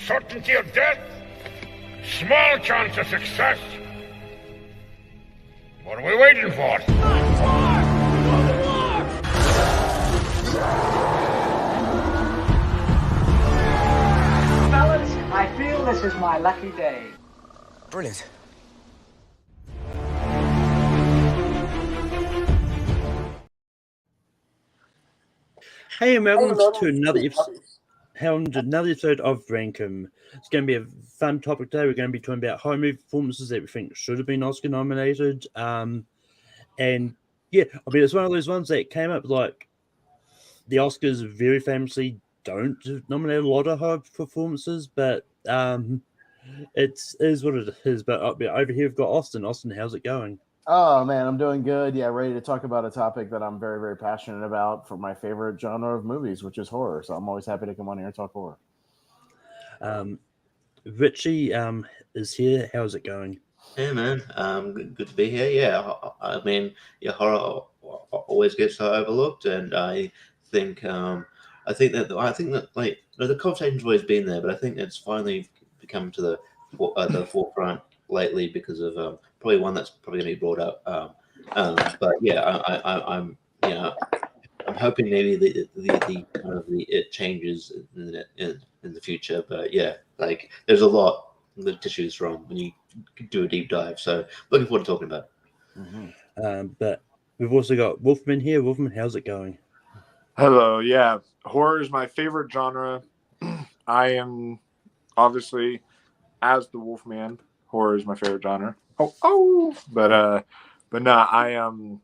Certainty of death, small chance of success. What are we waiting for? Fellas, I feel this is my lucky day. Brilliant. Hey, and welcome to another episode of Rankum. It's going to be a fun topic today. We're going to be talking about horror movie performances that we think should have been Oscar nominated. And yeah, I mean, it's one of those ones that came up like the Oscars very famously don't nominate a lot of horror performances, but it is what it is. But over here we've got Austin. Austin, how's it going? Oh man, I'm doing good. Yeah, ready to talk about a topic that I'm very, very passionate about for my favorite genre of movies, which is horror. So I'm always happy to come on here and talk horror. Richie is here. How's it going? Hey man, good to be here. Yeah, I mean, horror always gets overlooked, and I think that like the conversation's always been there, but I think it's finally become to the forefront lately because of probably one that's probably going to be brought up. But yeah, I'm hoping maybe the kind of it changes in the future. But yeah, like there's a lot to choose from when you do a deep dive. So looking forward to talking about it. Mm-hmm. But we've also got Wolfman here. Wolfman, how's it going? Hello. Yeah, horror is my favorite genre. I am obviously, as the Wolfman, horror is my favorite genre. But no, I am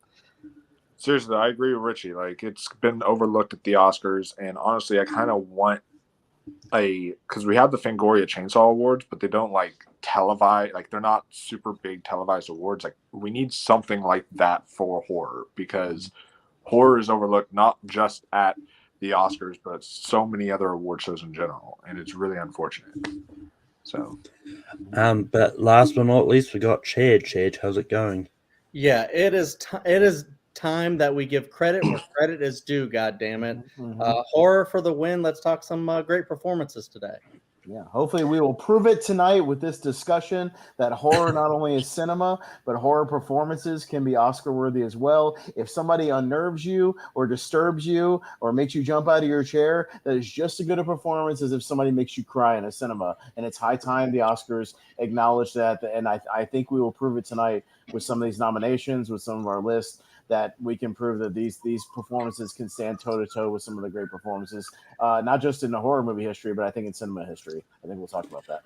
seriously. I agree with Richie. Like it's been overlooked at the Oscars, and honestly, I kind of want because we have the Fangoria Chainsaw Awards, but they don't like televise. Like they're not super big televised awards. Like we need something like that for horror because horror is overlooked not just at the Oscars, but so many other award shows in general, and it's really unfortunate. So, but last but not least, we got Chad. Chad, how's it going? Yeah, it is time that we give credit where credit is due. God damn it! Mm-hmm. Horror for the win. Let's talk some great performances today. Yeah, hopefully we will prove it tonight with this discussion that horror not only is cinema, but horror performances can be Oscar worthy as well. If somebody unnerves you or disturbs you or makes you jump out of your chair, that is just as good a performance as if somebody makes you cry in a cinema. And it's high time the Oscars acknowledge that. And I think we will prove it tonight with some of these nominations, with some of our lists, that we can prove that these performances can stand toe-to-toe with some of the great performances, not just in the horror movie history, but I think in cinema history. I think we'll talk about that.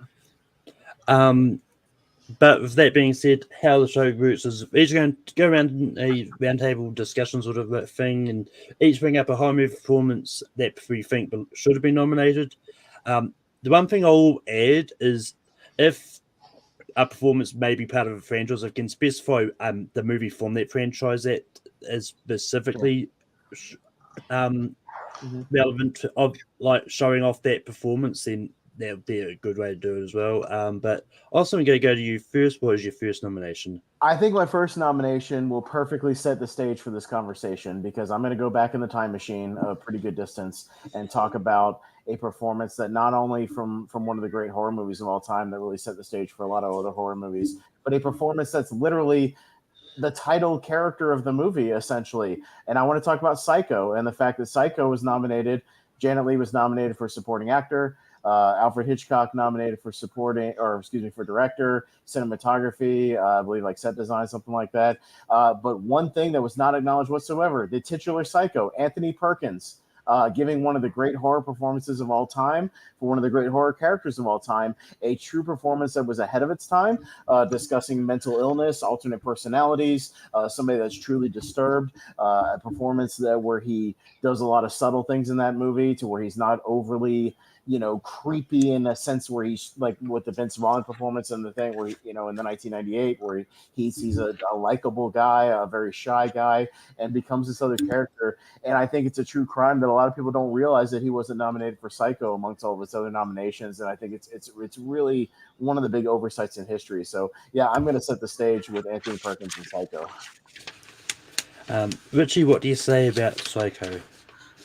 But with that being said, how the show roots is each going to go around a roundtable discussion sort of thing, and each bring up a horror movie performance that we think should have been nominated. The one thing I'll add is if a performance may be part of a franchise, I can specify the movie from that franchise that is specifically relevant of like showing off that performance, then that'll be a good way to do it as well. But also I'm going to go to you first. What is your first nomination? I think my first nomination will perfectly set the stage for this conversation because I'm going to go back in the time machine a pretty good distance and talk about a performance that not only from one of the great horror movies of all time that really set the stage for a lot of other horror movies, but a performance that's literally the title character of the movie, essentially. And I want to talk about Psycho and the fact that Psycho was nominated. Janet Leigh was nominated for supporting actor. Alfred Hitchcock nominated for for director, cinematography, I believe like set design, something like that. But one thing that was not acknowledged whatsoever, the titular Psycho, Anthony Perkins, giving one of the great horror performances of all time for one of the great horror characters of all time, a true performance that was ahead of its time, discussing mental illness, alternate personalities, somebody that's truly disturbed, a performance where he does a lot of subtle things in that movie to where he's not overly creepy in a sense where he's like with the Vince Vaughn performance and the thing where, in the 1998, where he's a likable guy, a very shy guy, and becomes this other character. And I think it's a true crime that a lot of people don't realize that he wasn't nominated for Psycho amongst all of its other nominations. And I think it's really one of the big oversights in history. So yeah, I'm going to set the stage with Anthony Perkins and Psycho. Richie, what do you say about Psycho?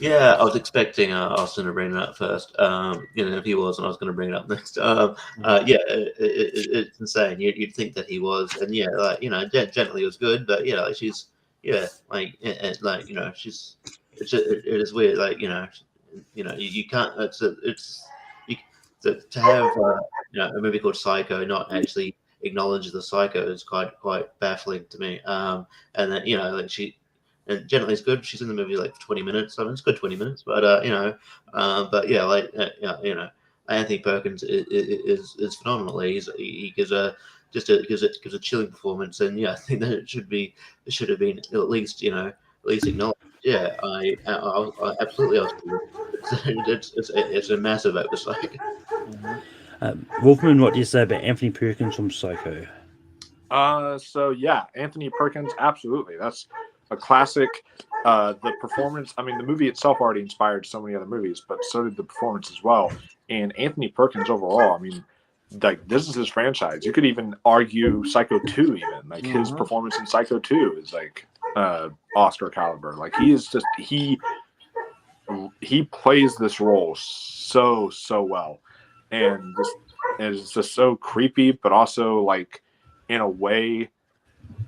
Yeah, I was expecting Austin to bring that up first. If he wasn't, I was going to bring it up next. It's insane. You'd think that he was, and gently was good, but she's, she's, it is weird. You can't. You, to have a movie called Psycho not actually acknowledge the psycho is quite baffling to me. And then she. And generally, it's good. She's in the movie like 20 minutes. I mean, it's good 20 minutes, but Anthony Perkins is phenomenal. He gives a chilling performance, and I think that it should have been at least acknowledged. Yeah, I absolutely it's a massive oversight. Wolfman, what do you say about Anthony Perkins from Psycho? Anthony Perkins, absolutely. That's a classic. The performance, I mean, the movie itself already inspired so many other movies, but so did the performance as well. And Anthony Perkins overall, I mean, like, this is his franchise. You could even argue Psycho 2 even. Like, his performance in Psycho 2 is like Oscar caliber. Like, he is just he plays this role so well. And it's just so creepy, but also like in a way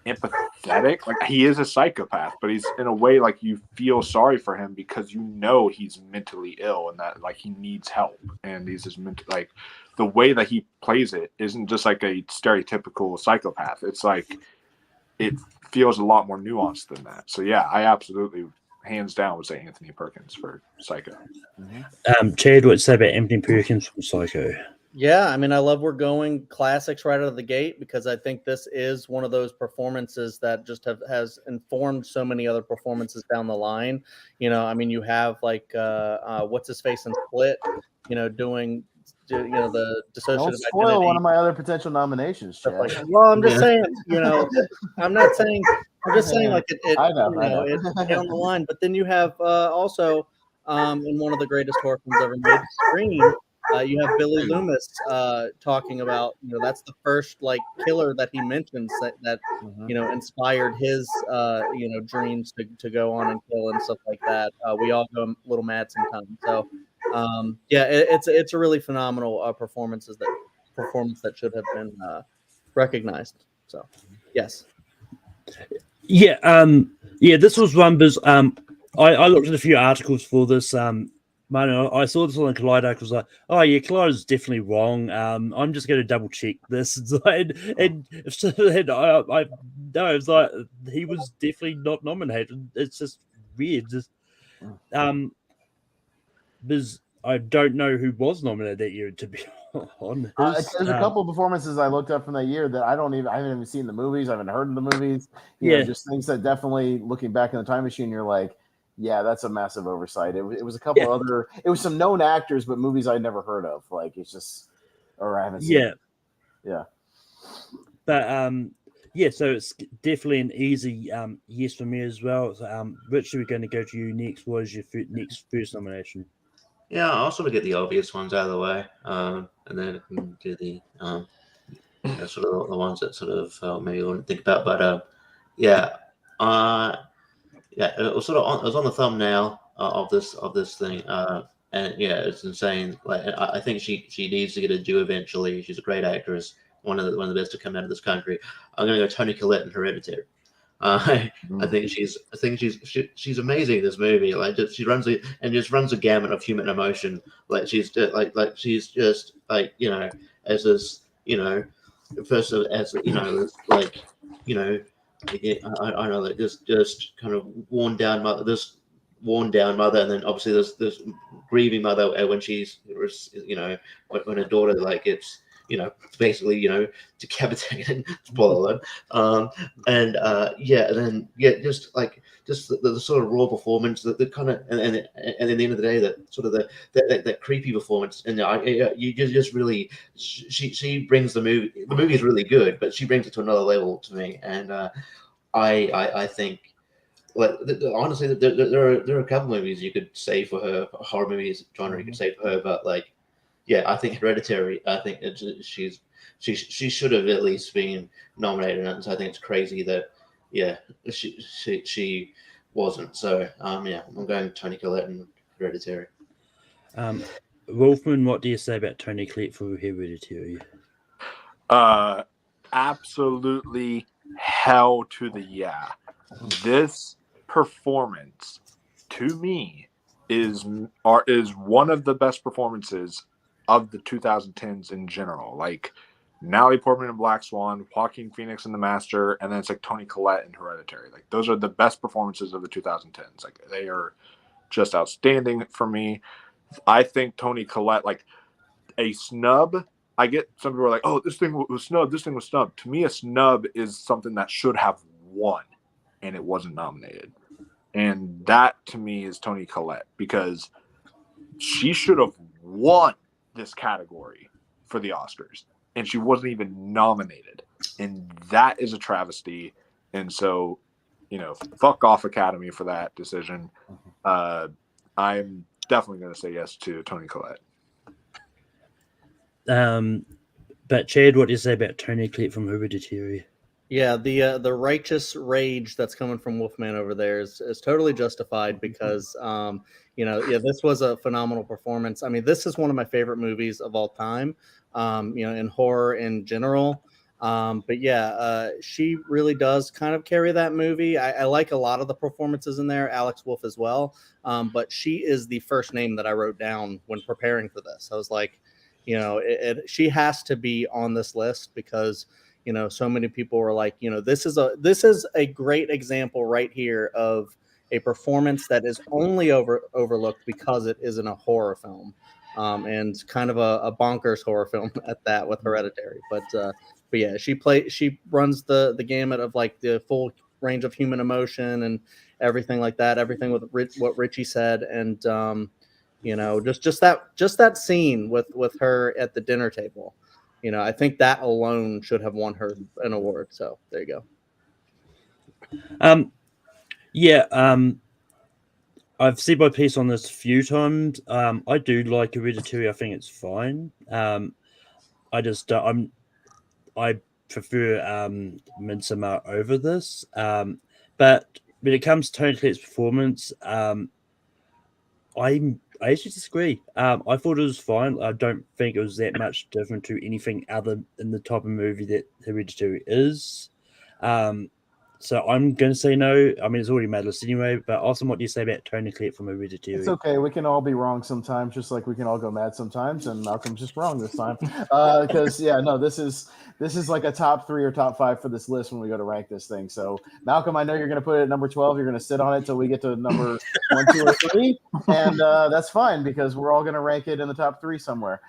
empathetic. Like, he is a psychopath, but he's in a way like you feel sorry for him because he's mentally ill and that like he needs help, and he's just like the way that he plays it isn't just like a stereotypical psychopath. It's like it feels a lot more nuanced than that. So yeah, I absolutely hands down would say Anthony Perkins for Psycho. Chad, what you say about Anthony Perkins from Psycho? Yeah, I mean, I love we're going classics right out of the gate because I think this is one of those performances that just has informed so many other performances down the line. I mean, you have like what's his face in Split, doing the dissociative. Don't spoil identity. one of my other potential nominations, Chad. Like, well, I'm just saying, I'm not saying. I'm just saying, like it I know. it's down the line. But then you have also in one of the greatest horror films ever made, Scream. You have Billy Loomis talking about, that's the first like killer that he mentions that inspired his dreams to go on and kill and stuff like that. We all go a little mad sometimes. So it's a really phenomenal performance that should have been recognized. So yes. This was Rumbers. I looked at a few articles for this. I saw this on the Collider. I was like, "Oh yeah, Collider's definitely wrong." I'm just going to double check this, and it's like he was definitely not nominated. It's just weird. Because I don't know who was nominated that year. To be honest, there's a couple of performances I looked up from that year that I haven't even seen the movies. I haven't heard of the movies. Just things that definitely, looking back in the time machine, you're like, yeah, that's a massive oversight. It was a couple other. It was some known actors, but movies I'd never heard of. Like, it's just, or I haven't seen. Yeah. But so it's definitely an easy yes for me as well. So, Rich, we're going to go to you next. What is your next first nomination? Yeah, I'll sort of get the obvious ones out of the way, and then I can do the sort of the ones that sort of maybe you wouldn't think about. But it was on the thumbnail of this thing, and it's insane. Like, I think she needs to get a due eventually. She's a great actress, one of the best to come out of this country. I'm going to go Toni Collette in Hereditary. I think she's amazing in this movie. Like, she runs a gamut of human emotion. Like, she's just like as this first as I know that just kind of worn down mother, and then obviously this grieving mother when she's when her daughter like gets basically decapitated, spoiler alert, and then just the sort of raw performance, the kind of and at the end of the day that sort of that creepy performance, and you just really she brings the movie. The movie is really good, but she brings it to another level to me, and I think. Like, honestly, there are a couple movies you could say for her, horror movies genre you could say for her, but like, I think Hereditary. I think she should have at least been nominated, and so I think it's crazy that she wasn't. So yeah, I'm going Tony Collette and Hereditary. Wolfman, what do you say about Tony Collette for Hereditary? Absolutely hell to the yeah. This performance, to me, is one of the best performances of the 2010s in general. Like Natalie Portman in Black Swan, Joaquin Phoenix in The Master, and then it's like Toni Collette in Hereditary. Like those are the best performances of the 2010s. Like they are just outstanding for me. I think Toni Collette, like a snub. I get some people are like, "Oh, this thing was snubbed. This thing was snubbed." To me, a snub is something that should have won, and it wasn't nominated. And that to me is Toni Collette, because she should have won this category for the Oscars, and she wasn't even nominated. And that is a travesty. And so, fuck off Academy for that decision. I'm definitely going to say yes to Toni Collette. But Chad, what do you say about Tony Collette from Hereditary? Yeah, the righteous rage that's coming from Wolfman over there is totally justified because this was a phenomenal performance. I mean, this is one of my favorite movies of all time, in horror in general. But yeah, she really does kind of carry that movie. I like a lot of the performances in there, Alex Wolff as well. But she is the first name that I wrote down when preparing for this. I was like, she has to be on this list because so many people were like, this is a great example right here of a performance that is only overlooked because it isn't a horror film, and kind of a bonkers horror film at that with Hereditary. But yeah, she runs the gamut of like the full range of human emotion and everything like that. Everything with what Richie said, and just that scene with her at the dinner table. I think that alone should have won her an award. So there you go. I've seen my piece on this a few times. I do like Hereditary. I think it's fine. I prefer Midsommar over this. But when it comes to Toni Collette's performance, I actually disagree. I thought it was fine. I don't think it was that much different to anything other in the type of movie that Hereditary is. So I'm going to say no. I mean, it's already made list anyway. But Austin, what do you say about Toni Collette from Hereditary? It's okay. We can all be wrong sometimes, just like we can all go mad sometimes. And Malcolm's just wrong this time. Because this is like a top 3 or top 5 for this list when we go to rank this thing. So Malcolm, I know you're going to put it at number 12. You're going to sit on it till we get to number 1, 2, or 3, and that's fine because we're all going to rank it in the top 3 somewhere.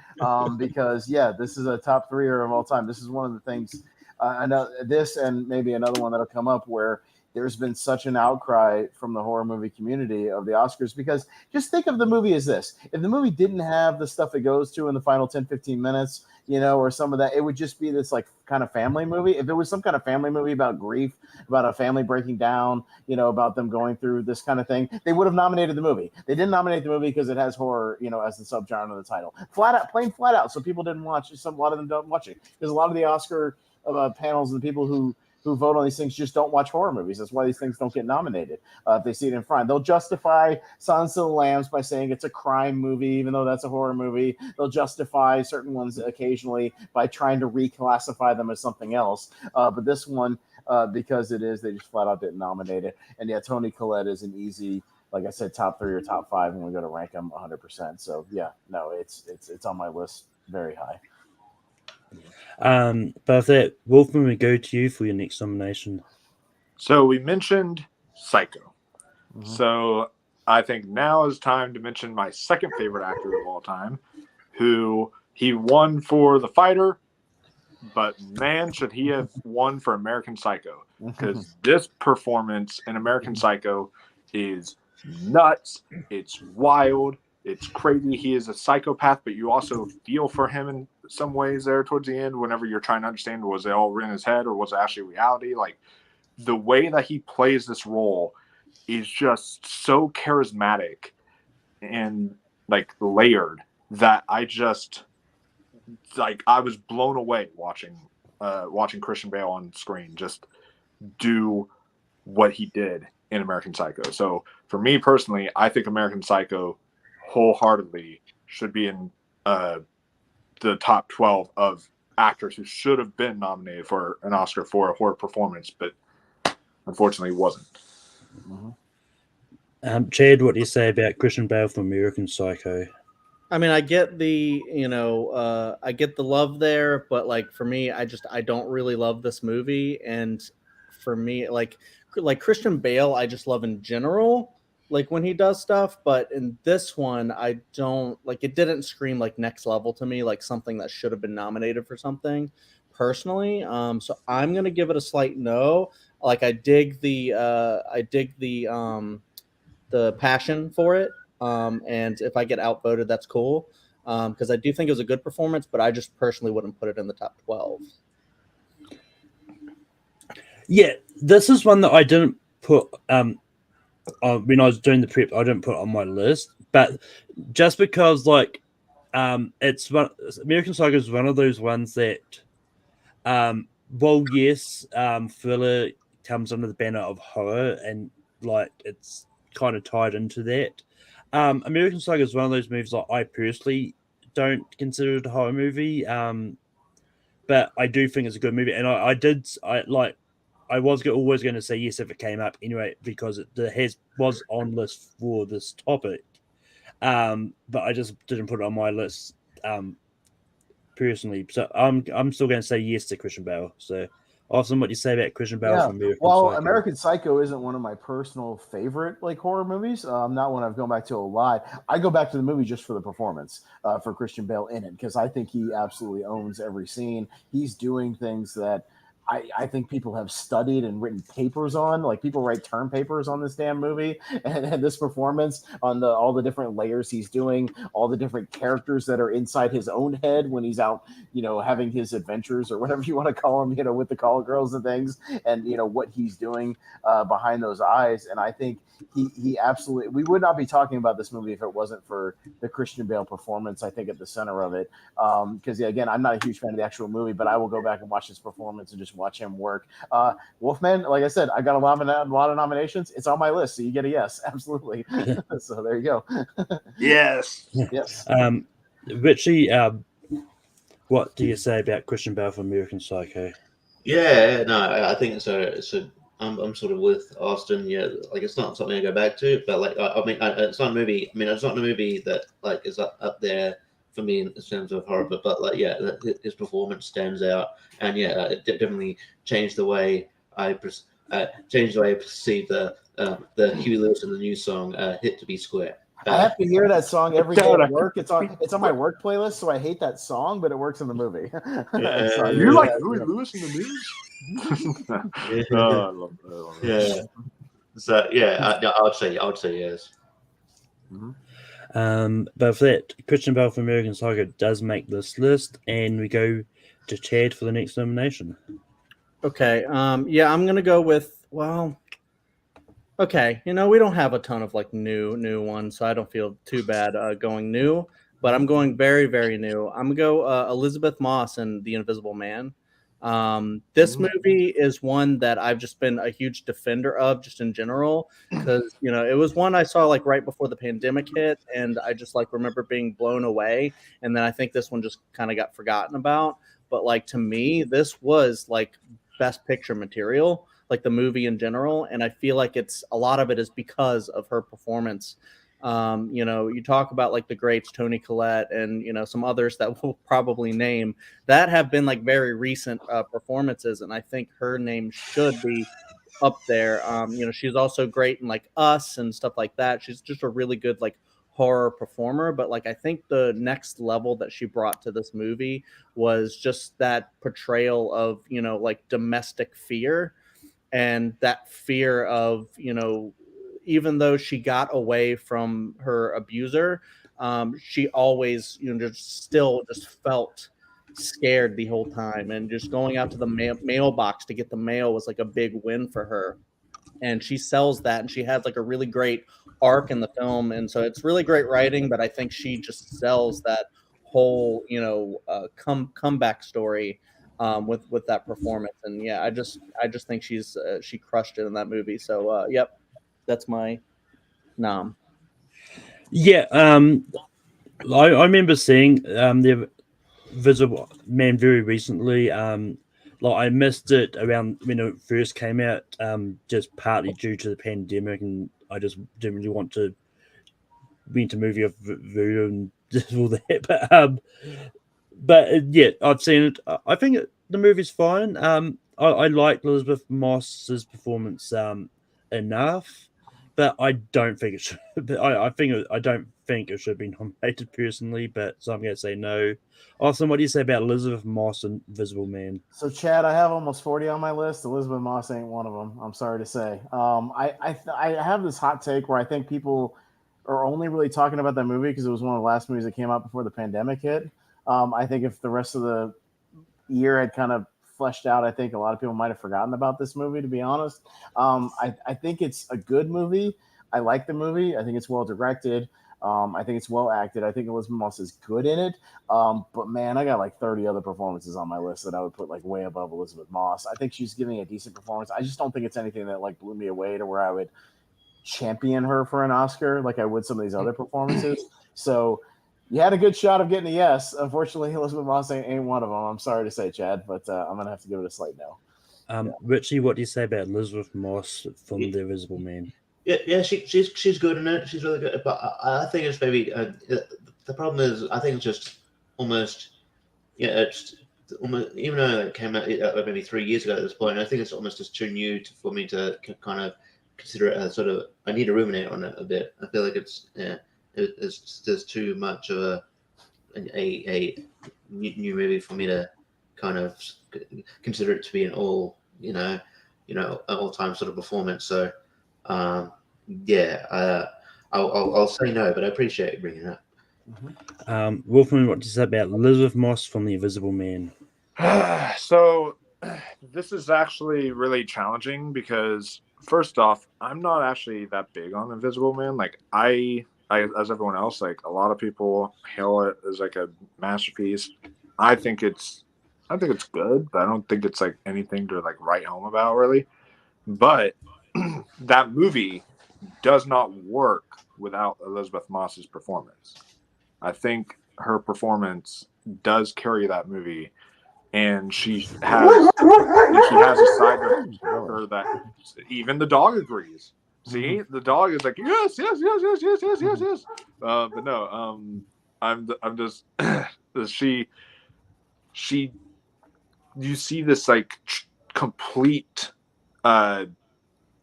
Because this is a top 3er of all time. This is one of the things. I know this and maybe another one that'll come up where there's been such an outcry from the horror movie community of the Oscars, because just think of the movie as this. If the movie didn't have the stuff it goes to in the final 10, 15 minutes, or some of that, it would just be this like kind of family movie. If it was some kind of family movie about grief, about a family breaking down, about them going through this kind of thing, they would have nominated the movie. They didn't nominate the movie because it has horror, as the subgenre of the title. Flat out. So people didn't watch it. A lot of them don't watch it because a lot of the Oscar panels and the people who vote on these things just don't watch horror movies. That's why these things don't get nominated. If they see it in front, they'll justify Silence of the Lambs by saying it's a crime movie, even though that's a horror movie. They'll justify certain ones occasionally by trying to reclassify them as something else. But this one, because it is, they just flat out didn't nominate it. And yeah, Toni Collette is an easy, like I said, top 3 or top 5 when we go to rank them 100%. So yeah, no, it's on my list very high. But with that, Wolfman, we go to you for your next nomination. So we mentioned Psycho. Mm-hmm. So I think now is time to mention my second favorite actor of all time, who he won for The Fighter, but man, should he have won for American Psycho, because this performance in American Psycho is nuts. It's wild. It's crazy. He is a psychopath, but you also feel for him in some ways there towards the end whenever you're trying to understand, was it all in his head or was it actually reality? Like, the way that he plays this role is just so charismatic and like layered that I was blown away watching Christian Bale on screen just do what he did. in American Psycho. So for me personally, I think American Psycho wholeheartedly should be in the top 12 of actors who should have been nominated for an Oscar for a horror performance, but unfortunately wasn't. Chad, what do you say about Christian Bale from American Psycho? I mean, I get the, I get the love there, but like for me, I don't really love this movie. And for me, like Christian Bale, I just love in general, like when he does stuff. But in this one, I don't like, it didn't scream like next level to me, like something that should have been nominated for something personally. So I'm going to give it a slight no. Like I dig the passion for it. And if I get outvoted, that's cool. Because I do think it was a good performance, but I just personally wouldn't put it in the top 12. Yeah, this is one that I didn't put when I was doing the prep. I didn't put it on my list, but just because it's one American Psycho is one of those ones that, well, yes, thriller comes under the banner of horror, and like it's kind of tied into that. American Psycho is one of those movies that I personally don't consider it a horror movie. But I do think it's a good movie, and I was always going to say yes if it came up anyway because it was on list for this topic. But I just didn't put it on my list personally. So I'm still going to say yes to Christian Bale. So, Austin, what do you say about Christian Bale from American Psycho? American Psycho isn't one of my personal favorite like horror movies. Not one I've gone back to a lot. I go back to the movie just for the performance for Christian Bale in it because I think he absolutely owns every scene. He's doing things that I think people have studied and written papers on. Like people write term papers on this damn movie and this performance on all the different layers he's doing, all the different characters that are inside his own head when he's out, having his adventures or whatever you want to call them, with the call girls and things, and what he's doing behind those eyes. And I think he absolutely. We would not be talking about this movie if it wasn't for the Christian Bale performance. I think at the center of it, because again, I'm not a huge fan of the actual movie, but I will go back and watch his performance and just watch him work. Wolfman, like I said, I got a lot of nominations. It's on my list, so you get a yes, absolutely. So there you go. Yes. Richie, what do you say about Christian Bale from American Psycho? Yeah, no, I think I'm sort of with Austin. Yeah, like it's not something I go back to, but like it's not a movie. I mean, it's not a movie that like is up there for me in terms of horror. But like, yeah, his performance stands out, and yeah, it definitely changed the way I perceive the Huey Lewis and the News song "Hit to Be Square." I have to hear that song every day at work. It's on my work playlist, so I hate that song, but it works in the movie. You like Huey Lewis in the News? I love that. Yeah. So yeah, I would say yes. But for that, Christian Bale from American Psycho does make this list, and we go to Chad for the next nomination. Okay. Yeah, I'm gonna go with okay. We don't have a ton of like new ones, so I don't feel too bad going new. But I'm going very, very new. I'm gonna go Elizabeth Moss and The Invisible Man. This movie is one that I've just been a huge defender of just in general because it was one I saw like right before the pandemic hit, and I just like remember being blown away, and then I think this one just kind of got forgotten about. But like to me, this was like best picture material, like the movie in general, and I feel like a lot of it is because of her performance. You talk about like the greats, Toni Collette, and some others that we'll probably name that have been like very recent performances, and I think her name should be up there. She's also great in like Us and stuff like that. She's just a really good like horror performer, but like I think the next level that she brought to this movie was just that portrayal of like domestic fear, and that fear of even though she got away from her abuser, she always, just felt scared the whole time. And just going out to the mailbox to get the mail was like a big win for her. And she sells that, and she has like a really great arc in the film. And so it's really great writing, but I think she just sells that whole, comeback story with that performance. And yeah, I just think she crushed it in that movie. So, yep. That's my nom. Yeah, I remember seeing the Visible Man very recently. Like I missed it around when it first came out, just partly due to the pandemic, and I just didn't really want to rent a movie of Voodoo and just all that. But yeah, I've seen it. I think the movie's fine. I like Elizabeth Moss's performance enough, but I don't think it should. But I don't think it should have been nominated personally. But so I'm going to say no. Austin, what do you say about Elizabeth Moss and Invisible Man? So, Chad, I have almost 40 on my list. Elizabeth Moss ain't one of them. I'm sorry to say. I have this hot take where I think people are only really talking about that movie because it was one of the last movies that came out before the pandemic hit. I think if the rest of the year had kind of fleshed out, I think a lot of people might have forgotten about this movie, to be honest. I think it's a good movie. I like the movie. I think it's well directed. I think it's well acted. I think Elizabeth Moss is good in it. But man, I got like 30 other performances on my list that I would put like way above Elizabeth Moss. I think she's giving a decent performance. I just don't think it's anything that like blew me away to where I would champion her for an Oscar like I would some of these other performances. So you had a good shot of getting a yes. Unfortunately, Elizabeth Moss ain't one of them. I'm sorry to say, Chad, but I'm gonna have to give it a slight no. Richie, what do you say about Elizabeth Moss from The Invisible Man? Yeah, she's good in it. She's really good, but I think it's maybe the problem is I think it's just almost it's almost, even though it came out maybe 3 years ago at this point. I think it's almost just too new for me to kind of consider it as sort of. I need to ruminate on it a bit. I feel like it's just too much of a new movie for me to kind of consider it to be an all time sort of performance. So. I'll say no, but I appreciate you bringing it up. Wolfman, what do you say about Elizabeth Moss from The Invisible Man? So this is actually really challenging because first off, I'm not actually that big on Invisible Man. Like I as everyone else, like a lot of people hail it as like a masterpiece. I think it's good, but I don't think it's like anything to like write home about really. But that movie does not work without Elizabeth Moss's performance. I think her performance does carry that movie, and she has a side of her that even the dog agrees. See, the dog is like yes. But no, I'm just she. You see this like complete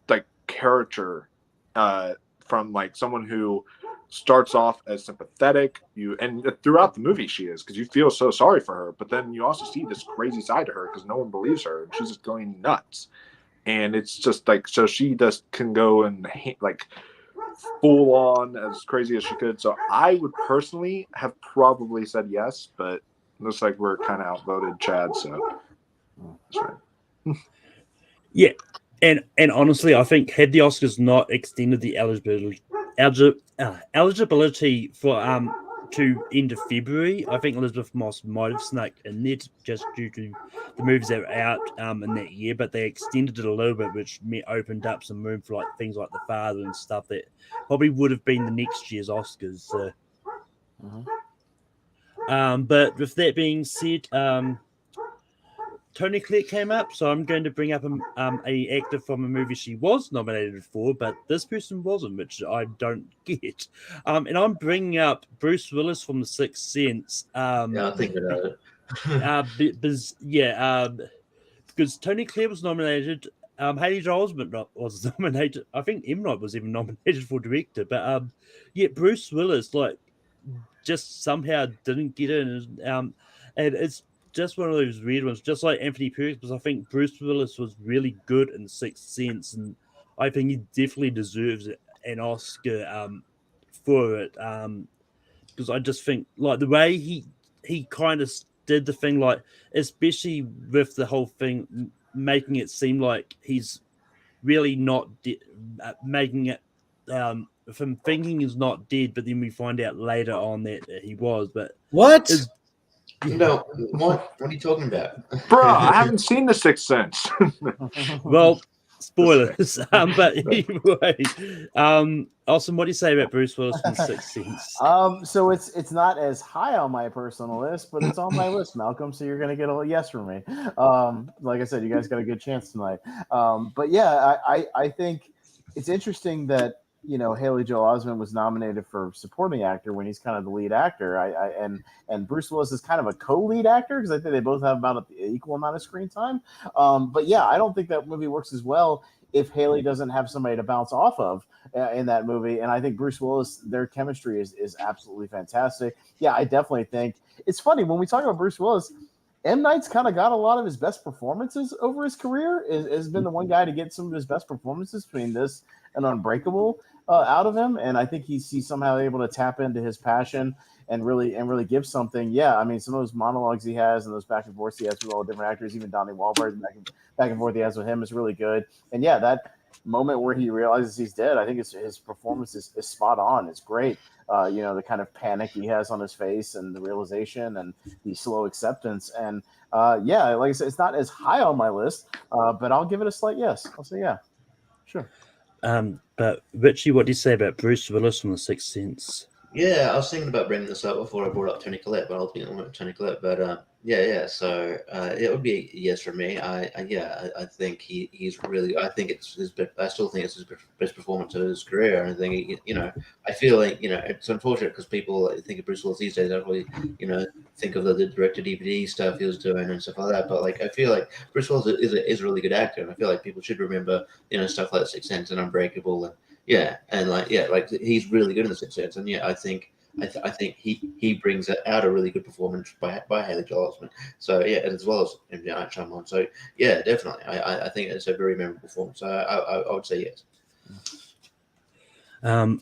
like character from like someone who starts off as sympathetic and throughout the movie she is, because you feel so sorry for her, but then you also see this crazy side to her because no one believes her and she's just going nuts, and it's just like so she just can go and like full on as crazy as she could. So I would personally have probably said yes, but looks like we're kind of outvoted Chad, so that's right. Yeah. And honestly, I think had the Oscars not extended the eligibility for to end of February, I think Elizabeth Moss might have snuck in there just due to the movies that were out in that year. But they extended it a little bit, which opened up some room for like things like The Father and stuff that probably would have been the next year's Oscars. So. But with that being said, Toni Collette came up, so I'm going to bring up a actor from a movie she was nominated for, but this person wasn't, which I don't get. And I'm bringing up Bruce Willis from The Sixth Sense. I think about it. Because Toni Collette was nominated. Haley Joel Osment was nominated. I think M. Night was even nominated for director, but Bruce Willis just somehow didn't get in, and it's just one of those weird ones, just like Anthony Perkins, because I think Bruce Willis was really good in Sixth Sense, and I think he definitely deserves an Oscar for it. Because I just think like the way he kind of did the thing, like especially with the whole thing, making it seem like he's really not making it from thinking he's not dead, but then we find out later on that he was. But what? No, what are you talking about? Bro, I haven't seen The Sixth Sense. Well, Spoilers. But anyway, Austin, what do you say about Bruce Willis from Sixth Sense? So it's not as high on my personal list, but it's on my list, Malcolm. So you're gonna get a yes from me. Like I said, you guys got a good chance tonight. But yeah, I think it's interesting that Haley Joel Osment was nominated for supporting actor when he's kind of the lead actor. And Bruce Willis is kind of a co-lead actor because I think they both have about an equal amount of screen time. But yeah, I don't think that movie works as well if Haley doesn't have somebody to bounce off of in that movie. And I think Bruce Willis, their chemistry is absolutely fantastic. Yeah, I definitely think it's funny when we talk about Bruce Willis. M. Night's kind of got a lot of his best performances over his career. Has been the one guy to get some of his best performances between this and Unbreakable out of him, and I think he's somehow able to tap into his passion and really give something. Yeah, I mean, some of those monologues he has and those back and forths he has with all different actors, even Donnie Wahlberg, back and forth he has with him is really good. And yeah, that moment where he realizes he's dead, I think his performance is spot on. It's great. The kind of panic he has on his face and the realization and the slow acceptance. And yeah, like I said, it's not as high on my list, but I'll give it a slight yes. I'll say yeah, sure. But Richie, what do you say about Bruce Willis from The Sixth Sense? Yeah, I was thinking about bringing this up before I brought up Tony Collette, but ultimately I went with Tony Collette. But yeah. So it would be a yes for me. I think he's really. I think it's his. I still think it's his best performance of his career. And I think I feel like it's unfortunate because people think of Bruce Willis these days. Don't really think of the direct-to-DVD stuff he was doing and stuff like that. But like I feel like Bruce Willis is a really good actor, and I feel like people should remember stuff like Sixth Sense and Unbreakable and. Yeah, and like he's really good in The Sixth Sense, and yeah, I think he brings out a really good performance by Haley Joel Osment. So yeah, as well as M. Night Shyamalan. So yeah, definitely, I think it's a very memorable performance. So I would say yes.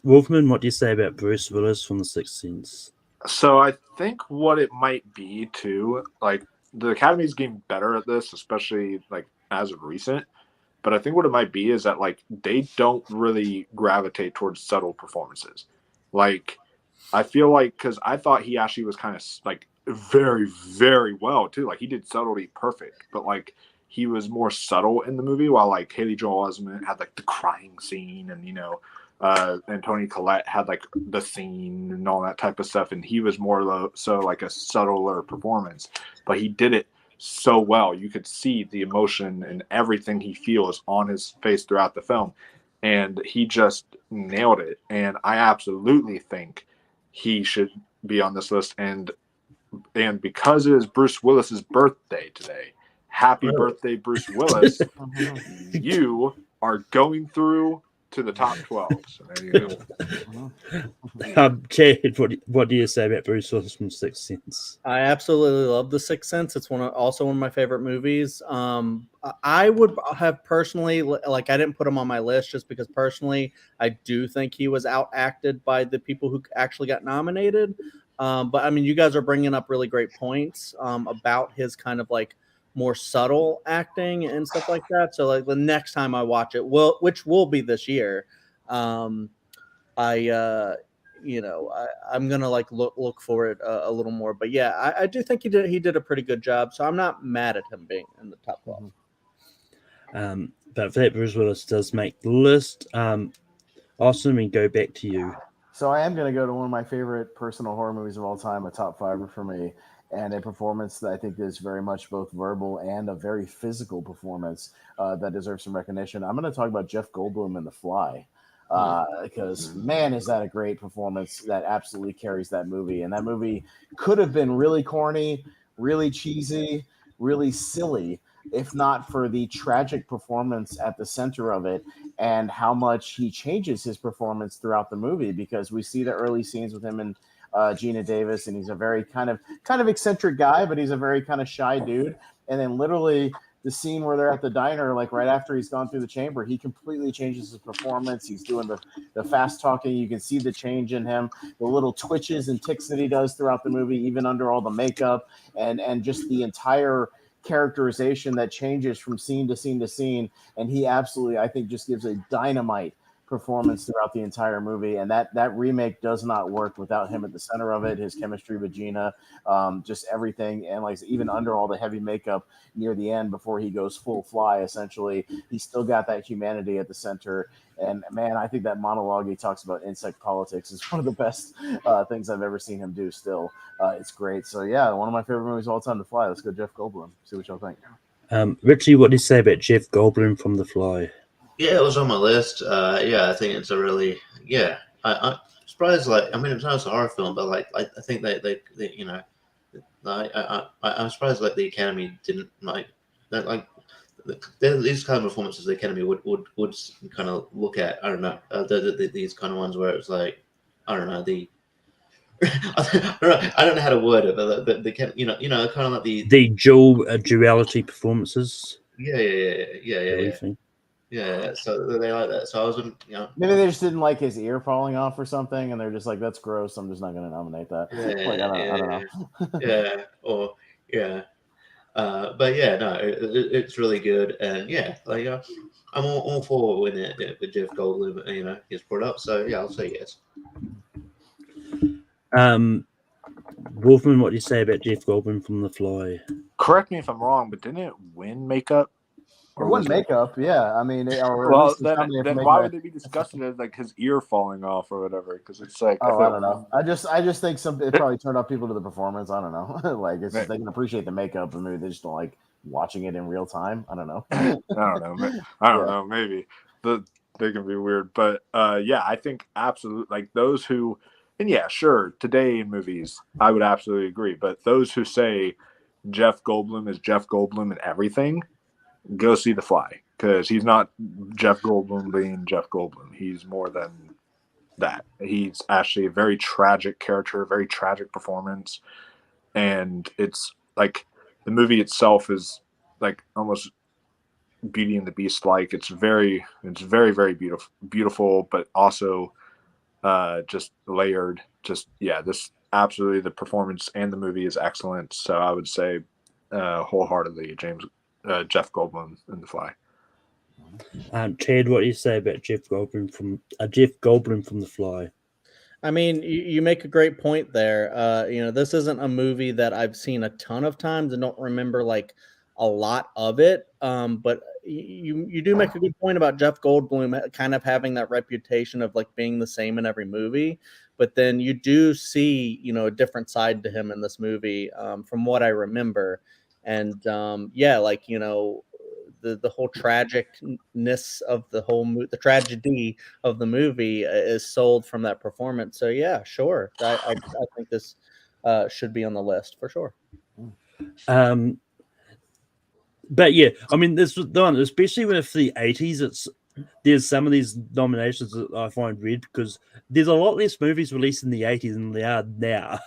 Wolfman, what do you say about Bruce Willis from The Sixth Sense? So I think what it might be too, like the Academy's getting better at this, especially like as of recent. But I think what it might be is that like they don't really gravitate towards subtle performances. Like I feel like because I thought he actually was kind of like very, very well too. Like he did subtlety perfect, but like he was more subtle in the movie while like Haley Joel Osment had like the crying scene and and Tony Collette had like the scene and all that type of stuff. And he was more so like a subtler performance, but he did it so well. You could see the emotion and everything he feels on his face throughout the film, and he just nailed it. And I absolutely think he should be on this list. And because it is Bruce Willis's birthday today, happy birthday, Bruce Willis! You are going through to the top 12. So there you go. Jade, what do you say about Bruce Willis from Sixth Sense? I absolutely love The Sixth Sense. It's also one of my favorite movies. I would have personally, like I didn't put him on my list just because personally I do think he was outacted by the people who actually got nominated. But I mean, you guys are bringing up really great points about his kind of like more subtle acting and stuff like that. So like the next time I watch it, which will be this year, I'm gonna like look for it a little more. But yeah, I do think he did a pretty good job. So I'm not mad at him being in the top 12. But for that, Bruce Willis does make the list. Austin, we go back to you. So I am going to go to one of my favorite personal horror movies of all time, a top fiver for me, and a performance that I think is very much both verbal and a very physical performance that deserves some recognition. I'm going to talk about Jeff Goldblum in The Fly. Because man, is that a great performance that absolutely carries that movie. And that movie could have been really corny, really cheesy, really silly, if not for the tragic performance at the center of it and how much he changes his performance throughout the movie, because we see the early scenes with him and Gina Davis, and he's a very kind of eccentric guy, but he's a very kind of shy dude. And then literally the scene where they're at the diner, like right after he's gone through the chamber, he completely changes his performance. He's doing the fast talking. You can see the change in him, the little twitches and ticks that he does throughout the movie, even under all the makeup, and just the entire characterization that changes from scene to scene to scene. And he absolutely, I think, just gives a dynamite performance throughout the entire movie, and that remake does not work without him at the center of it. His chemistry with Gina, just everything, and like even under all the heavy makeup near the end before he goes full fly, essentially, he's still got that humanity at the center. And man, I think that monologue he talks about insect politics is one of the best things I've ever seen him do. Still, it's great. So yeah, one of my favorite movies of all time, The Fly. Let's go, Jeff Goldblum. See what y'all think. Richie, what do you say about Jeff Goldblum from The Fly? Yeah, it was on my list. I think it's a really I'm surprised. Like, I mean, it's not a horror film, but like I think they you know, I'm surprised like the Academy didn't like that. Like these kind of performances, the Academy would kind of look at. I don't know, these kind of ones where it's like, I don't know, I don't know how to word it, but they can, kind of like the duality performances. Yeah. So they like that. So I was, maybe they just didn't like his ear falling off or something, and they're just like, "That's gross. I'm just not going to nominate that." I don't know. But yeah, no, it's really good, and I'm all for when with Jeff Goldblum, gets brought up. So yeah, I'll say yes. Wolfman, what do you say about Jeff Goldblum from The Fly? Correct me if I'm wrong, but didn't it win makeup? Or was makeup? Yeah, I mean, then why would they be discussing it like his ear falling off or whatever? Because it's like, I don't know. I just think it probably turned off people to the performance. I don't know. Like it's just, they can appreciate the makeup, and maybe they just don't like watching it in real time. I don't know. I don't know. Maybe they can be weird, but I think absolutely like those who, and sure, today in movies, I would absolutely agree. But those who say Jeff Goldblum is Jeff Goldblum and everything, go see The Fly, because he's not Jeff Goldblum being Jeff Goldblum. He's more than that. He's actually a very tragic character, very tragic performance, and it's like the movie itself is like almost Beauty and the Beast like. It's very very beautiful, but also just layered. This absolutely, the performance and the movie is excellent. So I would say wholeheartedly Jeff Goldblum in The Fly. Chad, what do you say about Jeff Goldblum from The Fly? I mean, you make a great point there. This isn't a movie that I've seen a ton of times and don't remember like a lot of it. But you do make a good point about Jeff Goldblum kind of having that reputation of like being the same in every movie. But then you do see, a different side to him in this movie, from what I remember. And the whole tragicness of the tragedy of the movie is sold from that performance. So yeah, sure. I think this should be on the list for sure. But yeah, I mean, this was done, especially with the 80s. There's some of these nominations that I find weird because there's a lot less movies released in the 80s than there are now.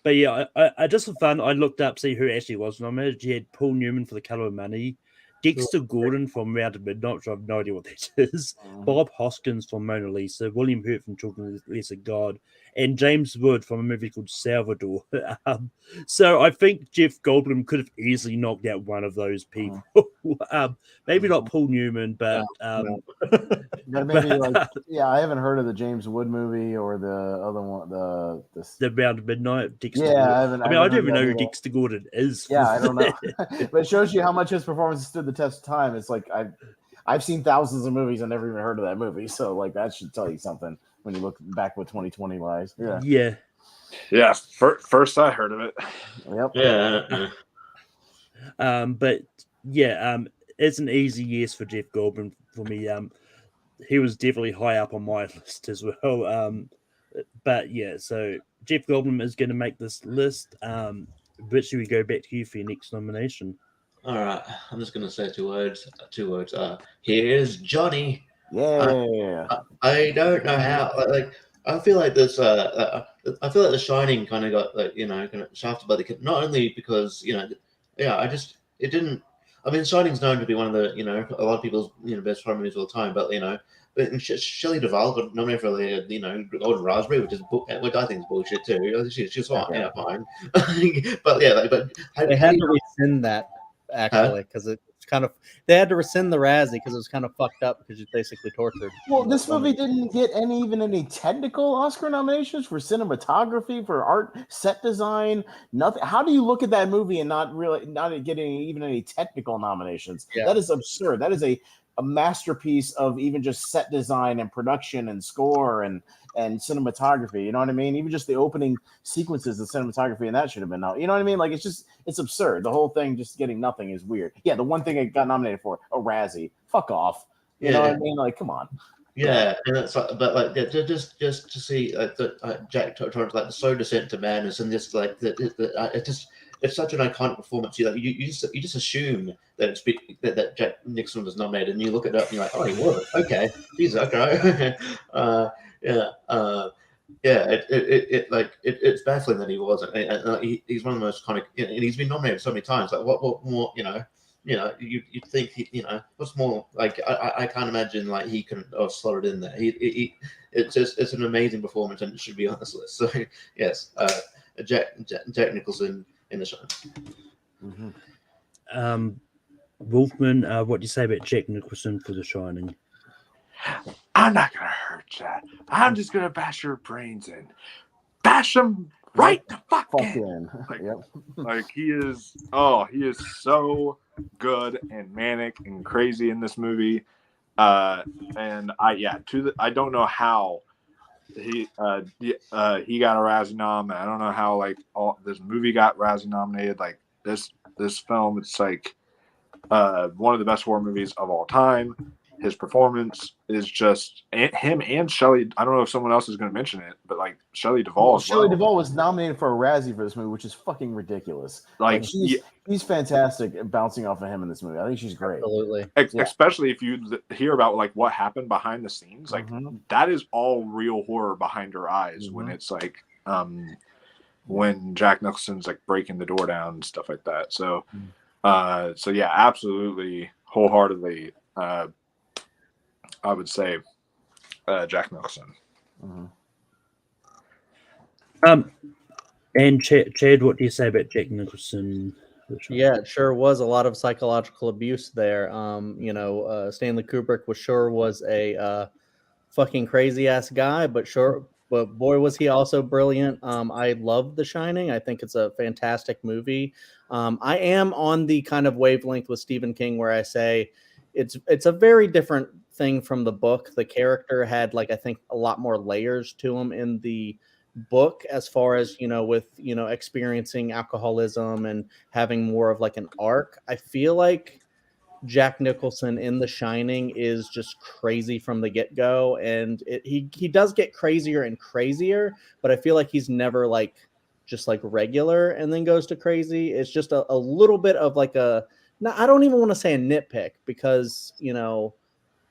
But yeah, I just for fun, I looked up see who actually was nominated. You had Paul Newman for The Color of Money, Dexter Gordon from Round of Midnight, which I have no idea what that is, Bob Hoskins from Mona Lisa, William Hurt from Children of the Lesser God, and James Wood from a movie called Salvador. So I think Jeff Goldblum could have easily knocked out one of those people. Maybe not Paul Newman, but maybe I haven't heard of the James Wood movie or the other one, the Round of Midnight. Dexter Gordon. I don't even know who Dexter Gordon is. Yeah, I don't know, but it shows you how much his performance stood the test of time. It's like I've seen thousands of movies and never even heard of that movie, so like that should tell you something when you look back what 2020 lies. Yeah. First I heard of it. Yep. Yeah. But yeah, it's an easy yes for Jeff Goldblum for me. He was definitely high up on my list as well. But yeah, so Jeff Goldblum is going to make this list. But should we go back to you for your next nomination? All right, I'm just going to say two words. Here's Johnny. Yeah. I don't know how. Like I feel like this. I feel like The Shining kind of got kind of shafted by the not only because it didn't. I mean, Shining's known to be one of the a lot of people's best horror movies of all time, but Shelley Duvall got nominated for the Golden Raspberry, which I think is bullshit too. She's fine, fine. But they had to rescind that actually because it's kind of they had to rescind the Razzie because it was kind of fucked up because you basically tortured. Well, this movie didn't get any technical Oscar nominations for cinematography, for art, set design, nothing. How do you look at that movie and not getting even any technical nominations? Yeah. That is absurd. That is a masterpiece of even just set design and production and score and cinematography. You know what I mean? Even just the opening sequences of cinematography, and that should have been out. You know what I mean? Like, it's absurd. The whole thing just getting nothing is weird. Yeah, the one thing it got nominated for, a Razzie. Fuck off. You know what I mean? Like, come on. Yeah, and it's like, but like just to see Jack Torrance like the slow descent to madness, and just like it's such an iconic performance. You just assume that that Jack Nicholson was nominated, and you look it up and you're like, oh, he was. Okay, he's okay. It's baffling that he wasn't. He's one of the most iconic, and he's been nominated so many times. Like what more, you think what's more, like I can't imagine like he can have slotted in there. It's an amazing performance, and it should be on this list. So yes, Jack Nicholson in The Shining. Mm-hmm. Wolfman, what do you say about Jack Nicholson for The Shining? I'm not gonna hurt you. I'm just gonna bash your brains in. Bash them right the fuck in. Like he is so good and manic and crazy in this movie. And I don't know how he got a Razzie nom. I don't know how like this movie got Razzie nominated. Like this film, it's like one of the best horror movies of all time. His performance is just him and Shelley. I don't know if someone else is going to mention it, but like Shelley Duvall. Shelley Duvall was nominated for a Razzie for this movie, which is fucking ridiculous. Like she's fantastic at bouncing off of him in this movie. I think she's great. Absolutely. Especially if you hear about like what happened behind the scenes, like that is all real horror behind her eyes when it's like when Jack Nicholson's like breaking the door down and stuff like that. So yeah, absolutely, wholeheartedly. I would say Jack Nicholson. And Chad, what do you say about Jack Nicholson? Yeah, it sure was a lot of psychological abuse there. Stanley Kubrick was a fucking crazy ass guy, but boy was he also brilliant. I love The Shining. I think it's a fantastic movie. I am on the kind of wavelength with Stephen King where I say it's a very different thing from the book. The character had I think a lot more layers to him in the book, as far as with experiencing alcoholism and having more of like an arc. I feel like Jack Nicholson in The Shining is just crazy from the get-go, and he does get crazier and crazier, but I feel like he's never just regular and then goes to crazy. It's just a little bit of I don't even want to say a nitpick, because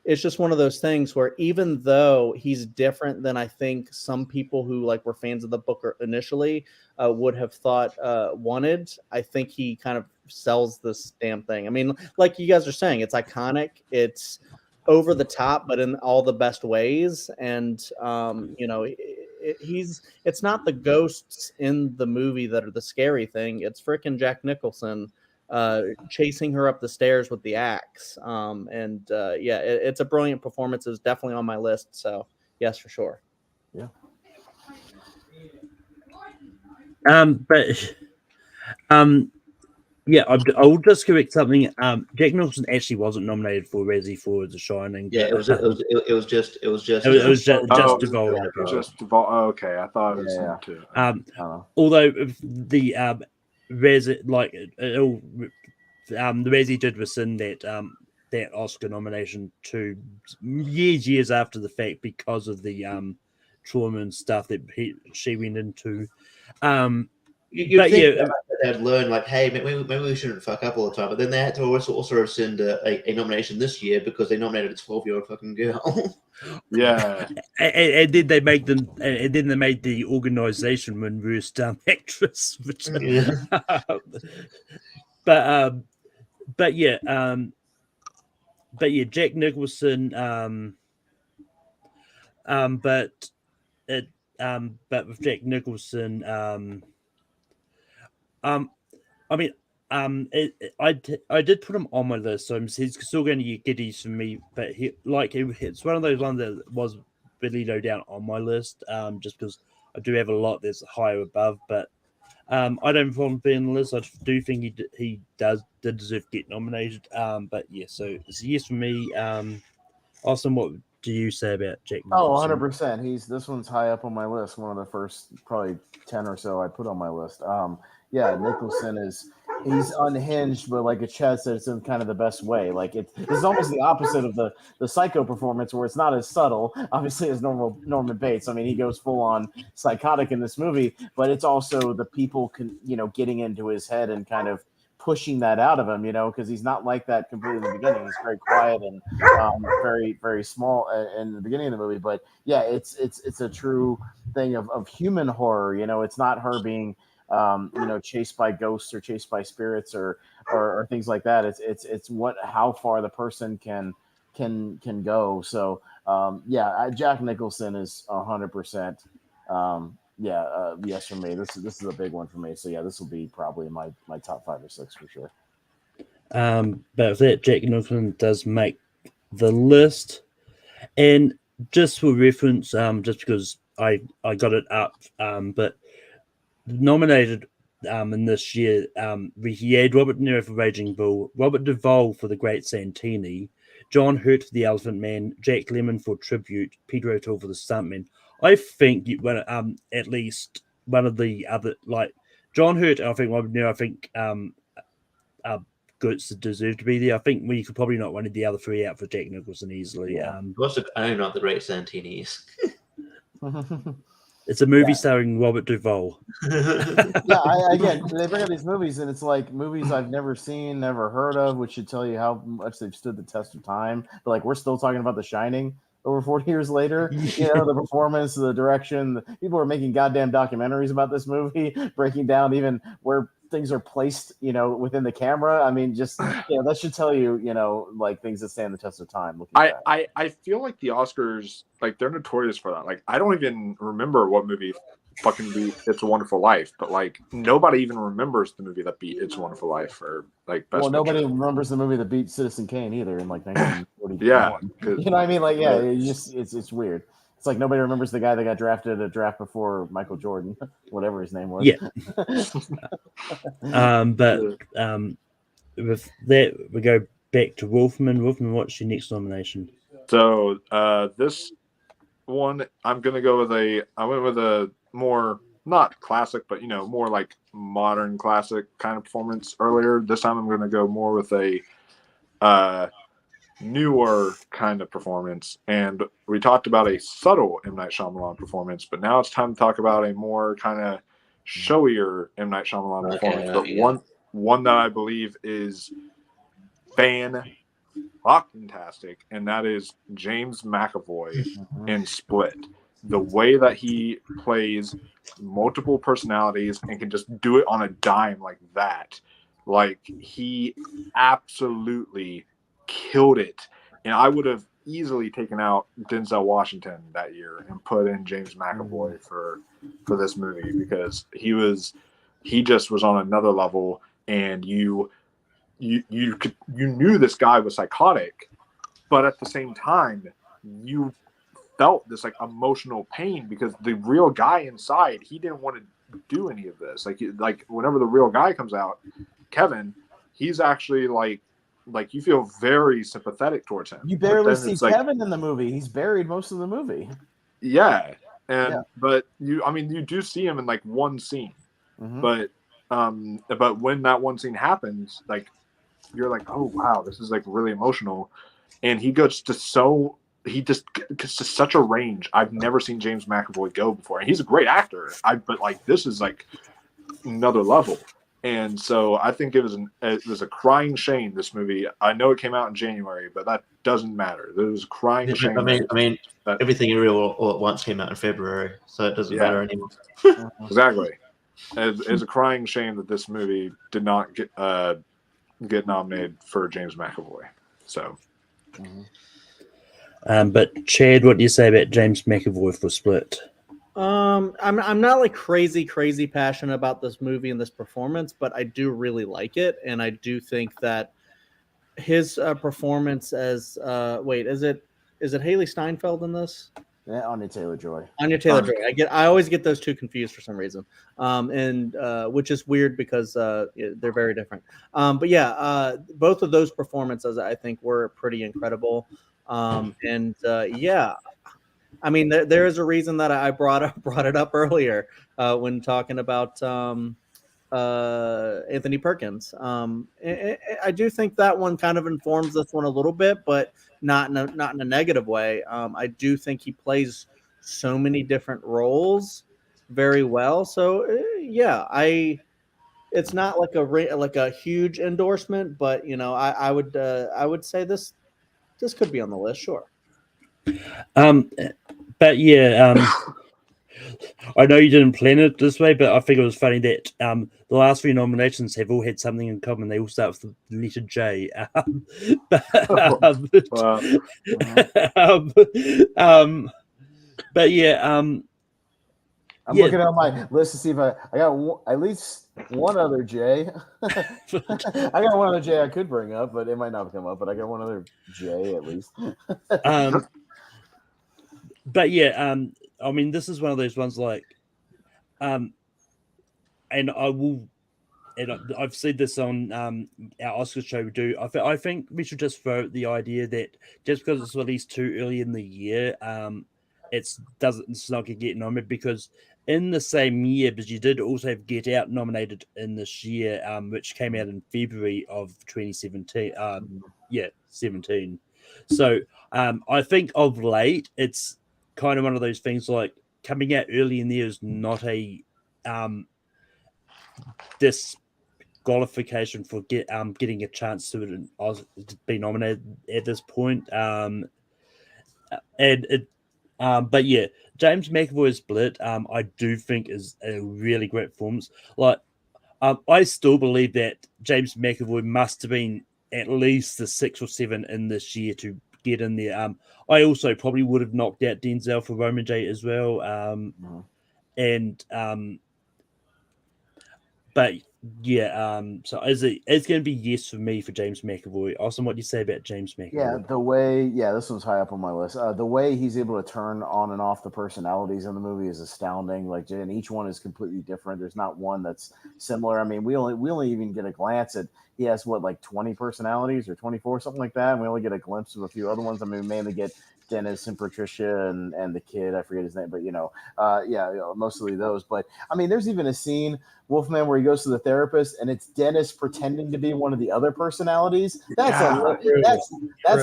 it's just one of those things where even though he's different than I think some people who were fans of the book initially would have thought wanted, I think he kind of sells this damn thing. I mean, like you guys are saying, it's iconic, it's over the top, but in all the best ways. And it's not the ghosts in the movie that are the scary thing. It's frickin' Jack Nicholson chasing her up the stairs with the axe. It's a brilliant performance. It's definitely on my list. So yes, for sure. Yeah. I'll just correct something. Jack Nicholson actually wasn't nominated for Razzie for The Shining. Yeah, it was just Duvall. Just Duvall. Oh, okay, I thought it was him too. Although the Razzie, the Razzie did rescind that Oscar nomination 2 years after the fact because of the trauma and stuff that she went into. You think they'd learn, hey, maybe we shouldn't fuck up all the time, but then they had to also rescind a nomination this year because they nominated a 12-year-old fucking girl. Yeah, and then they made them, and then they made the organization win worst actress. Which, but Jack Nicholson. But with Jack Nicholson, I mean, I did put him on my list, so he's still going to get Geddes from me. But it's one of those ones that was really low down on my list. Just because I do have a lot that's higher above, but I don't want being on the list. I do think he did deserve to get nominated. But yeah, so it's a yes for me. Austin, what do you say about Jack Nicholson? 100%. This one's high up on my list. One of the first probably 10 or so I put on my list. Yeah, Nicholson he's unhinged, but like Chad said, it's in kind of the best way. Like it's almost the opposite of the Psycho performance, where it's not as subtle, obviously, as Norman Bates. I mean, he goes full on psychotic in this movie, but it's also the people getting into his head and kind of pushing that out of him, because he's not like that completely in the beginning. He's very quiet and very, very small in the beginning of the movie. But yeah, it's a true thing of human horror. It's not her being chased by ghosts or chased by spirits or things like that. It's how far the person can go. So Jack Nicholson is 100%. Yes for me. This is a big one for me. So yeah, this will be probably my top 5 or 6 for sure. But that Jack Nicholson does make the list, and just for reference, just because I got it up, but nominated in this year, we had Robert De Niro for Raging Bull, Robert Duvall for The Great Santini, John Hurt for The Elephant Man, Jack Lemmon for Tribute, Peter O'Toole for The Stuntman. I think at least one of the other, like John Hurt, I think Robert De Niro, I think goods deserve to be there. I think we could probably knock one of the other 3 out for Jack Nicholson easily. Yeah. What's the owner of The Great Santinis? It's a movie starring Robert Duvall. Again, they bring up these movies, and it's like movies I've never seen, never heard of, which should tell you how much they've stood the test of time. But like, we're still talking about The Shining over 40 years later. The performance, the direction. People are making goddamn documentaries about this movie, breaking down even where things are placed, within the camera. I mean, just that should tell you, like things that stand the test of time. I feel like the Oscars, like, they're notorious for that. Like, I don't even remember what movie fucking beat It's a Wonderful Life, but like nobody even remembers the movie that beat It's a Wonderful Life or like Best Picture. Nobody remembers the movie that beat Citizen Kane either in like 1941. Yeah, you know what I mean? Like, yeah, it's weird. It's like nobody remembers the guy that got drafted a draft before Michael Jordan, whatever his name was. Yeah. But with that, we go back to Wolfman. Wolfman, what's your next nomination? So this one, I went with a more, not classic, but more like modern classic kind of performance earlier. This time I'm going to go more with a newer kind of performance, and we talked about a subtle M. Night Shyamalan performance, but now it's time to talk about a more kind of showier M. Night Shyamalan performance, but one that I believe is fantastic, and that is James McAvoy in Split. The way that he plays multiple personalities and can just do it on a dime like that, like he absolutely killed it. And I would have easily taken out Denzel Washington that year and put in James McAvoy for this movie, because he just was on another level, and you knew this guy was psychotic, but at the same time you felt this like emotional pain, because the real guy inside, he didn't want to do any of this. Like whenever the real guy comes out, Kevin, he's actually like you feel very sympathetic towards him. You barely see Kevin in the movie. He's buried most of the movie. Yeah. But you do see him in like one scene. Mm-hmm. But when that one scene happens, like you're like, oh wow, this is like really emotional. And he goes to gets to such a range I've never seen James McAvoy go before. And he's a great actor. But like this is like another level. And so I think it was a crying shame, this movie. I know it came out in January, but that doesn't matter. It was a crying shame. I mean, Everything Everywhere All at Once came out in February, so it doesn't matter anymore. Exactly. It's a crying shame that this movie did not get nominated for James McAvoy. So. But Chad, what do you say about James McAvoy for Split? I'm not like crazy passionate about this movie and this performance, but I do really like it, and I do think that his performance as wait, is it Haley Steinfeld in this? Yeah, Anya Taylor-Joy. Anya Taylor-Joy. I always get those two confused for some reason, and which is weird because they're very different. But yeah, both of those performances I think were pretty incredible. And yeah, I mean there is a reason that I brought it up earlier when talking about Anthony Perkins. I do think that one kind of informs this one a little bit, but not in a negative way. I do think he plays so many different roles very well. So yeah, it's not like like a huge endorsement, but I would say this could be on the list, sure. But yeah, I know you didn't plan it this way, but I think it was funny that the last three nominations have all had something in common. They all start with the letter J. But yeah, I'm yeah. looking at my list to see if I got at least one other J. I got one other J I could bring up, but it might not come up. But I got one other J at least. But yeah, I mean, this is one of those ones like, and I will, and I've said this on our Oscar show. We do. I think we should just throw out the idea that just because it's released too early in the year, it's not gonna get nominated, because in the same year, but you did also have Get Out nominated in this year, which came out in February of 2017. Yeah, 17. So I think of late, it's kind of one of those things like coming out early in the year is not a disqualification for getting a chance to be nominated at this point. And it, but yeah, James McAvoy's Split, I do think is a really great performance. Like, I still believe that James McAvoy must have been at least the 6 or 7 in this year to get in there. I also probably would have knocked out Denzel for Roman J as well. And but yeah, so it's going to be yes for me for James McAvoy. Austin, what do you say about James McAvoy? Yeah, this one's high up on my list. The way he's able to turn on and off the personalities in the movie is astounding. Like, and each one is completely different. There's not one that's similar. I mean, we only even get a glance at, he has what, like 20 personalities or 24, something like that. And we only get a glimpse of a few other ones. I mean, we mainly get Dennis and Patricia and the kid, I forget his name, but mostly those. But I mean, there's even a scene, Wolfman, where he goes to the therapist and it's Dennis pretending to be one of the other personalities. That's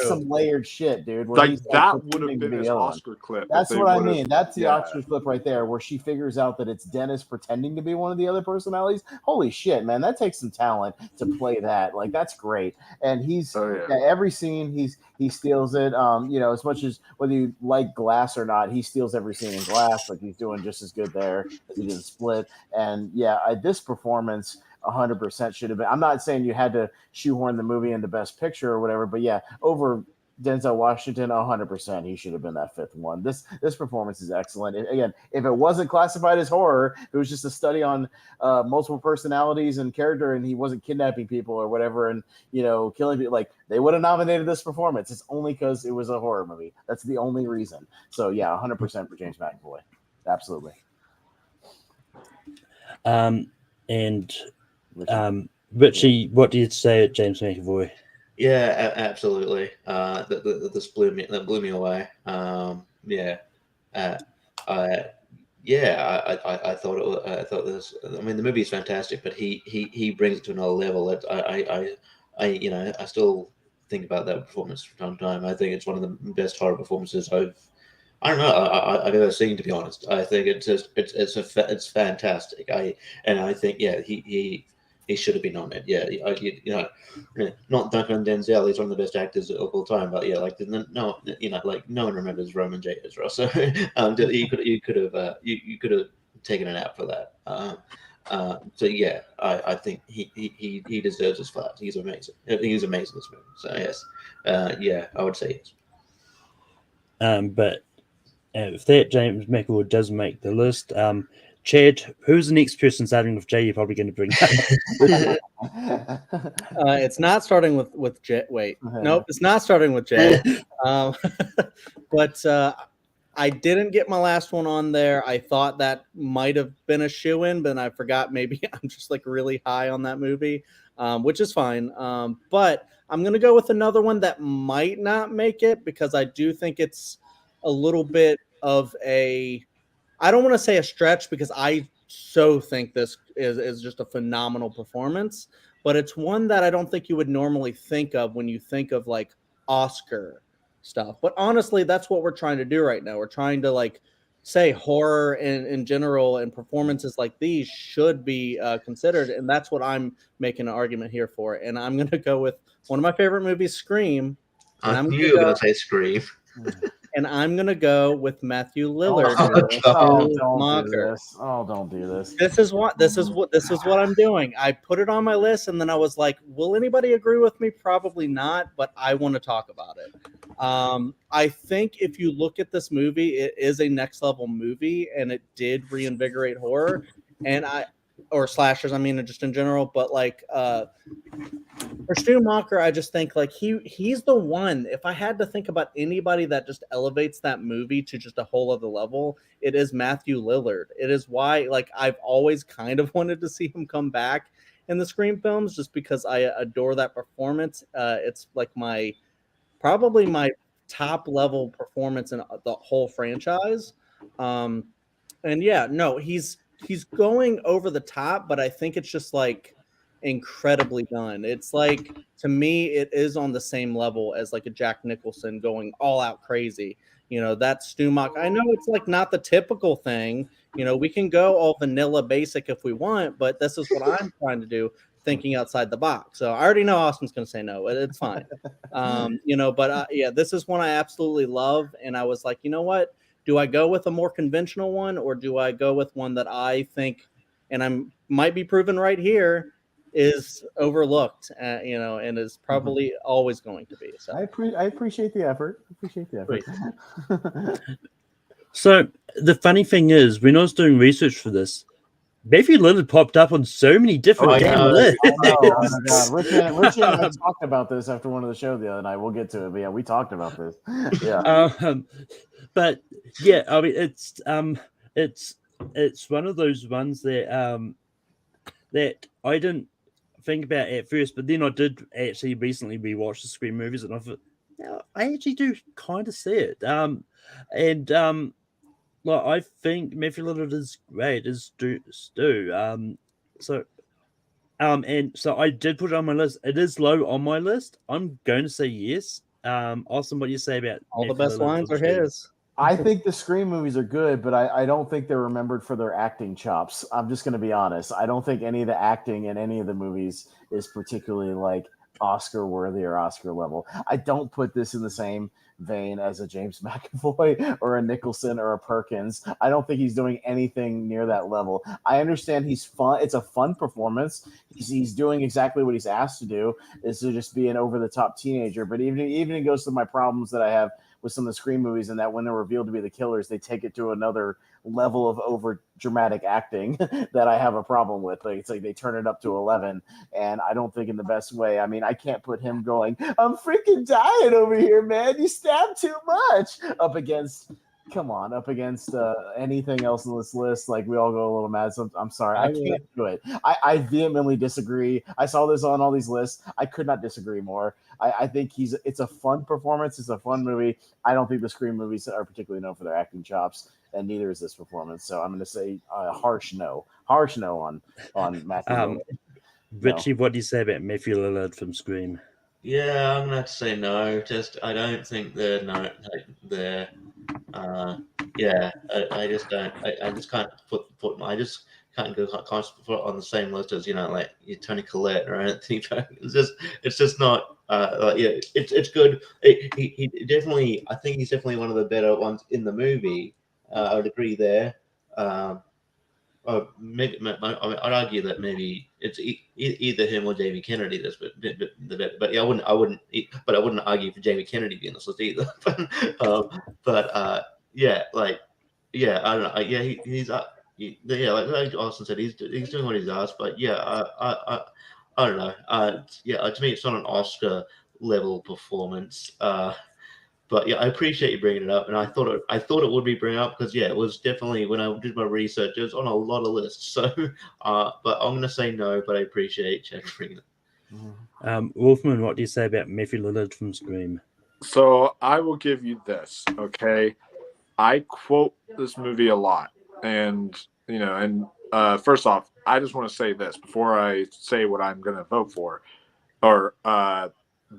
some layered shit, dude. Like, that would have been his Oscar clip. That's what I mean. That's the Oscar clip right there, where she figures out that it's Dennis pretending to be one of the other personalities. Holy shit, man, that takes some talent to play that. Like, that's great. And he's every scene he steals it. As much as whether you like Glass or not, he steals every scene in Glass. Like, he's doing just as good there as he did in Split. And this performance 100% should have been. I'm not saying you had to shoehorn the movie into Best Picture or whatever, but yeah, over Denzel Washington, 100%, he should have been that fifth one. This performance is excellent. Again, if it wasn't classified as horror, it was just a study on multiple personalities and character, and he wasn't kidnapping people or whatever, and killing people. Like, they would have nominated this performance. It's only because it was a horror movie. That's the only reason. So yeah, 100% for James McAvoy. Absolutely. Richie, what do you say at James McAvoy? Yeah, absolutely. This blew me away. I thought this. I mean, the movie is fantastic, but he brings it to another level. I still think about that performance from time to time. I think it's one of the best horror performances I've ever seen, to be honest. I think it's fantastic. I think he should have been on it. Yeah, not Duncan Denzel. He's one of the best actors of all time. But yeah, no one remembers Roman J. Israel. So you could have taken it out for that. I think he deserves his flowers. He's amazing. He's amazing in this movie. So yes, I would say yes. But And if that, James McAvoy does make the list. Chad, who's the next person starting with J? You're probably going to bring up. It's not starting with J. Wait, nope, it's not starting with J. But I didn't get my last one on there. I thought that might have been a shoo-in, but I forgot maybe I'm just like really high on that movie, which is fine. But I'm going to go with another one that might not make it because I do think it's a little bit of a, I don't want to say a stretch because I so think this is just a phenomenal performance, but it's one that I don't think you would normally think of when you think of like Oscar stuff. But honestly, that's what we're trying to do right now. We're trying to like say horror in general and performances like these should be considered. And that's what I'm making an argument here for. And I'm going to go with one of my favorite movies, Scream. I knew you were going to say Scream. And I'm going to go with Matthew Lillard. Don't do this. This is what I'm doing. I put it on my list and then I was like, will anybody agree with me? Probably not, but I want to talk about it. I think if you look at this movie, it is a next level movie and it did reinvigorate horror or slashers, I mean, just in general, but like for Stu Macher, I just think like he's the one. If I had to think about anybody that just elevates that movie to just a whole other level, it is Matthew Lillard. It is why like I've always kind of wanted to see him come back in the Scream films just because I adore that performance. It's like probably my top level performance in the whole franchise. And yeah, no, he's going over the top, but I think it's just like incredibly done. It's like, to me, it is on the same level as like a Jack Nicholson going all out crazy. You know, that's Stu Macher. I know it's like not the typical thing. You know, we can go all vanilla basic if we want, but this is what I'm trying to do, thinking outside the box. So I already know Austin's going to say no. It's fine. You know, but yeah, this is one I absolutely love. And I was like, you know what? Do I go with a more conventional one or do I go with one that I think, and I might be proven right here, is overlooked, you know, and is probably always going to be. So I appreciate the effort. So the funny thing is, when I was doing research for this, Matthew Lillard popped up on so many different damn lists. Oh my God. Richie and I talked about this after one of the show the other night. We'll get to it, but yeah, we talked about this. Yeah. But yeah, I mean, it's one of those ones that that I didn't think about at first, but then I did actually recently rewatch the Scream movies, and I thought, no, I actually do kind of see it. Like I think Matthew Lillard is great as Stu. And so I did put it on my list. It is low on my list. I'm going to say yes. Austin, what do you say about all Matthew the best Lillard lines are his? I think the Scream movies are good, but I don't think they're remembered for their acting chops. I'm just going to be honest. I don't think any of the acting in any of the movies is particularly like Oscar worthy or Oscar level. I don't put this in the same vein as a James McAvoy or a Nicholson or a Perkins. I don't think he's doing anything near that level. I understand he's fun. It's a fun performance. He's doing exactly what he's asked to do, is to just be an over-the-top teenager. But even it goes to my problems that I have with some of the Scream movies, and that when they're revealed to be the killers, they take it to another level of over dramatic acting that I have a problem with. Like, it's like they turn it up to 11, and I don't think in the best way. I mean, I can't put him going, I'm freaking dying over here, man. You stabbed too much up against anything else on this list. Like, we all go a little mad. So I'm sorry. I can't do it. I vehemently disagree. I saw this on all these lists. I could not disagree more. I think it's a fun performance. It's a fun movie. I don't think the Scream movies are particularly known for their acting chops, and neither is this performance. So I'm going to say harsh no on Matthew Lillard. Richie, what do you say about Matthew Lillard from Scream? Yeah, I'm gonna have to say no. Just I don't think they're yeah. I just don't. I just can't put. I just can't put it on the same list as, you know, like your Tony Collette or anything. It's just not. Yeah, it's good. He definitely. I think he's definitely one of the better ones in the movie. I would agree there. Maybe I'd argue that maybe it's either him or Jamie Kennedy that's the better. But yeah, I wouldn't argue for Jamie Kennedy being on this list either. yeah, like yeah, I don't know. Yeah, he's yeah, like Austin said, he's doing what he's asked. But yeah, I don't know. Yeah, to me, it's not an Oscar level performance. But yeah, I appreciate you bringing it up, and I thought it would be bring up because yeah, it was definitely when I did my research, it was on a lot of lists. So, but I'm gonna say no, but I appreciate Chad bringing it. Wolfman, what do you say about Matthew Lillard from Scream? So I will give you this, okay? I quote this movie a lot, and first off, I just want to say this before I say what I'm going to vote for, or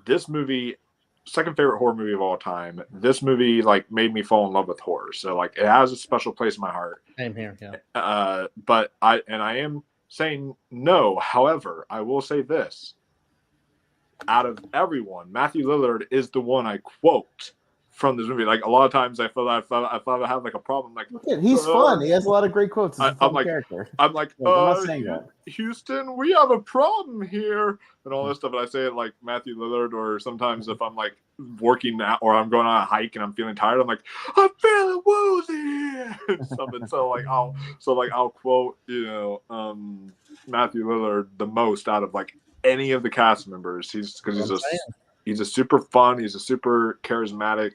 this movie, second favorite horror movie of all time. This movie like made me fall in love with horror, so like it has a special place in my heart. Same here, yeah. But I am saying no. However, I will say this. Out of everyone, Matthew Lillard is the one I quote from this movie. Like a lot of times, I feel I have like a problem. Like he's fun. He has a lot of great quotes. He's a fun character. I'm like, I'm not saying that. Houston, we have a problem here, and all this stuff. And I say it like Matthew Lillard, or sometimes if I'm like working out or I'm going on a hike and I'm feeling tired, I'm like, I'm feeling woozy and stuff. And so I'll quote Matthew Lillard the most out of like any of the cast members. He's a super fun, he's a super charismatic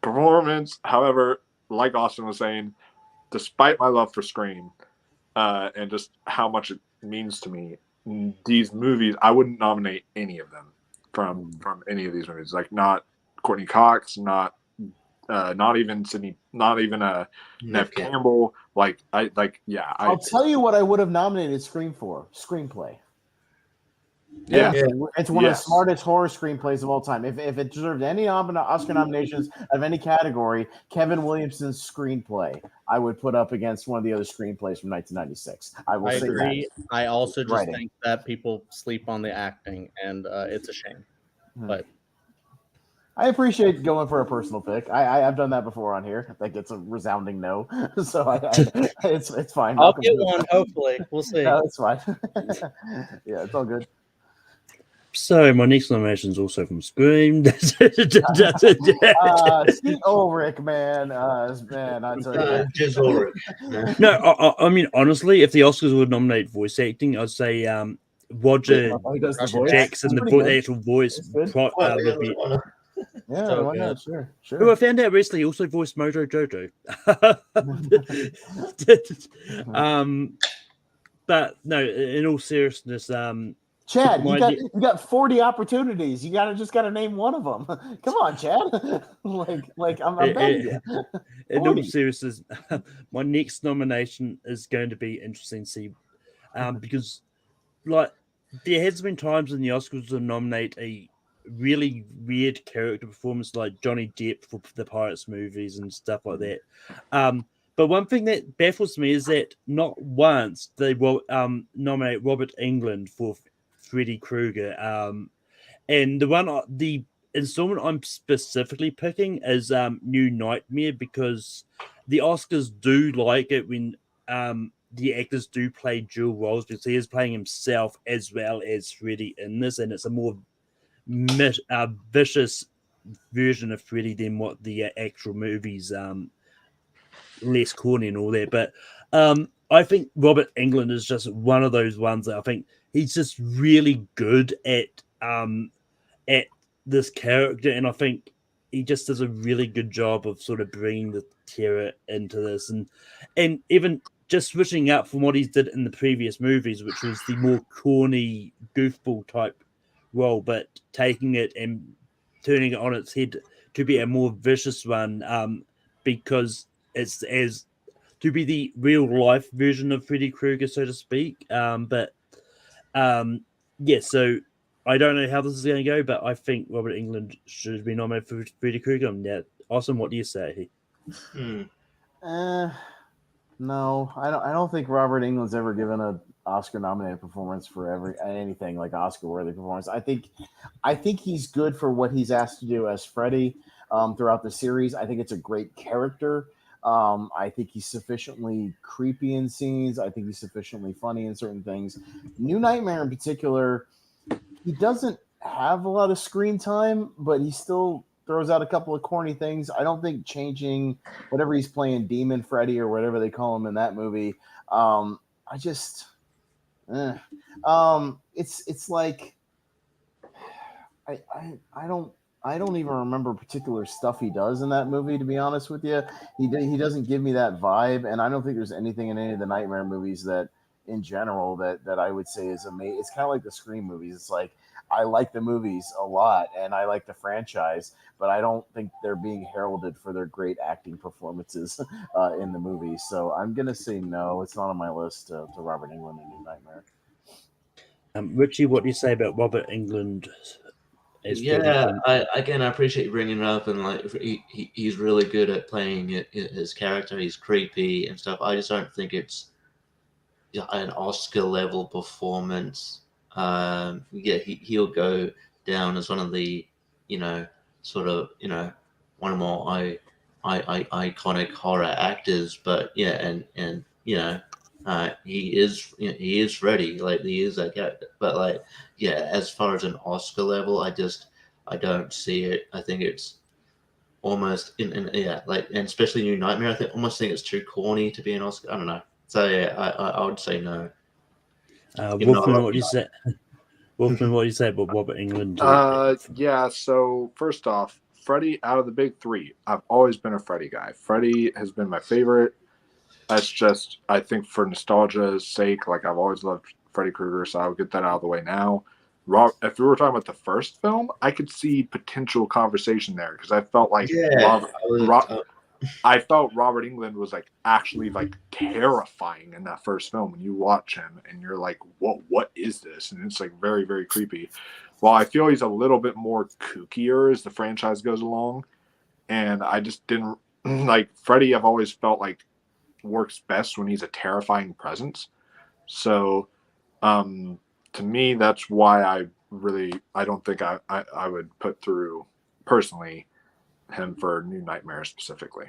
performance. However, like Austin was saying, despite my love for Scream and just how much it means to me, these movies, I wouldn't nominate any of them from any of these movies. Like not Courtney Cox, not even Sydney, not even Nev Campbell. I'll tell you what I would have nominated Scream for: screenplay. Yeah. It's one of the smartest horror screenplays of all time. If it deserved any Oscar nominations of any category, Kevin Williamson's screenplay I would put up against one of the other screenplays from 1996. I agree. That. I also just think that people sleep on the acting, and it's a shame. But I appreciate going for a personal pick. I've done that before on here. I think it's a resounding no. So it's fine. I'll get one, hopefully. We'll see. No, it's fine. Yeah, it's all good. So my next nomination is also from Scream. Steve Ulrich, man, I tell you. No, I mean honestly, if the Oscars would nominate voice acting, I'd say Roger Jackson, the actual voice. Yeah, why not? Sure. Who I found out recently also voiced Mojo Jojo. But no, in all seriousness, Chad, you got 40 opportunities. You gotta name one of them. Come on, Chad. I'm begging you. In all seriousness, my next nomination is going to be interesting to see, because like there has been times in the Oscars to nominate a really weird character performance like Johnny Depp for the Pirates movies and stuff like that. But one thing that baffles me is that not once they will nominate Robert Englund for Freddy Krueger. And the installment I'm specifically picking is New Nightmare, because the Oscars do like it when the actors do play dual roles, because he is playing himself as well as Freddy in this, and it's a more vicious version of Freddy than what the actual movie's less corny and all that. But I think Robert Englund is just one of those ones that I think he's just really good at this character, and I think he just does a really good job of sort of bringing the terror into this, and even just switching up from what he did in the previous movies, which was the more corny goofball type role, but taking it and turning it on its head to be a more vicious one, because it's as to be the real life version of Freddy Krueger, so to speak. So I don't know how this is going to go, but I think Robert Englund should be nominated for Freddy Krueger. Yeah, awesome. What do you say? No, I don't think Robert Englund's ever given an Oscar-nominated performance for anything like Oscar-worthy performance. I think he's good for what he's asked to do as Freddy throughout the series. I think it's a great character. I think he's sufficiently creepy in scenes. I think he's sufficiently funny in certain things. New Nightmare in particular, he doesn't have a lot of screen time, but he still throws out a couple of corny things. I don't think changing whatever he's playing, Demon Freddy or whatever they call him in that movie. It's like I don't even remember particular stuff he does in that movie. To be honest with you, he doesn't give me that vibe, and I don't think there's anything in any of the Nightmare movies that, in general, that I would say is amazing. It's kind of like the Scream movies. It's like I like the movies a lot, and I like the franchise, but I don't think they're being heralded for their great acting performances in the movies. So I'm gonna say no. It's not on my list to Robert Englund and New Nightmare. Richie, what do you say about Robert Englund? I appreciate you bringing it up, and like he's really good at playing his character. He's creepy and stuff. I just don't think it's an Oscar level performance. He'll go down as one of the one of more iconic horror actors. But he is Freddy, like he is that character. But as far as an Oscar level, I don't see it. I think it's almost and especially New Nightmare. I almost think it's too corny to be an Oscar. I don't know. So I would say no. Wolfman, what do you say? Wolfman, what do you say about Robert Englund? So first off, Freddy, out of the big three, I've always been a Freddy guy. Freddy has been my favorite. That's just, I think, for nostalgia's sake, like I've always loved Freddy Krueger, so I would get that out of the way now. If we were talking about the first film, I could see potential conversation there because I felt like I felt Robert Englund was like actually like terrifying in that first film. When you watch him and you're like, what is this? And it's like very, very creepy. Well, I feel he's a little bit more kookier as the franchise goes along. And I just didn't like Freddy. I've always felt like works best when he's a terrifying presence. So to me, that's why I don't think I would put through personally him for New Nightmare specifically.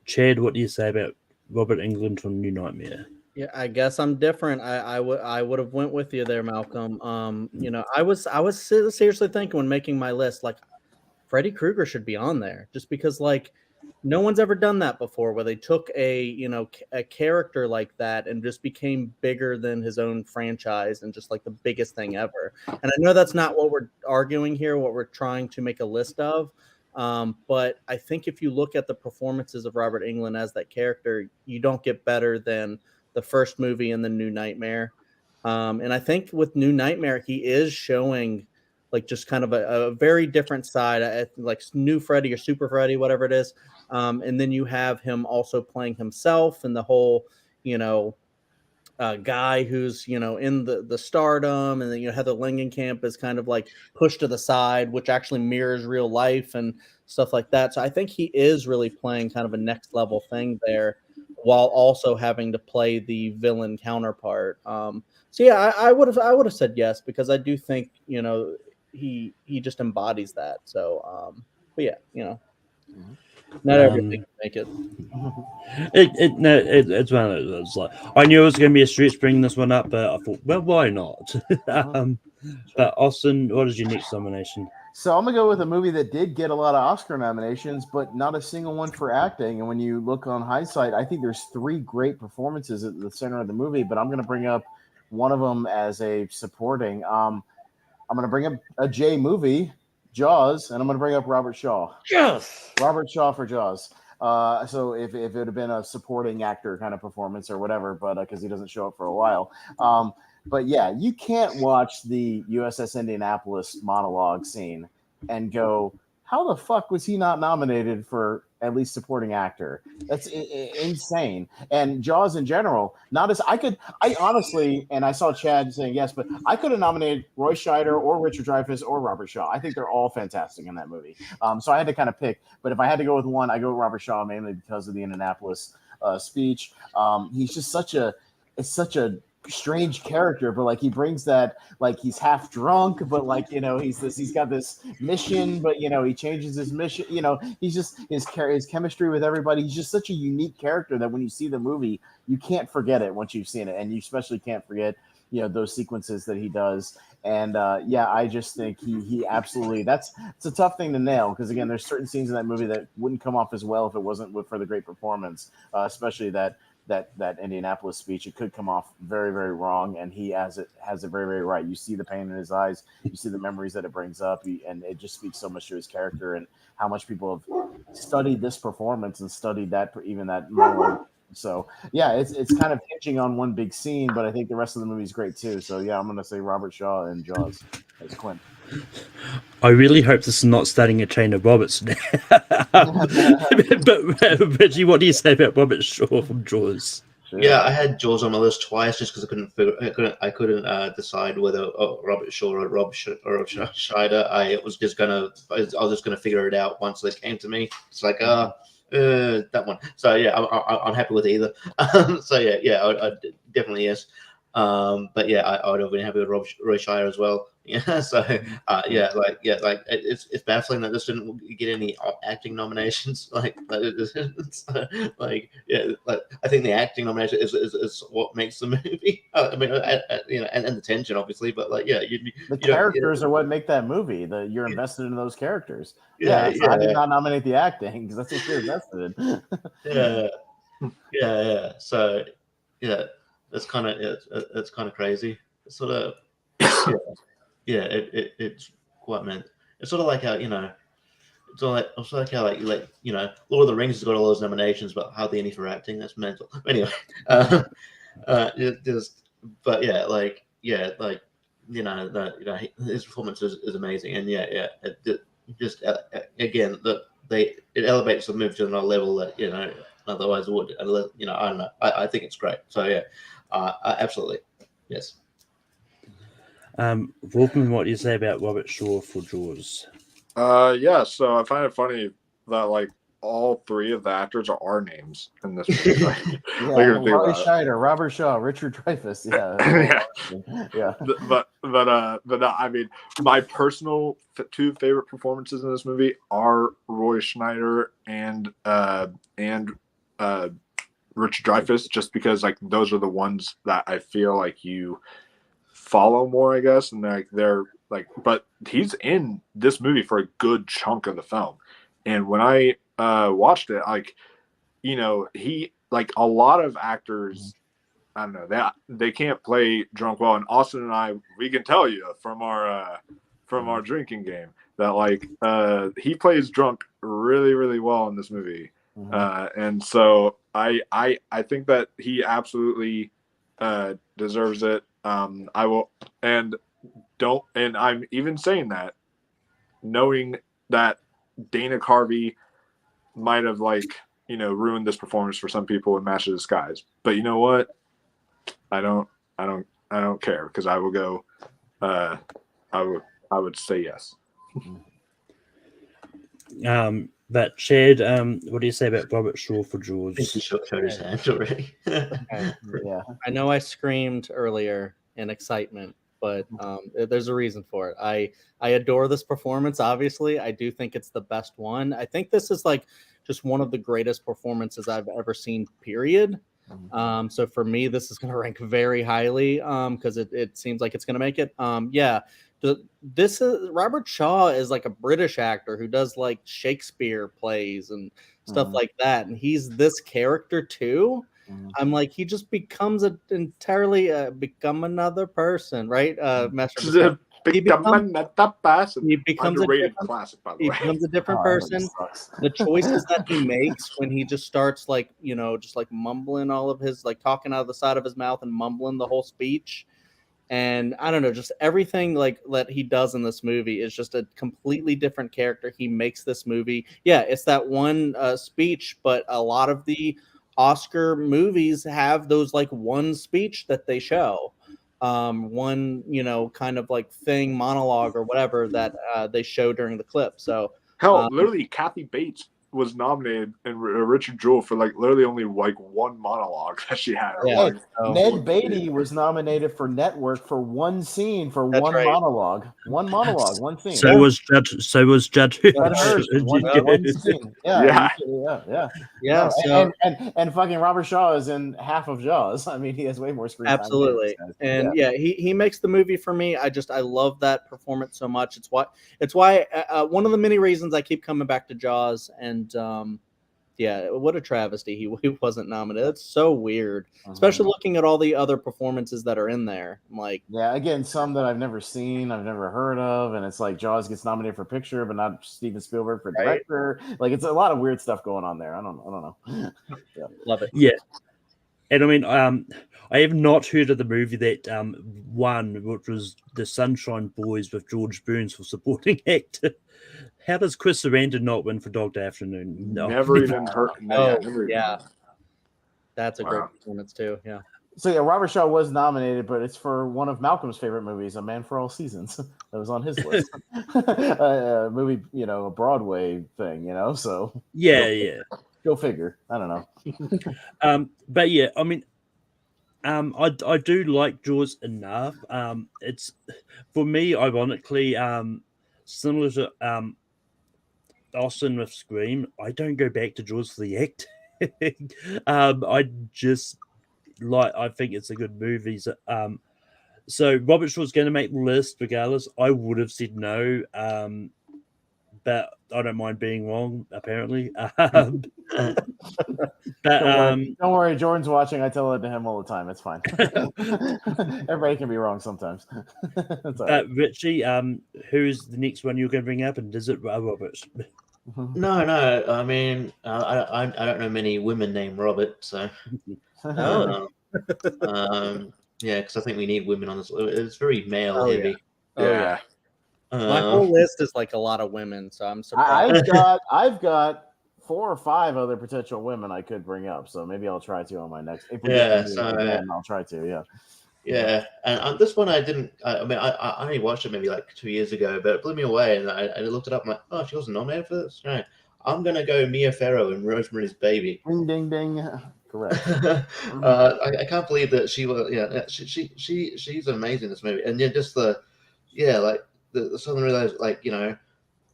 Chad, what do you say about Robert Englund from New Nightmare? Yeah, I guess I'm different. I would have went with you there, Malcolm. I was seriously thinking when making my list, like Freddy Krueger should be on there, just because like no one's ever done that before, where they took a character like that and just became bigger than his own franchise and just like the biggest thing ever. And I know that's not what we're arguing here, what we're trying to make a list of. But I think if you look at the performances of Robert Englund as that character, you don't get better than the first movie and the New Nightmare. And I think with New Nightmare, he is showing like just kind of a very different side, like New Freddy or Super Freddy, whatever it is. And then you have him also playing himself and the whole, guy who's, in the stardom. And then, Heather Langenkamp is kind of like pushed to the side, which actually mirrors real life and stuff like that. So I think he is really playing kind of a next level thing there while also having to play the villain counterpart. So yeah, I would have said yes, because I do think, he just embodies that. So, but yeah, not everything can make it. It's one of those. Like, I knew it was going to be a stretch bringing this one up, but I thought, well, why not? But Austin, what is your next nomination? So I'm gonna go with a movie that did get a lot of Oscar nominations, but not a single one for acting. And when you look on hindsight, I think there's 3 great performances at the center of the movie, but I'm gonna bring up one of them as a supporting. I'm gonna bring up a J movie, Jaws, and I'm gonna bring up Robert Shaw. Yes. Robert Shaw for Jaws. So if it had been a supporting actor kind of performance or whatever, but because he doesn't show up for a while. But yeah, you can't watch the USS Indianapolis monologue scene and go, how the fuck was he not nominated for at least supporting actor? That's insane. And Jaws in general, I honestly, and I saw Chad saying yes, but I could have nominated Roy Scheider or Richard Dreyfuss or Robert Shaw. I think they're all fantastic in that movie. So I had to kind of pick, but if I had to go with one, I go with Robert Shaw mainly because of the Indianapolis speech. He's just such a strange character, but like he brings that, like he's half drunk, but like he's got this mission, but he changes his mission. He's just his chemistry with everybody. He's just such a unique character that when you see the movie, you can't forget it once you've seen it, and you especially can't forget those sequences that he does. And I just think he absolutely, it's a tough thing to nail, because again, there's certain scenes in that movie that wouldn't come off as well if it wasn't for the great performance, especially that Indianapolis speech. It could come off very, very wrong, and he has it very, very right. You see the pain in his eyes, you see the memories that it brings up, and it just speaks so much to his character and how much people have studied this performance and studied that monologue. So yeah, it's kind of hinging on one big scene, but I think the rest of the movie is great too. So yeah, I'm gonna say Robert Shaw and Jaws as Quint. I really hope this is not starting a chain of Roberts now. but Reggie, what do you say about Robert Shaw from Jaws? Sure. Yeah, I had Jaws on my list twice just because I couldn't decide whether Robert Shaw or Rob Schneider. I was just gonna figure it out once they came to me. It's like that one. So yeah, I'm happy with either. So yeah, I definitely yes. But yeah, I would have been happy with Roy Scheider as well. Yeah, so it's baffling that this didn't get any acting nominations. I think the acting nomination is what makes the movie. I mean, and the tension obviously, but the characters are what make that movie. You're invested in those characters. I did not nominate the acting because that's what you're invested in. yeah. So yeah. It's kind of crazy. It's sort of it's quite meant. It's sort of like how it's also like how like Lord of the Rings has got all those nominations, but hardly any for acting. That's mental. Anyway, his performance is amazing, and it elevates the movie to another level that otherwise it would. I don't know. I think it's great. So yeah. Absolutely, yes. Wolfman, what do you say about Robert Shaw for Jaws? So I find it funny that all three of the actors are our names in this movie. Roy Scheider, Robert Shaw, Richard Dreyfuss. Yeah. But I mean, my personal two favorite performances in this movie are Roy Schneider and Richard Dreyfuss, just because those are the ones that I feel like you follow more, I guess, and they're but he's in this movie for a good chunk of the film. And when I watched it, he a lot of actors, I don't know, they can't play drunk well. And Austin and I, we can tell you from our drinking game that he plays drunk really, really well in this movie. And so I think that he absolutely deserves it. I will, and I'm even saying that knowing that Dana Carvey might have ruined this performance for some people in Master of Disguise. But you know what? I don't care, because I will go. I would say yes. But Chad, what do you say about Robert Shaw for Jaws? I think he showed his hand already. Yeah. I know I screamed earlier in excitement, but there's a reason for it. I adore this performance. Obviously, I do think it's the best one. I think this is just one of the greatest performances I've ever seen, period. So for me, this is going to rank very highly because it seems like it's going to make it. This is Robert Shaw is a British actor who does Shakespeare plays and stuff like that, and he's this character too. I'm he just becomes entirely become another person, right? He becomes underrated classic, by the way. He becomes a different person. The choices that he makes when he just starts mumbling all of his talking out of the side of his mouth and mumbling the whole speech. And I don't know, just everything that he does in this movie is just a completely different character. He makes this movie. Yeah, it's that one speech, but a lot of the Oscar movies have those one speech that they show. One, kind of monologue or whatever that they show during the clip. So hell, literally Kathy Bates was nominated, and Richard Jewell for like literally only like one monologue that she had. Yeah. Ned Beatty was nominated for Network for one scene for That's one right. monologue. One monologue, one scene. So was Judd. So was Judd. Judd Hirsch, one scene. Yeah. No, so and fucking Robert Shaw is in half of Jaws. I mean, he has way more screen time. absolutely. And he makes the movie for me. I love that performance so much. It's why one of the many reasons I keep coming back to Jaws. And what a travesty he wasn't nominated. It's so weird, especially looking at all the other performances that are in there. I'm like, again, some that I've never seen, I've never heard of, and it's like Jaws gets nominated for picture, but not Steven Spielberg for director. Right? Like, it's a lot of weird stuff going on there. I don't know. Love it. Yeah. And I mean, I have not heard of the movie that won, which was The Sunshine Boys with George Burns for supporting actor. How does Chris Sarandon not win for Dog Day Afternoon? No. Never even heard. That's a great performance too. Yeah. So Robert Shaw was nominated, but it's for one of Malcolm's favorite movies, A Man for All Seasons. That was on his list. A movie, a Broadway thing, So go figure. I don't know. But yeah, I mean, I do like Jaws enough. It's for me, ironically, similar to Austin with Scream. I don't go back to Jaws for the acting. I think it's a good movie. So Robert Shaw's going to make the list regardless. I would have said no, but I don't mind being wrong. Apparently, don't worry, Jordan's watching. I tell it to him all the time. It's fine. Everybody can be wrong sometimes. Richie, who's the next one you're going to bring up, and is it Robert? No. I mean, I don't know many women named Robert, so. Because I think we need women on this. It's very male heavy. My whole list is like a lot of women, so I'm surprised. I've got 4 or 5 other potential women I could bring up, so maybe I'll try to on my next. I'll try to. Yeah, and this one I didn't. I mean, I only watched it maybe like 2 years ago, but it blew me away, and I looked it up. I'm like, oh, she wasn't nominated for this. Right. I'm gonna go Mia Farrow in Rosemary's Baby. Ding ding ding. Correct. I can't believe that she was. Yeah, she's amazing in this movie, and just the Southern realize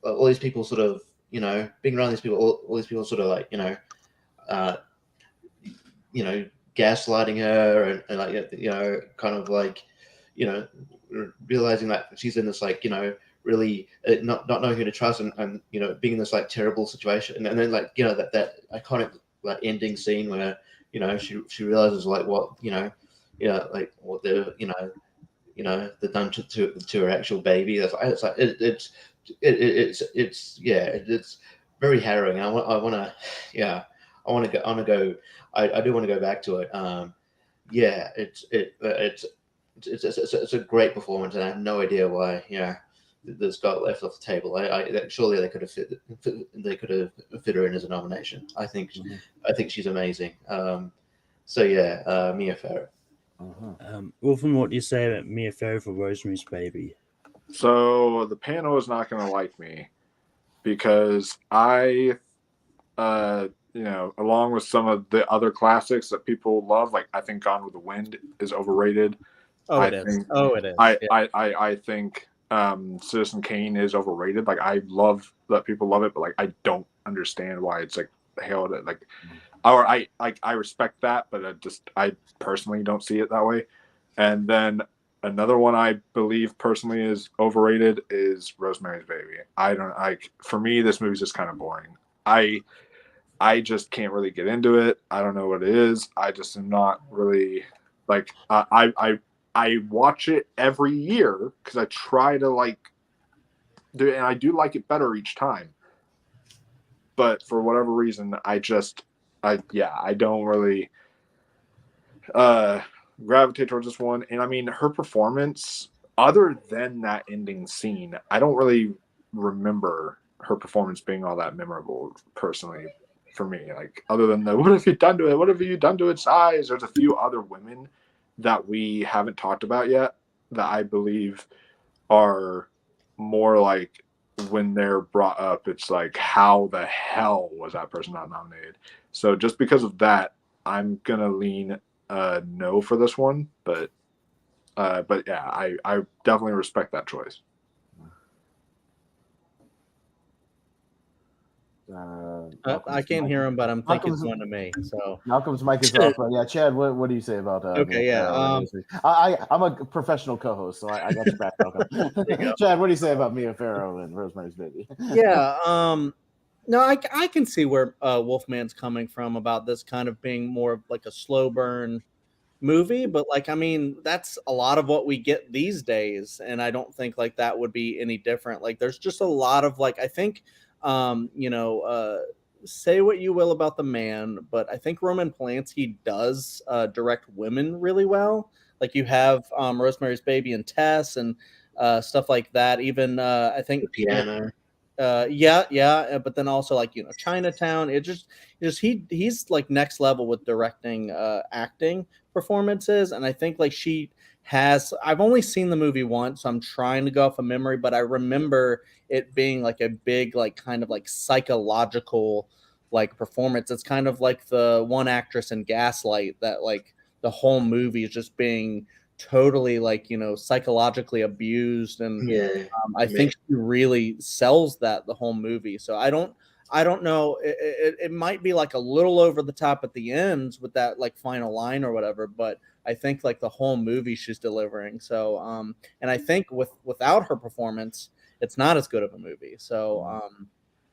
all these people sort of being around these people, all these people sort of like gaslighting her and kind of like realizing that she's in this really not knowing who to trust and being in this terrible situation and then that iconic ending scene where she realizes what what they're they're done to her actual baby. It's very harrowing. I do want to go back to it. It's a great performance, and I have no idea why this got left off the table. Surely they could have fit her in as a nomination. I think she's amazing. Mia Farrow. Wolfen, what do you say about Mia Farrow for Rosemary's Baby? So the panel is not going to like me because I, along with some of the other classics that people love, like I think Gone with the Wind is overrated. It is. I think Citizen Kane is overrated. Like I love that people love it, but I don't understand why it's hailed at I respect that, but I personally don't see it that way. And then another one I believe personally is overrated is Rosemary's Baby. For me, this movie's just kind of boring. I just can't really get into it. I don't know what it is. I just am not really I watch it every year because I try to do it, and I do like it better each time. But for whatever reason, I don't really gravitate towards this one. And I mean, her performance, other than that ending scene, I don't really remember her performance being all that memorable personally for me. Other than what have you done to it? What have you done to its eyes? There's a few other women that we haven't talked about yet that I believe are more when they're brought up, it's like, how the hell was that person not nominated? So just because of that, I'm gonna lean no for this one. But yeah, I definitely respect that choice. I can't hear him, but I'm thinking it's one to me. So Malcolm's mic is off. But yeah, Chad, what do you say about okay, yeah. I'm a professional co-host, so I got your back, Malcolm. Chad, what do you say about Mia Farrow and Rosemary's Baby? Yeah, no, I can see where Wolfman's coming from about this kind of being more of like a slow burn movie, but like, I mean, that's a lot of what we get these days, and I don't think like that would be any different. Like, there's just a lot of like, I think, say what you will about the man, but I think Roman Polanski does direct women really well. Like, you have Rosemary's Baby and Tess and stuff like that. Even I think The piano. but then also like Chinatown. He's like next level with directing acting performances, and I think like I've only seen the movie once, so I'm trying to go off of memory, but I remember it being like a big like kind of like psychological like performance. It's kind of like the one actress in Gaslight that like the whole movie is just being totally like psychologically abused, and I think she really sells that the whole movie. So I don't know. It might be like a little over the top at the end with that like final line or whatever, but I think like the whole movie she's delivering. So and I think without her performance, it's not as good of a movie. So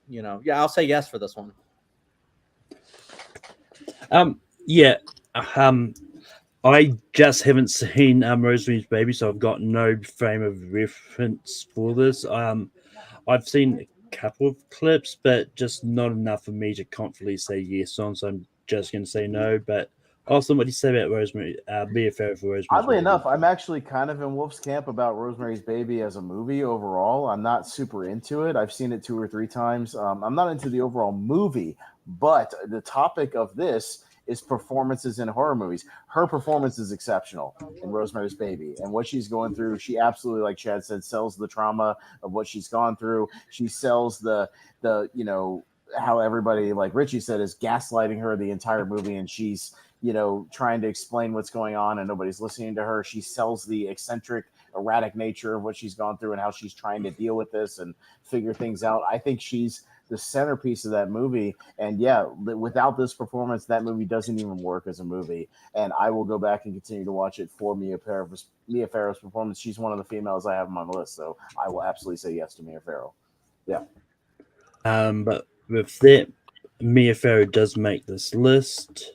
yeah, I'll say yes for this one. Yeah. I just haven't seen Rosemary's Baby, so I've got no frame of reference for this. I've seen a couple of clips, but just not enough for me to confidently say yes on. So I'm just going to say no. But also, what do you say about Rosemary? Mia Farrow for Rosemary's Oddly Baby? enough, I'm actually kind of in Wolf's camp about Rosemary's Baby as a movie overall. I'm not super into it. I've seen it 2 or 3 times. I'm not into the overall movie, but the topic of this is performances in horror movies. Her performance is exceptional in Rosemary's Baby, and what she's going through, she absolutely, like Chad said, sells the trauma of what she's gone through. She sells the how everybody, like Richie said, is gaslighting her the entire movie, and she's trying to explain what's going on and nobody's listening to her. She sells the eccentric, erratic nature of what she's gone through and how she's trying to deal with this and figure things out. I think she's the centerpiece of that movie. And yeah, without this performance, that movie doesn't even work as a movie. And I will go back and continue to watch it for Mia Farrow's performance. She's one of the females I have on my list, so I will absolutely say yes to Mia Farrow. Yeah. But with that, Mia Farrow does make this list.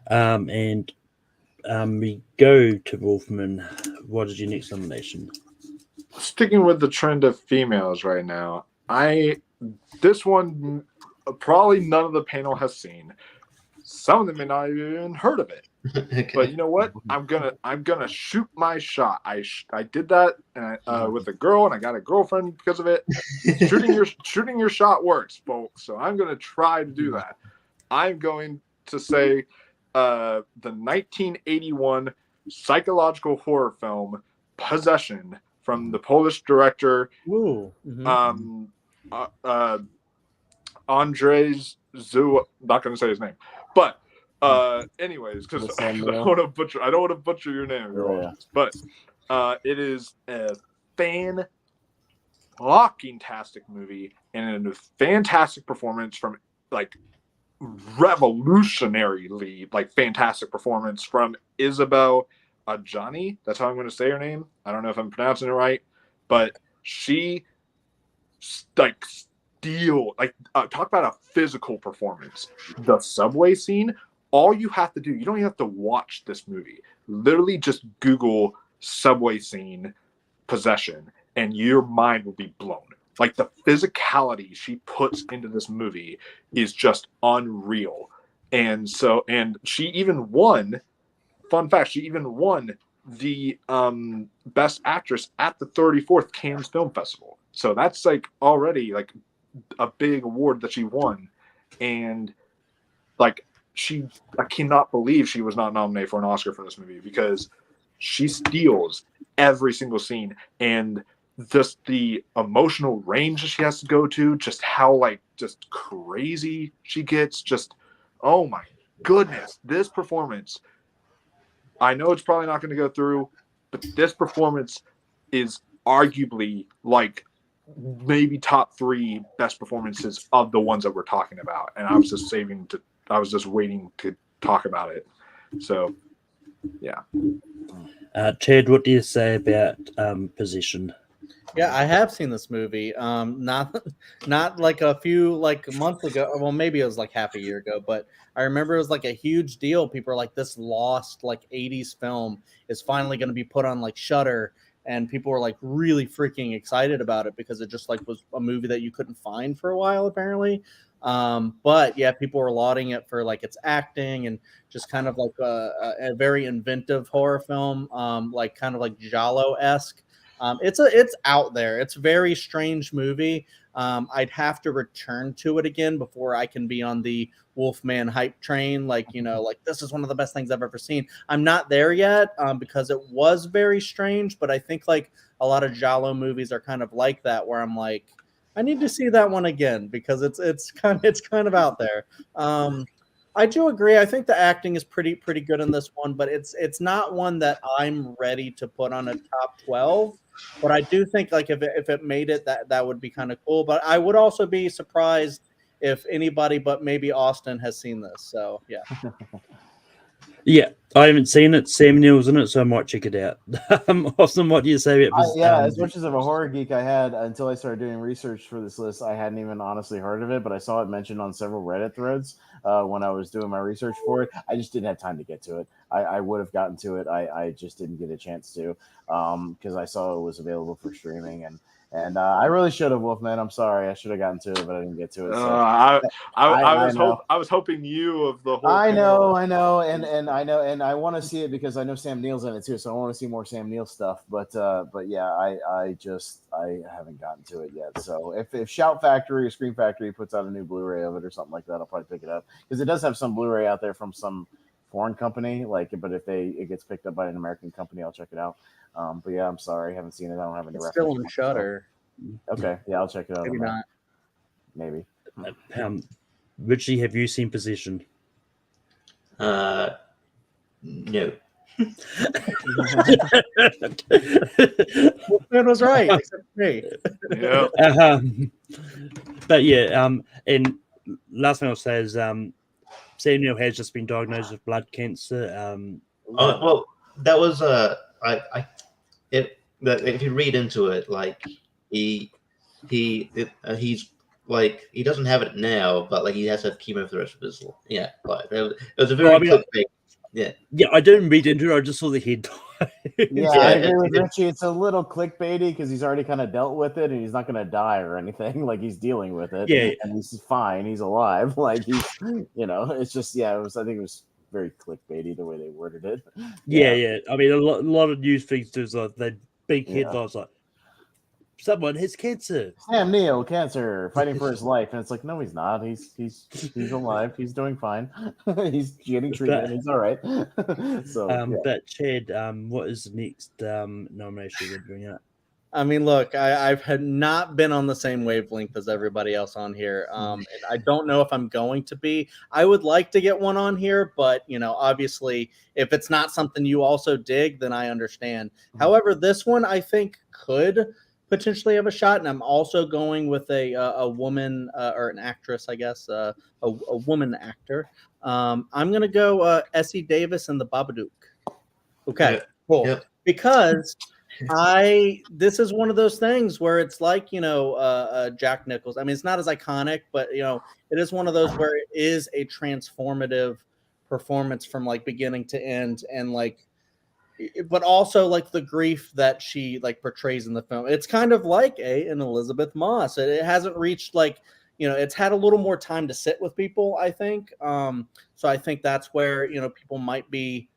And we go to Wolfman. What is your next nomination? Sticking with the trend of females right now, this one probably none of the panel has seen. Some of them may not even heard of it. Okay. But you know what? I'm gonna shoot my shot. I did that with a girl, and I got a girlfriend because of it. shooting your shot works, folks. So I'm gonna try to do that. I'm going to say the 1981 psychological horror film Possession from the Polish director Andrzej Zu. Not going to say his name, but anyways, because I don't want to butcher your name, but it is a fantastic movie and a fantastic performance from like revolutionarily fantastic performance from Isabel Adjani. That's how I'm going to say her name. I don't know if I'm pronouncing it right, but she talk about a physical performance. The subway scene, all you have to do, you don't even have to watch this movie. Literally just Google subway scene Possession and your mind will be blown. Like the physicality she puts into this movie is just unreal. And she even won, fun fact, she even won the best actress at the 34th Cannes Film Festival. So that's already a big award that she won. And I cannot believe she was not nominated for an Oscar for this movie because she steals every single scene. And just the emotional range she has to go to, just how like just crazy she gets. Just, oh my goodness, this performance. I know it's probably not going to go through, but this performance is arguably like maybe top 3 best performances of the ones that we're talking about. And I was just waiting to talk about it. So, yeah. Chad, what do you say about Position? Yeah, I have seen this movie. Not like a few like months ago. Well, maybe it was like half a year ago, but I remember it was like a huge deal. People are like, this lost like 80s film is finally going to be put on like Shudder, and people were like really freaking excited about it because it just like was a movie that you couldn't find for a while apparently. But yeah, people were lauding it for like its acting and just kind of like a very inventive horror film, like kind of like Giallo-esque. It's out there. It's a very strange movie. I'd have to return to it again before I can be on the Wolfman hype train. Like, like this is one of the best things I've ever seen. I'm not there yet because it was very strange, but I think like a lot of Giallo movies are kind of like that, where I'm like, I need to see that one again because it's kind of out there. I do agree. I think the acting is pretty good in this one, but it's not one that I'm ready to put on a top 12. But I do think like if it made it, that would be kind of cool. But I would also be surprised if anybody but maybe Austin has seen this. So yeah. Yeah, I haven't seen it. Sam Neill's in it, so I might check it out. Austin, what do you say about this? As much as of a horror geek I had until I started doing research for this list, I hadn't even honestly heard of it, but I saw it mentioned on several Reddit threads when I was doing my research for it. I just didn't have time to get to it. I would have gotten to it. I just didn't get a chance to because I saw it was available for streaming, and I really should have, Wolfman. I'm sorry. I should have gotten to it, but I didn't get to it. So. I was hoping you of the whole. I know, and I know, and I want to see it because I know Sam Neill's in it too, so I want to see more Sam Neill stuff. But yeah, I haven't gotten to it yet. So if Shout Factory or Scream Factory puts out a new Blu-ray of it or something like that, I'll probably pick it up because it does have some Blu-ray out there from some foreign company. But if it gets picked up by an American company, I'll check it out. But yeah, I'm sorry, I haven't seen it. I don't have any. It's still on Shudder. Okay, yeah, I'll check it out. Maybe not. Maybe. Richie, have you seen Possession? No. Wolfman was right. Except me. Yeah. But yeah, and last thing I'll say is Sam Neill has just been diagnosed with blood cancer. Well, that was if you read into it, like he's like he doesn't have it now, but like he has to have chemo for the rest of his life. Yeah, like it was a very clickbait. Yeah, I didn't read into it. I just saw the head. Yeah, I agree with Richie. It's a little clickbaity because he's already kind of dealt with it, and he's not going to die or anything. Like he's dealing with it. Yeah, and he's fine. He's alive. Like he's, it's just I think it was very clickbaity the way they worded it. Yeah. I mean, a lot of news feeds do like the big headlines like someone has cancer. Sam Neill, cancer, fighting for his life, and it's like, no, he's not. He's alive. He's doing fine. He's getting treatment. He's all right. So, but Chad, what is the next nomination you're bringing up? I mean, look, I've had not been on the same wavelength as everybody else on here. And I don't know if I'm going to be. I would like to get one on here, but obviously, if it's not something you also dig, then I understand. However, this one I think could potentially have a shot, and I'm also going with a woman or an actress, I guess, a woman actor. I'm gonna go Essie Davis and the Babadook. Okay, cool. Yep. Because this is one of those things where it's like Jack Nicholson. I mean, it's not as iconic, but it is one of those where it is a transformative performance from like beginning to end, and like. But also like the grief that she like portrays in the film. It's kind of like an Elizabeth Moss. It hasn't reached like, it's had a little more time to sit with people, I think. So I think that's where, people might be,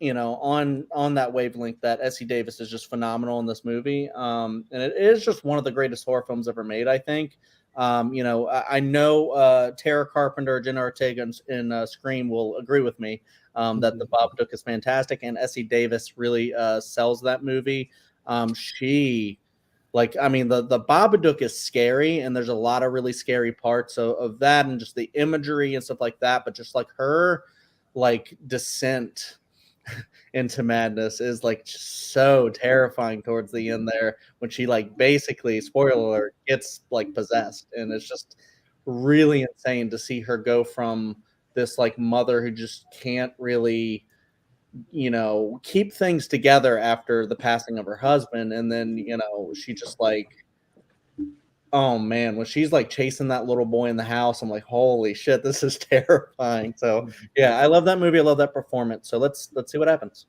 on that wavelength that Essie Davis is just phenomenal in this movie. And it is just one of the greatest horror films ever made, I think. I know Tara Carpenter, Jenna Ortega in Scream will agree with me that the Babadook is fantastic, and Essie Davis really sells that movie. She Like, I mean, the Babadook is scary, and there's a lot of really scary parts of that, and just the imagery and stuff like that. But just like her, like descent into madness is like just so terrifying towards the end there when she like basically, spoiler alert, gets like possessed, and it's just really insane to see her go from this like mother who just can't really keep things together after the passing of her husband, and then she just like, oh man, when she's like chasing that little boy in the house, I'm like, holy shit, this is terrifying. So yeah, I love that movie, I love that performance. So let's see what happens.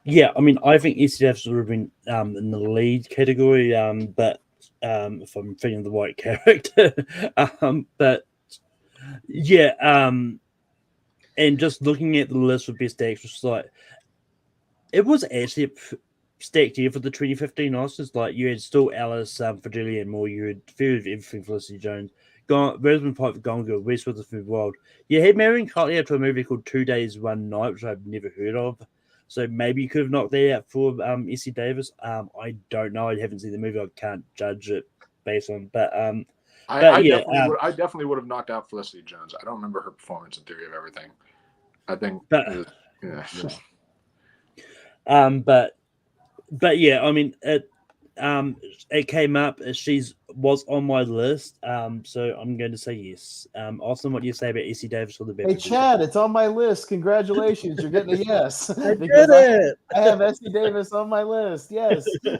Yeah, I mean, I think ECF's would have been in the lead category, but if I'm thinking of the right character, but yeah, and just looking at the list of best actress, like it was actually a stacked year for the 2015 Oscars. Like you had still Alice, Fidelia, and more. You had Fear of Everything, Felicity Jones, Rosamund Pike for Gone Girl, Reese Witherspoon, Wild. You had Marion Cotillard to a movie called 2 Days, 1 Night, which I've never heard of. So maybe you could have knocked that out for Essie Davis. I don't know. I haven't seen the movie. I can't judge it based on. I definitely would have knocked out Felicity Jones. I don't remember her performance in Theory of Everything. I think, yeah. But yeah, I mean, it came up. Was on my list. So I'm going to say yes. Austin, what do you say about Essie Davis for the Babadook? Hey, Chad, it's on my list. Congratulations, you're getting a yes. I did it. I have Essie Davis on my list. Yes. The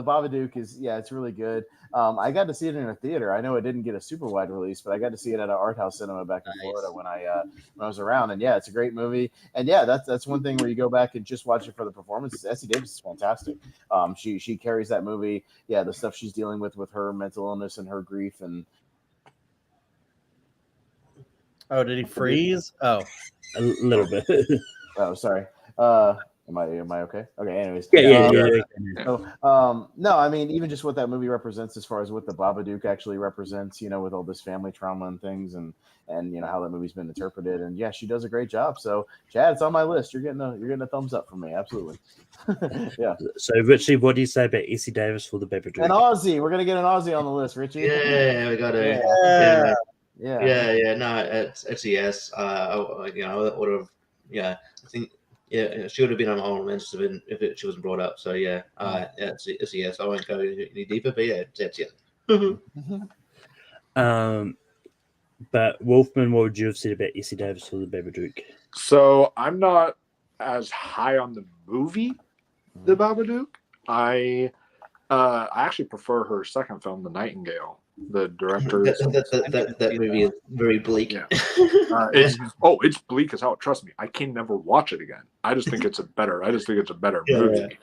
Babadook it's really good. I got to see it in a theater. I know it didn't get a super wide release, but I got to see it at an art house cinema back in Florida when I was around. And yeah, it's a great movie. And yeah, that's one thing where you go back and just watch it for the performances. Essie Davis is fantastic. She carries that movie. Yeah, the stuff she's dealing with her mental illness and her grief. And oh, did he freeze? Oh, a little bit. Oh, sorry. Am I okay? Okay. Anyways. Yeah. So, no, I mean, even just what that movie represents, as far as what the Babadook actually represents, with all this family trauma and things, and how that movie's been interpreted, and yeah, she does a great job. So, Chad, it's on my list. You're getting a thumbs up from me, absolutely. Yeah. So, Richie, what do you say about Essie Davis for the Babadook? An Aussie. We're gonna get an Aussie on the list, Richie. Yeah, we got to. Yeah. No, it's a yes. I would have. Yeah, I think. Yeah, she would have been on honorable mention if she wasn't brought up. So yeah, it's a yes. I won't go any deeper, but yeah, that's yes. But Wolfman, what would you have said about Essie Davis for the Babadook? So I'm not as high on the movie, The Babadook. I actually prefer her second film, The Nightingale. The director. that movie is very bleak. Yeah. It's bleak as hell. Trust me, I can never watch it again. I just think it's a better movie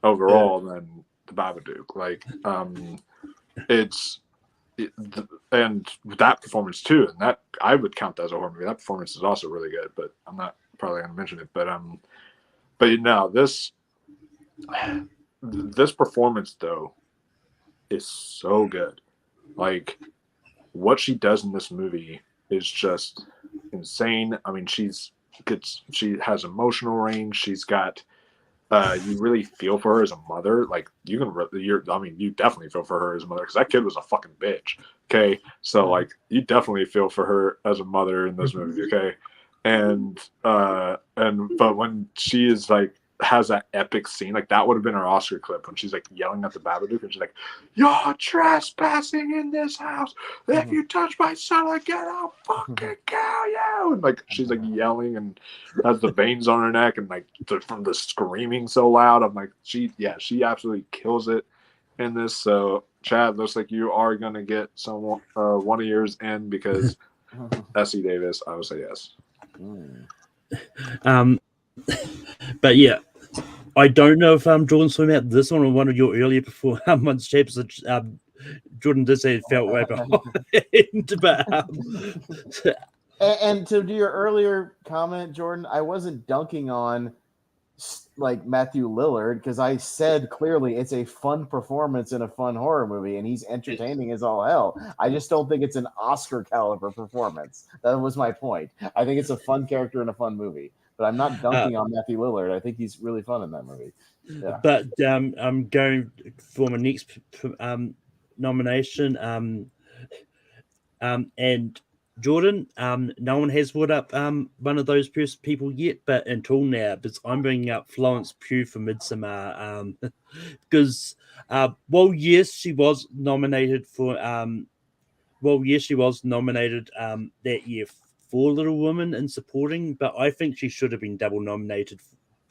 overall than The Babadook. Like, and that performance too, and that I would count that as a horror movie. That performance is also really good, but I'm not probably going to mention it. But no, this performance though is so good. Like, what she does in this movie is just insane. I mean, she has emotional range. She's got, you really feel for her as a mother. Like, you definitely feel for her as a mother, because that kid was a fucking bitch. Okay, so like, you definitely feel for her as a mother in this movie. Okay, but when she is like, has that epic scene, like that would have been her Oscar clip, when she's like yelling at the Babadook and she's like, "You're trespassing in this house. If you touch my son again, I'll fucking kill you." And like, she's like yelling and has the veins on her neck, and like from the screaming so loud. I'm like, she absolutely kills it in this. So Chad, looks like you are gonna get someone one of yours in, because Essie Davis, I would say yes. But yeah, I don't know if Jordan's talking about this one or one of your earlier performance shapes. Jordan did say it felt way behind, but and to do your earlier comment, Jordan, I wasn't dunking on like Matthew Lillard, because I said clearly it's a fun performance in a fun horror movie, and he's entertaining as all hell. I just don't think it's an Oscar caliber performance. That was my point. I think it's a fun character in a fun movie. But I'm not dunking on Matthew Lillard. I think he's really fun in that movie. Yeah. But I'm going for my next nomination. And Jordan, no one has put up one of those people yet, but until now, because I'm bringing up Florence Pugh for Midsommar, because yes, she was nominated for that year for Little Women in supporting, but I think she should have been double nominated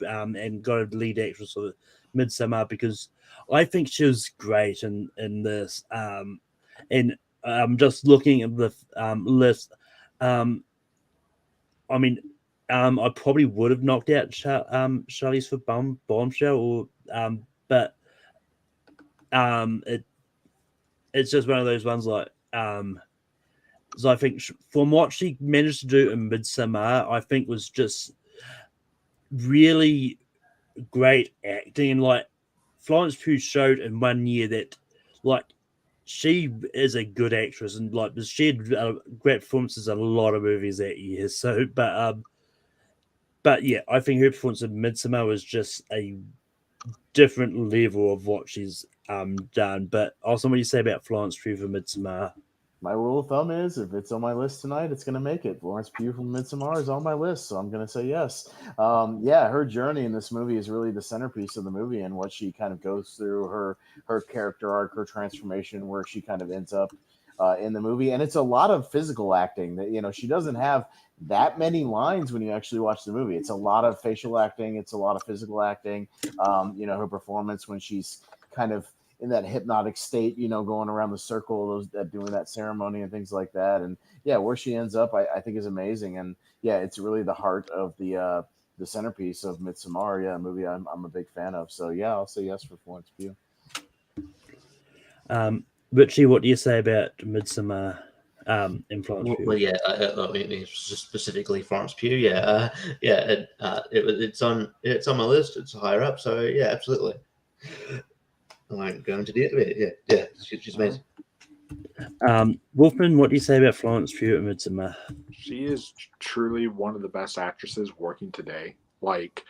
and got a lead actress for Midsommar, because I think she was great in this. And just looking at the list, I mean, I probably would have knocked out Charlize for Bombshell, or but it's just one of those ones like so I think from what she managed to do in Midsommar, I think was just really great acting, and like Florence Pugh showed in 1 year that like she is a good actress, and like she had great performances in a lot of movies that year. So, but yeah, I think her performance in Midsommar was just a different level of what she's done. But also, what do you say about Florence Pugh for Midsommar? My rule of thumb is if it's on my list tonight, it's going to make it. Florence Pugh from Midsommar is on my list, so I'm going to say yes. Yeah, her journey in this movie is really the centerpiece of the movie, and what she kind of goes through, her character arc, her transformation, where she kind of ends up in the movie. And it's a lot of physical acting. That she doesn't have that many lines when you actually watch the movie. It's a lot of facial acting. It's a lot of physical acting. Her performance when she's kind of in that hypnotic state, going around the circle, doing that ceremony and things like that. And yeah, where she ends up, I think is amazing. And yeah, it's really the heart of the centerpiece of Midsommar. Yeah, a movie I'm a big fan of. So yeah, I'll say yes for Florence Pugh. Richie, what do you say about Midsommar? In Florence Pugh? Well, yeah, specifically Florence Pugh. Yeah, it's on my list. It's higher up. So yeah, absolutely. I won't go into it. Yeah, she's amazing. Wolfman, what do you say about Florence Pugh at Midsommar? She is truly one of the best actresses working today. Like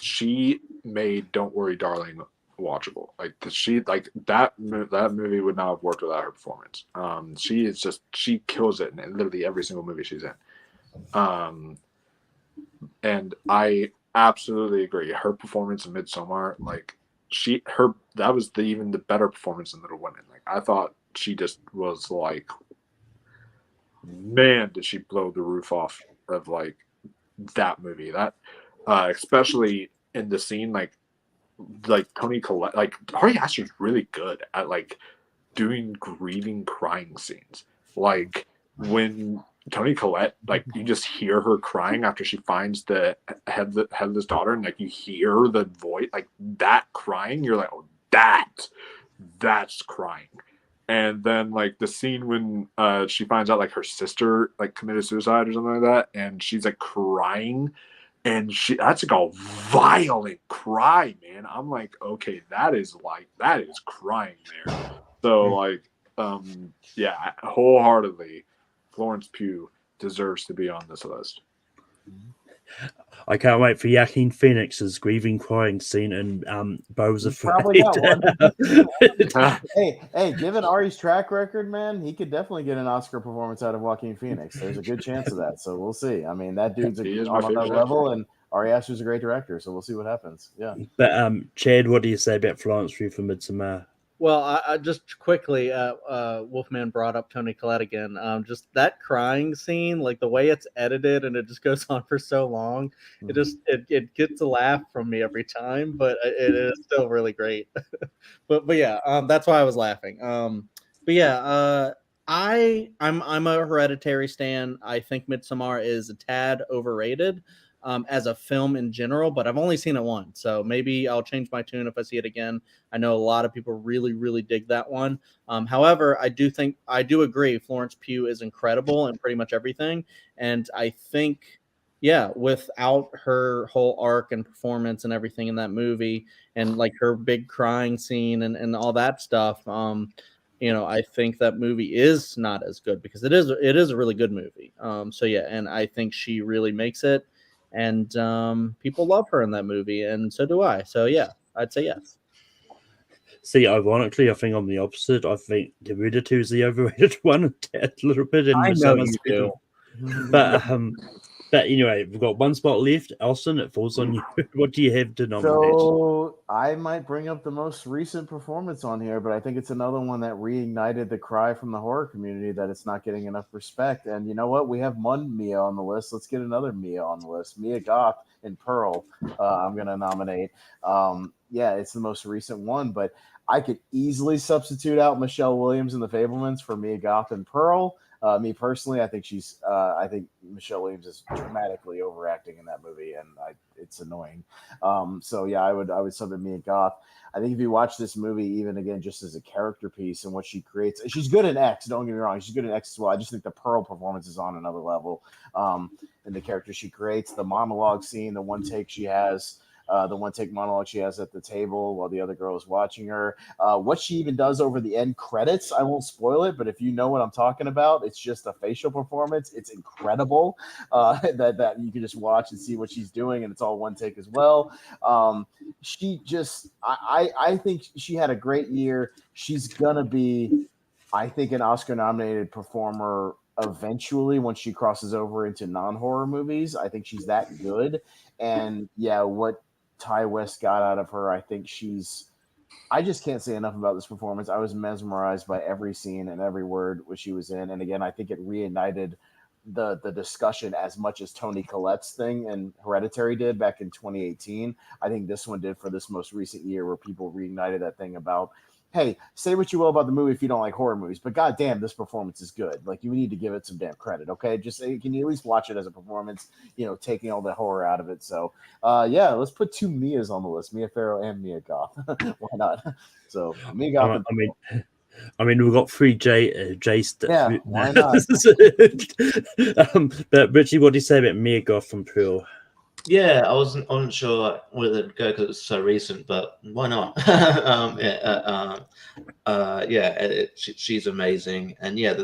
she made "Don't Worry, Darling" watchable. That movie would not have worked without her performance. She kills it in literally every single movie she's in. And I absolutely agree. Her performance in Midsommar, that was even the better performance in Little Women. Like, I thought she just was like, man, did she blow the roof off of like that movie? That especially in the scene, like Toni Collette, like Ari Aster's really good at like doing grieving crying scenes. Like when Toni Collette, like you just hear her crying after she finds the headless daughter, and like you hear the voice, like that crying, you're like, oh, that's crying. And then like the scene when she finds out like her sister like committed suicide or something like that, and she's like crying, and that's like a violent cry, man. I'm like, okay, that is crying there. So yeah, wholeheartedly, Florence Pugh deserves to be on this list. I can't wait for Joaquin Phoenix's grieving crying scene in Beau's Afraid. Probably got one. hey, given Ari's track record, man, he could definitely get an Oscar performance out of Joaquin Phoenix. There's a good chance of that, so we'll see. I mean, that dude's on another level, and Ari Aster's a great director, so we'll see what happens. Yeah. But Chad, what do you say about Florence Pugh for Midsommar? Well, I just quickly, Wolfman brought up Toni Collette again. Just that crying scene, like the way it's edited, and it just goes on for so long. It gets a laugh from me every time, but it is still really great. but yeah, that's why I was laughing. But yeah, I'm a Hereditary stan. I think Midsommar is a tad overrated. As a film in general, but I've only seen it once, so maybe I'll change my tune if I see it again. I know a lot of people really, really dig that one. However, I do agree Florence Pugh is incredible in pretty much everything, and I think, yeah, without her whole arc and performance and everything in that movie, and like her big crying scene and all that stuff, I think that movie is not as good, because it is a really good movie. So yeah, and I think she really makes it. and people love her in that movie, and so do I. So yeah, I'd say yes. See, ironically, I think I'm the opposite. I think Hereditary is the overrated one a little bit. And I know you do. But anyway, we've got one spot left. Elson, it falls on you. What do you have to nominate? So I might bring up the most recent performance on here, but I think it's another one that reignited the cry from the horror community that it's not getting enough respect. And you know what? We have one Mia on the list. Let's get another Mia on the list. Mia Goth in Pearl. I'm going to nominate. Yeah, it's the most recent one, but I could easily substitute out Michelle Williams in The Fablemans for Mia Goth and Pearl. Me personally, I think I think Michelle Williams is dramatically overacting in that movie, and it's annoying. So yeah, I would sub in Mia Goth. I think if you watch this movie, even again, just as a character piece and what she creates, she's good in X. Don't get me wrong, she's good in X as well. I just think the Pearl performance is on another level. And the character she creates, the monologue scene, the one take she has. The one take monologue she has at the table while the other girl is watching her. What she even does over the end credits, I won't spoil it, but if you know what I'm talking about, it's just a facial performance. It's incredible that you can just watch and see what she's doing, and it's all one take as well. She just, I think she had a great year. She's gonna be, I think, an Oscar-nominated performer eventually once she crosses over into non-horror movies. I think she's that good. And yeah, what Ty West got out of her, I think I just can't say enough about this performance. I was mesmerized by every scene and every word which she was in. And again, I think it reignited the discussion as much as Toni Collette's thing and Hereditary did back in 2018. I think this one did for this most recent year, where people reignited that thing about, hey, say what you will about the movie if you don't like horror movies, but goddamn, this performance is good. Like, you need to give it some damn credit, okay? Just say, can you at least watch it as a performance, taking all the horror out of it. So, yeah, let's put two Mias on the list, Mia Farrow and Mia Goth. Why not? So, Mia Goth. I mean, we've got three J. Yeah, why not? But Richie, what do you say about Mia Goth from Pearl? Yeah, I wasn't sure whether to go because it's so recent, but why not? She's amazing, and yeah,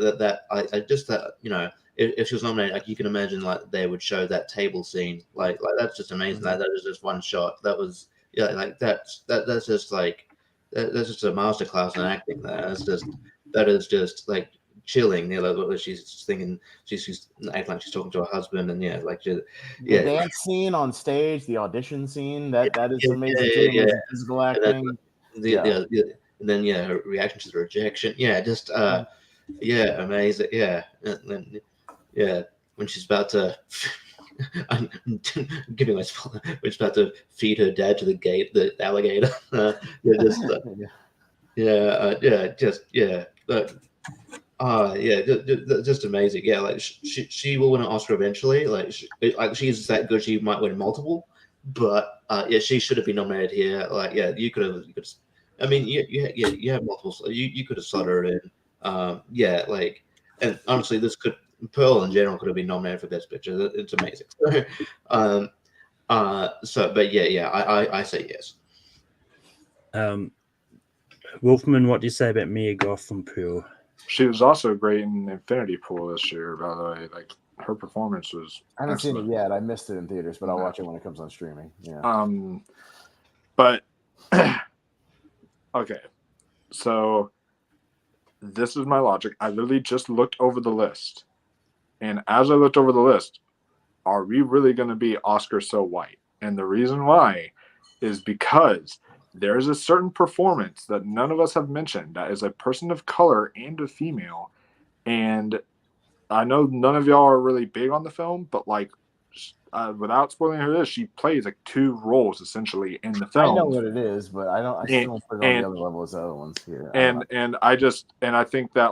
if she was nominated, like, you can imagine, like, they would show that table scene, like that's just amazing. That is just one shot. That was that's just like that's just a masterclass in acting. That is just like chilling. Like she's thinking, she's acting like she's talking to her husband, and the dance scene on stage, the audition scene, that is amazing too. Physical acting, and then her reaction to the rejection, amazing, when she's about to I'm giving myself when she's about to feed her dad to the alligator. Just amazing. Yeah, like she will win an Oscar eventually. Like she's that good, she might win multiple. But she should have been nominated here. Like, you could have. I mean, you have multiple. You could have slotted her in. And honestly, Pearl in general could have been nominated for Best Picture. It's amazing. I say yes. Wolfman, what do you say about Mia Goth from Pearl? She was also great in Infinity Pool this year, by the way. Like, her performance was I haven't seen it yet. I missed it in theaters, but I'll watch it when it comes on streaming. Yeah. But okay. So this is my logic. I literally just looked over the list. And as I looked over the list, are we really going to be Oscar so white? And the reason why is because there's a certain performance that none of us have mentioned that is a person of color and a female. And I know none of y'all are really big on the film, but without spoiling who it is, she plays like two roles essentially in the film. I know what it is, but I still don't put it on the other level as the other ones here. I think that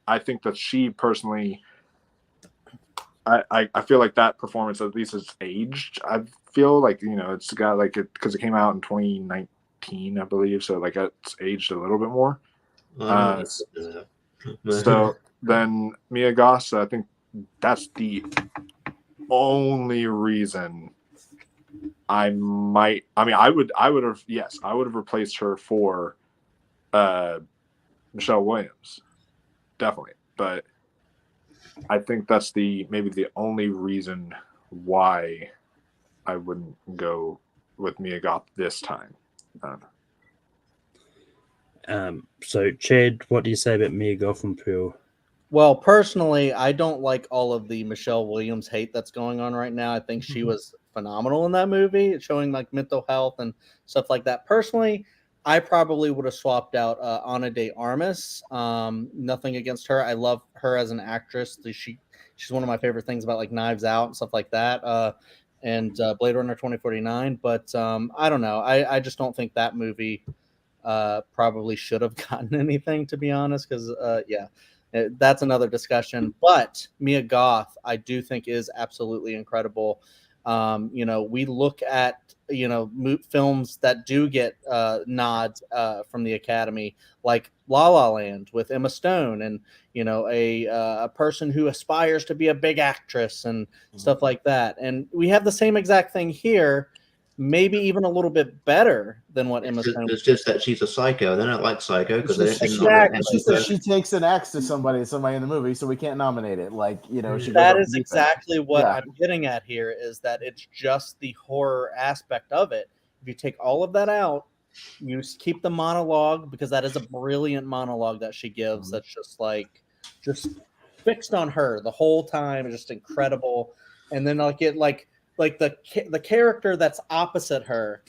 I think that she personally, I feel like that performance at least has aged. I feel like, it's got because it came out in 2019, I believe, so it's aged a little bit more. So then Mia Goth, I think that's the only reason I would have replaced her for Michelle Williams, definitely. But I think that's maybe the only reason why I wouldn't go with Mia Goth this time. So Chad, what do you say about Mia Goth and Pearl? Well, personally, I don't like all of the Michelle Williams hate that's going on right now. I think she was phenomenal in that movie, showing like mental health and stuff like that. Personally, I probably would have swapped out Ana de Armas. Nothing against her. I love her as an actress. She's one of my favorite things about like Knives Out and stuff like that. And Blade Runner 2049. But I don't know. I just don't think that movie probably should have gotten anything, to be honest, because that's another discussion. But Mia Goth, I do think, is absolutely incredible. We look at films that do get nods from the Academy, like La La Land with Emma Stone, and a person who aspires to be a big actress and stuff like that. And we have the same exact thing here. Maybe even a little bit better than what Emma Stone. It's just that she's a psycho. They don't like psycho because they don't think exactly. She takes an axe to somebody in the movie, so we can't nominate it. That is exactly what I'm getting at here. Is that it's just the horror aspect of it. If you take all of that out, you just keep the monologue, because that is a brilliant monologue that she gives. That's just fixed on her the whole time. It's just incredible. And then the character that's opposite her,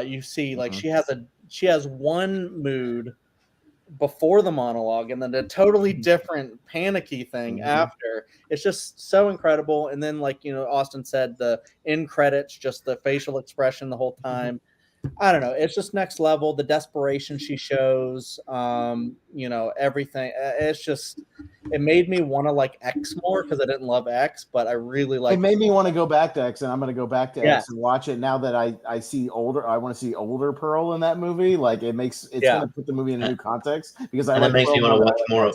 you see she has one mood before the monologue and then a totally different panicky thing after. It's just so incredible. And then Austin said, the end credits, just the facial expression the whole time. I don't know. It's just next level. The desperation she shows, everything. It made me want to like X more, because I didn't love X, but I really like. It made me want to go back to X, and I'm going to go back to X and watch it now that I see older. I want to see older Pearl in that movie. Like it's going to put the movie in a new context, because it makes me want to watch more.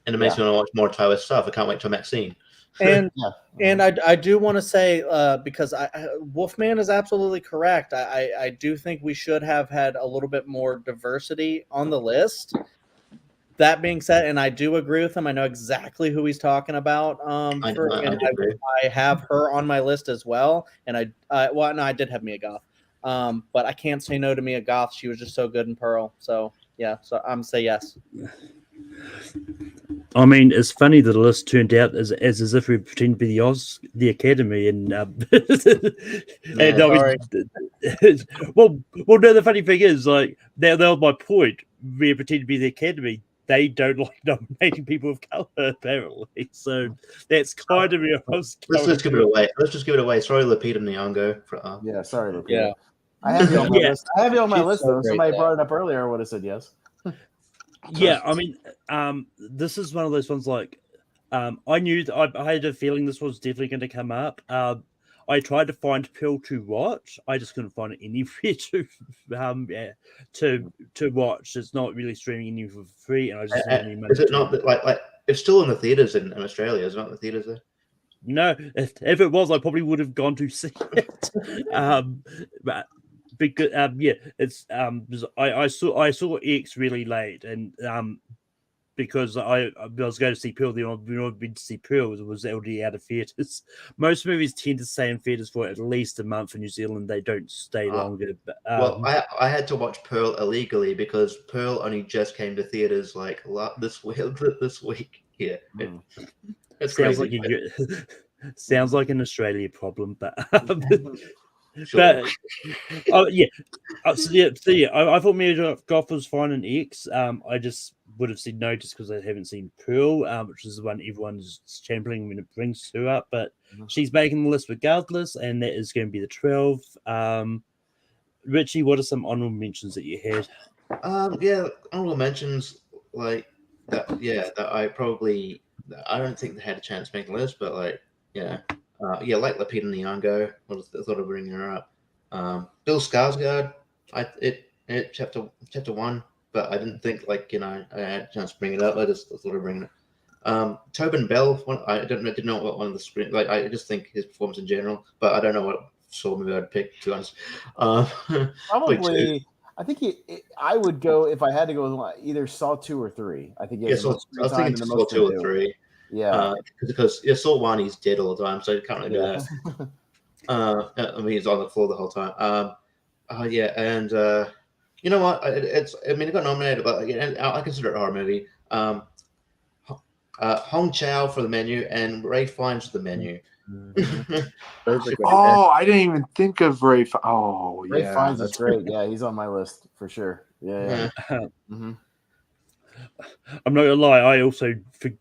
And it makes me want to watch more Tyler stuff. I can't wait till Maxine. And I do want to say, because Wolfman is absolutely correct. I do think we should have had a little bit more diversity on the list. That being said, and I do agree with him. I know exactly who he's talking about. I have her on my list as well. And I did have Mia Goth. But I can't say no to Mia Goth. She was just so good in Pearl. So yeah, so I'm gonna say yes. I mean, it's funny that the list turned out as if we pretend to be the Academy, and well, no. The funny thing is, like, that was my point. We pretend to be the Academy. They don't like nominating people of color, apparently. So that's kind of let's just give it away. Let's just give it away. Sorry, Lupita Nyong'o. Yeah, sorry, Lupita. Yeah. I have you on my list. I have you on my list, though. So Somebody brought it up earlier. I would have said yes. Yeah, I mean, this is one of those ones. Like, I knew I had a feeling this was definitely going to come up. I tried to find Pearl to watch. I just couldn't find it anywhere to watch. It's not really streaming anywhere for free, and I just didn't have any money. Is it not like it's still in the theaters in Australia? Is it not in the theaters there? No, if it was, I probably would have gone to see it. But because it's I saw X really late, and because I was going to see Pearl, the only one I've been to see Pearl was already out of theaters. Most movies tend to stay in theaters for at least a month in New Zealand. They don't stay longer. But, well, I had to watch Pearl illegally because Pearl only just came to theaters like this week. Yeah, it's sounds crazy. Sounds like an Australia problem, but. Sure. But I thought Mia Goth was fine in X. I just would have said no just because I haven't seen Pearl, which is the one everyone's championing when it brings her up. But she's making the list regardless, and that is going to be the 12. Richie, what are some honorable mentions that you had? Honorable mentions like that. Yeah, that I don't think they had a chance to make the list, but like like Lupita Nyong'o, I thought of bringing her up. Bill Skarsgård, chapter 1, but I didn't think I had a chance to bring it up. I just thought of bringing it. Tobin Bell, I didn't know what one of the screen. I just think his performance in general, but I don't know what Saw movie I'd pick, to be honest. Probably, I think I would go if I had to go with either Saw 2 or 3. I think I was thinking Saw 2 or 3. Yeah. Because Saw 1, he's dead all the time, so you can't really do that. I mean, he's on the floor the whole time. Yeah, and you know what? It got nominated, but again, I consider it a horror movie. Hong Chow for The Menu and Ray Fiennes for The Menu. Those are good. I didn't even think of Ray. Ray Fiennes is great. Yeah, he's on my list for sure. Yeah. Mm-hmm. I'm not gonna lie, I also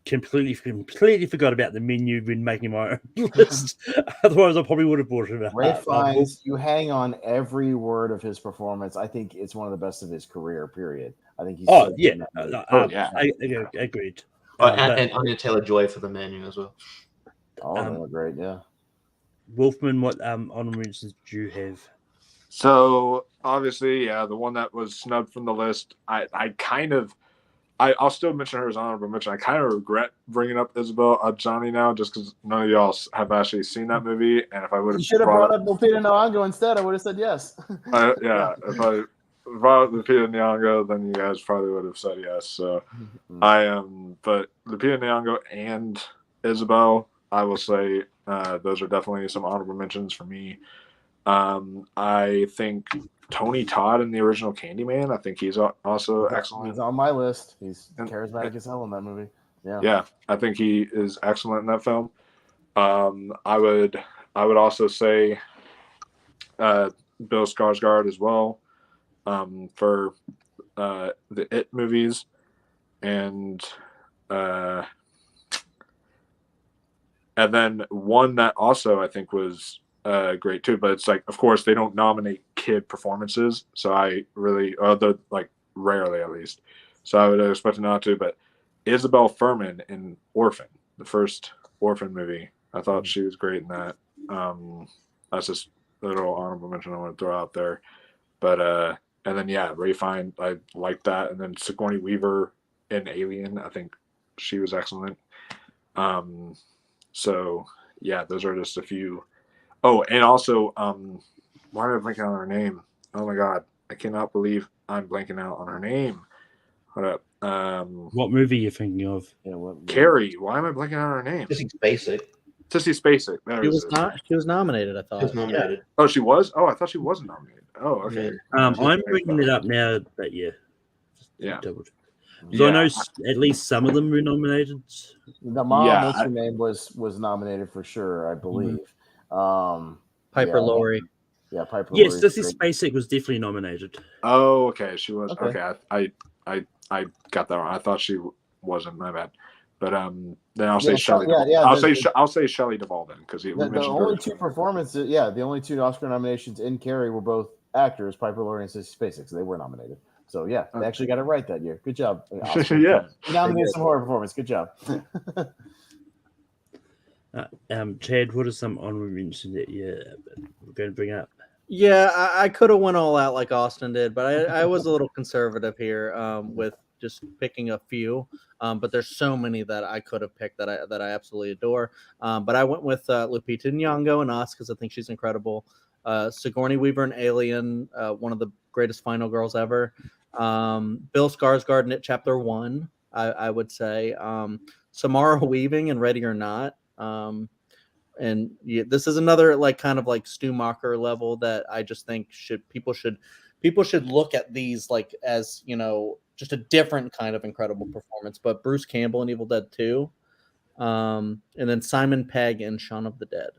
completely forgot about The Menu when making my own list. Otherwise, I probably would have brought it up. Ray Fiennes, you hang on every word of his performance. I think it's one of the best of his career. Period. I think he's. I agreed. And Anya Taylor-Joy for The Menu as well. All of them are great. Yeah. Wolfman, what honorable mentions do you have? So obviously, the one that was snubbed from the list, I'll still mention her as honorable mention. I kind of regret bringing up Isabel Adjani now, just because none of y'all have actually seen that movie. And if I would have, you should have brought up Lupita Nyong'o instead. I would have said yes. If I brought up Lupita Nyong'o, then you guys probably would have said yes. So but Lupita Nyong'o and Isabel, I will say those are definitely some honorable mentions for me. I think Tony Todd in the original Candyman, I think he's also excellent. He's on my list. He's charismatic as hell in that movie. Yeah, I think he is excellent in that film. I would also say Bill Skarsgård as well for the It movies, and then one that also I think was great too, but it's like, of course, they don't nominate kid performances, so I really, rarely at least, so I would expect not to. But Isabel Furman in Orphan, the first Orphan movie, I thought she was great in that. That's just a little honorable mention I want to throw out there. But and then Ray Fiennes, I liked that, and then Sigourney Weaver in Alien, I think she was excellent. So yeah, those are just a few. Oh, and also, why am I blanking on her name? Oh my god, I cannot believe I'm blanking out on her name. Hold up. What movie are you thinking of? Carrie. Why am I blanking on her name? Sissy Spacek. Sissy Spacek. She was nominated, I thought. She was nominated. Yeah. Oh, she was? Oh, I thought she wasn't nominated. Oh, okay. I'm bringing it up now, but yeah. So I know at least some of them were nominated. The mom, what's her name, was nominated for sure, I believe. Piper Laurie. Yeah, Piper Laurie. Yes, Sissy Spacek was definitely nominated. Oh, okay. She was. Okay. I got that wrong. I thought she wasn't. My bad. But then I'll say Shelley. I'll say Shelley Duvall then, because the only two performances. Yeah, the only two Oscar nominations in Carrie were both actors, Piper Laurie and Sissy Spacek. So they were nominated. So yeah, they actually got it right that year. Good job. Yeah, nominated some horror performance. Good job. Chad, what are some honorable mentions that we're going to bring up? Yeah, I could have went all out like Austin did, but I was a little conservative here with just picking a few. But there's so many that I could have picked that I absolutely adore. But I went with Lupita Nyong'o in Us because I think she's incredible. Sigourney Weaver in Alien, one of the greatest final girls ever. Bill Skarsgård in It Chapter 1, I would say. Samara Weaving in Ready or Not. And this is another kind of Stu Macher level that I just think people should look at these as just a different kind of incredible performance. But Bruce Campbell in Evil Dead 2, and then Simon Pegg in Shaun of the Dead.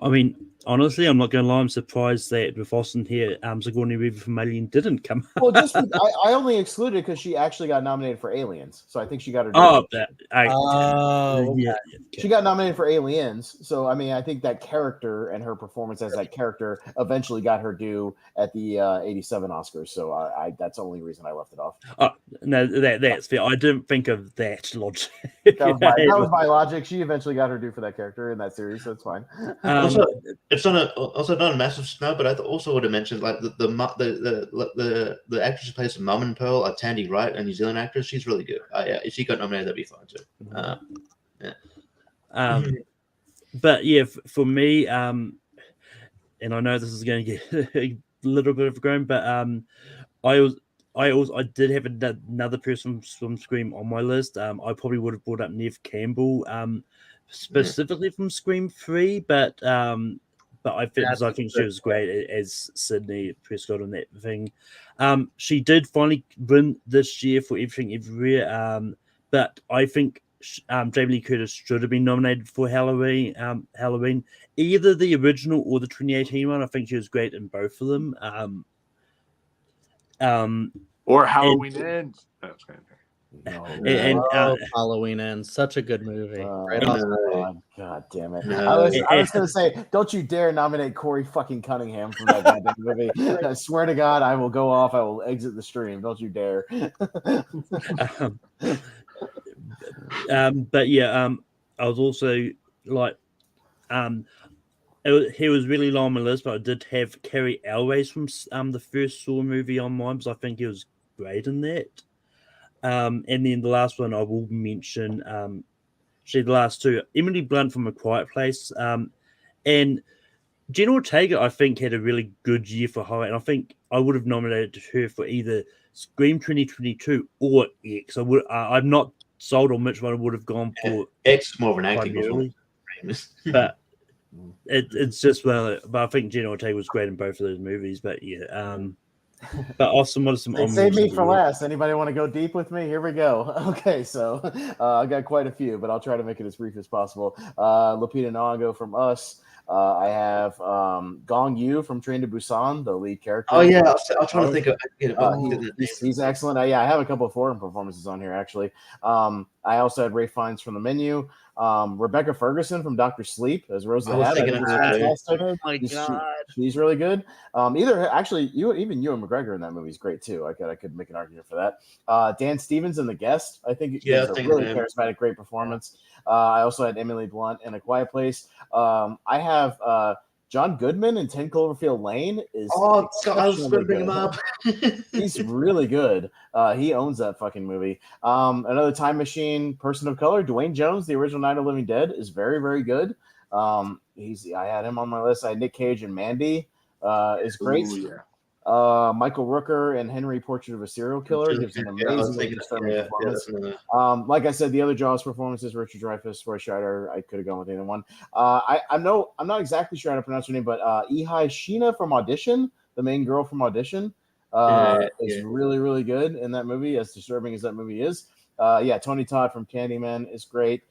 I mean, honestly, I'm not going to lie. I'm surprised that with Austin here, Sigourney Weaver from Alien didn't come up. Well, just I only excluded because she actually got nominated for Aliens, so I think she got her. She got nominated for Aliens, so I mean, I think that character and her performance as that character eventually got her due at the '87 Oscars. So I that's the only reason I left it off. No, that's fair. I didn't think of that logic. That was my logic. She eventually got her due for that character in that series, so it's fine. It's not a massive snub, but I also would have mentioned the actress who plays Mum and Pearl, Tandy Wright, a New Zealand actress. She's really good. If she got nominated, that'd be fine too. But yeah, for me, and I know this is going to get a little bit of a groan, but I did have another person from Scream on my list. I probably would have brought up Neve Campbell, specifically from Scream 3, but I think she was great as Sydney Prescott on that thing. She did finally win this year for Everything Everywhere, but I think Jamie Lee Curtis should have been nominated for Halloween. Halloween, either the original or the 2018 one. I think she was great in both of them. Or Halloween Ends. That's kind of Halloween Ends, such a good movie. God damn it! No. I was gonna say, don't you dare nominate Corey fucking Cunningham from that goddamn movie. I swear to God, I will go off. I will exit the stream. Don't you dare. But yeah, I was also like, he was really low on my list, but I did have Carrie Elways from the first Saw movie on mine because I think he was great in that. And then the last one I will mention, the last two, Emily Blunt from A Quiet Place, and Jenna Ortega, I think, had a really good year for horror, and I think I would have nominated her for either Scream 2022 or X. I'm not sold on which one I would have gone for. X is more of an acting performance. But it's just but I think Jenna Ortega was great in both of those movies. But yeah, but Austin, what are some? Save me for last. Anybody want to go deep with me? Here we go. Okay, so I got quite a few, but I'll try to make it as brief as possible. Lupita Nyong'o from Us. I have Gong Yu from Train to Busan, the lead character. Oh yeah, I was trying to think of. He's excellent. I have a couple of foreign performances on here actually. I also had Ray Fiennes from The Menu. Rebecca Ferguson from Dr. Sleep as Rose the Hat. Oh my God, she's really good. Even Ewan McGregor in that movie is great too. I could make an argument for that. Dan Stevens in The Guest, I think it's a really charismatic, great performance. I also had Emily Blunt in A Quiet Place. I have John Goodman in 10 Cloverfield Lane is. Oh, God, I was going to bring him up. He's really good. He owns that fucking movie. Another time machine person of color, Dwayne Jones, the original Night of the Living Dead, is very, very good. I had him on my list. I had Nick Cage and Mandy is great. Ooh, yeah. Michael Rooker and Henry, Portrait of a Serial Killer, gives an amazing performance. Like I said, the other Jaws performances, Richard Dreyfuss, Roy Scheider, I could have gone with either one. I'm not exactly sure how to pronounce her name, but Ihai Sheena from Audition, the main girl from Audition, is really, really good in that movie, as disturbing as that movie is. Tony Todd from Candyman is great.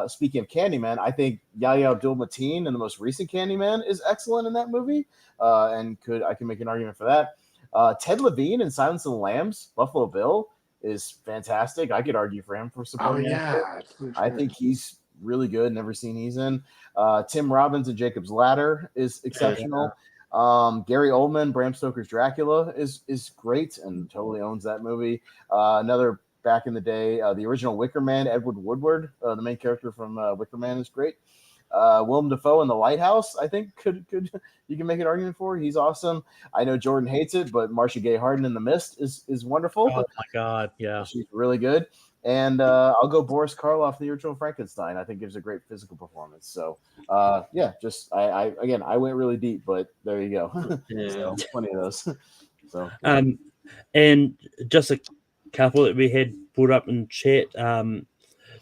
Speaking of Candyman, I think Yahya Abdul-Mateen in the most recent Candyman is excellent in that movie, and I can make an argument for that. Ted Levine in Silence of the Lambs, Buffalo Bill, is fantastic. I could argue for him for supporting actor. I think he's really good in every scene he's in. Tim Robbins in Jacob's Ladder is exceptional. Gary Oldman, Bram Stoker's Dracula is great and totally owns that movie. Another back in the day, the original Wicker Man, Edward Woodward, the main character from Wicker Man, is great. Willem Dafoe in The Lighthouse, I think could you can make an argument for. He's awesome. I know Jordan hates it, but Marcia Gay Harden in The Mist is wonderful. Oh my God, yeah, she's really good. And I'll go Boris Karloff, the original Frankenstein. I think gives a great physical performance. So I went really deep, but there you go. So, plenty of those. So and just a couple that we had brought up in chat.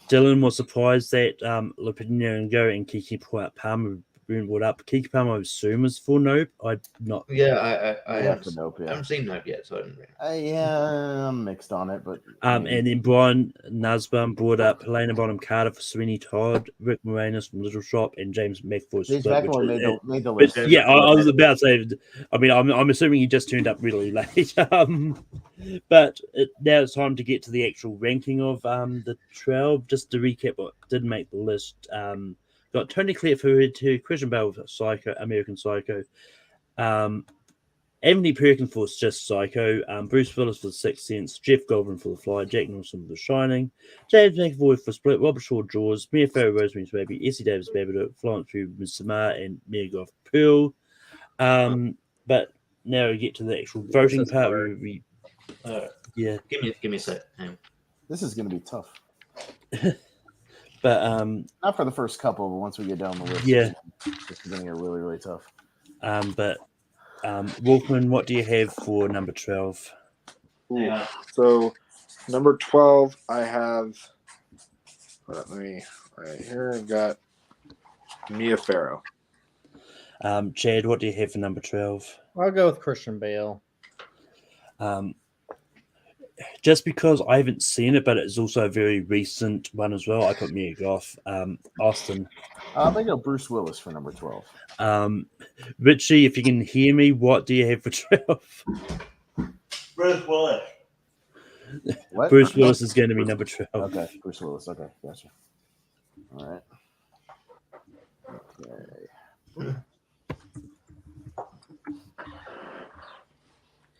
Dylan was surprised that Lupita Nyong'o and Keke Palmer been brought up. Keke Palmer, I assume, is for Nope. I'm not. Yeah, I haven't, Nope, I haven't seen Nope yet, so I didn't really. I'm mixed on it, but and then Brian Nussbaum brought up Helena Bonham Carter for Sweeney Todd, Rick Moranis from Little Shop, and James McAvoy. James McAvoy made the list. Yeah, I was about to say. I mean, I'm assuming he just turned up really late. But now it's time to get to the actual ranking of the 12. Just to recap what did make the list. Got Tony Collette for Hereditary, Christian Bale for Psycho, American Psycho, Anthony Perkins for Just Psycho, Bruce Willis for The Sixth Sense, Jeff Goldblum for The Fly, Jack Nicholson for The Shining, James McAvoy for Split, Robert Shaw Jaws, Mia Farrow Rosemary's Baby, Essie Davis Babydook, Florence Pugh Midsommar, and Mia Goth Pearl. But now we get to the actual voting part. Give me a sec. This is going to be tough. But not for the first couple, but once we get down the list, it's going to get really, really tough. But Wolfman, what do you have for number 12? Yeah. So number 12, I have. Let me right here. I've got Mia Farrow. Chad, what do you have for number 12? I'll go with Christian Bale. Just because I haven't seen it, but it's also a very recent one as well. I put Mia Goth. Austin. I'm going to go Bruce Willis for number 12. Richie, if you can hear me, what do you have for 12? Bruce Willis. What? Bruce Willis is going to be number 12. Okay, Bruce Willis. Okay, gotcha. All right. Okay.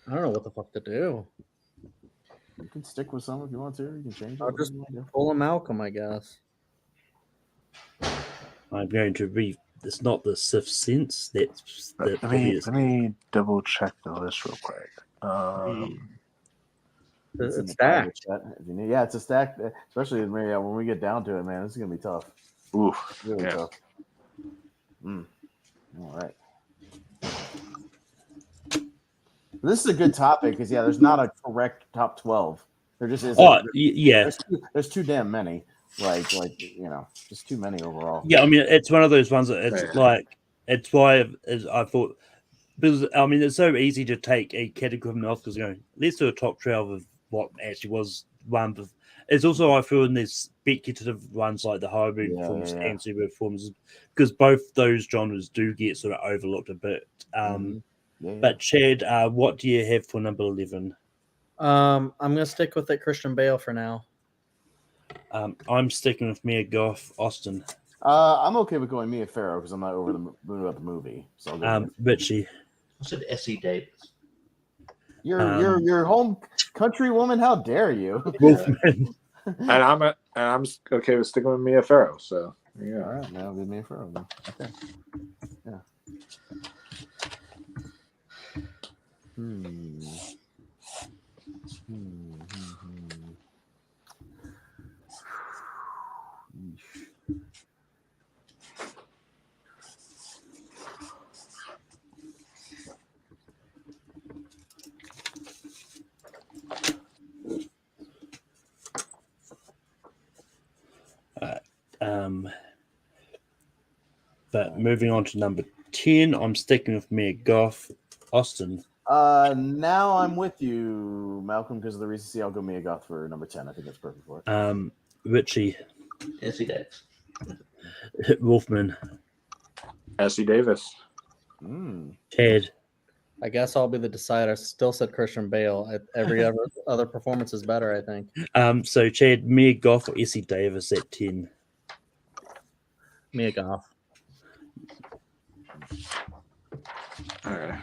I don't know what the fuck to do. You can stick with some if you want to. You can change it. I'll just pull a Malcolm, I guess. I'm going to read. It's not the Sixth Sense. That's Let me double check the list real quick. It's stacked. Yeah, it's a stack. Especially when we get down to it, man. This is gonna be tough. Oof. Really Yeah. tough. All right. This is a good topic because there's not a correct top 12. There just isn't. Oh, yeah. There's too damn many. Like just too many overall. Yeah, I mean, it's one of those ones that it's like, it's why I thought, because I mean, it's so easy to take a category off because let's do a top 12 of what actually was one. It's also, I feel, in these speculative ones like the horror movie performance and superhero performances, because both those genres do get sort of overlooked a bit. But Chad, what do you have for number 11? I'm gonna stick with it, Christian Bale for now. I'm sticking with Mia Goth. Austin. I'm okay with going Mia Farrow because I'm not over the moon about the movie. So I'll go Richie. I said Essie Davis. You're home country woman. How dare you? Wolfman. And I'm okay with sticking with Mia Farrow. So yeah. All right, now with Mia Farrow. Then. Okay. Yeah. But moving on to number 10, I'm sticking with Mia Goth. Austin. Now I'm with you, Malcolm, because of the recency. I'll go Mia Goth for number 10. I think that's perfect for it. Richie. Essie Davis. Wolfman. Essie Davis. Ted. I guess I'll be the decider. I still said Christian Bale. Every other performance is better, I think. So Chad, Mia Goth or Essie Davis at 10? Mia Goth. All right.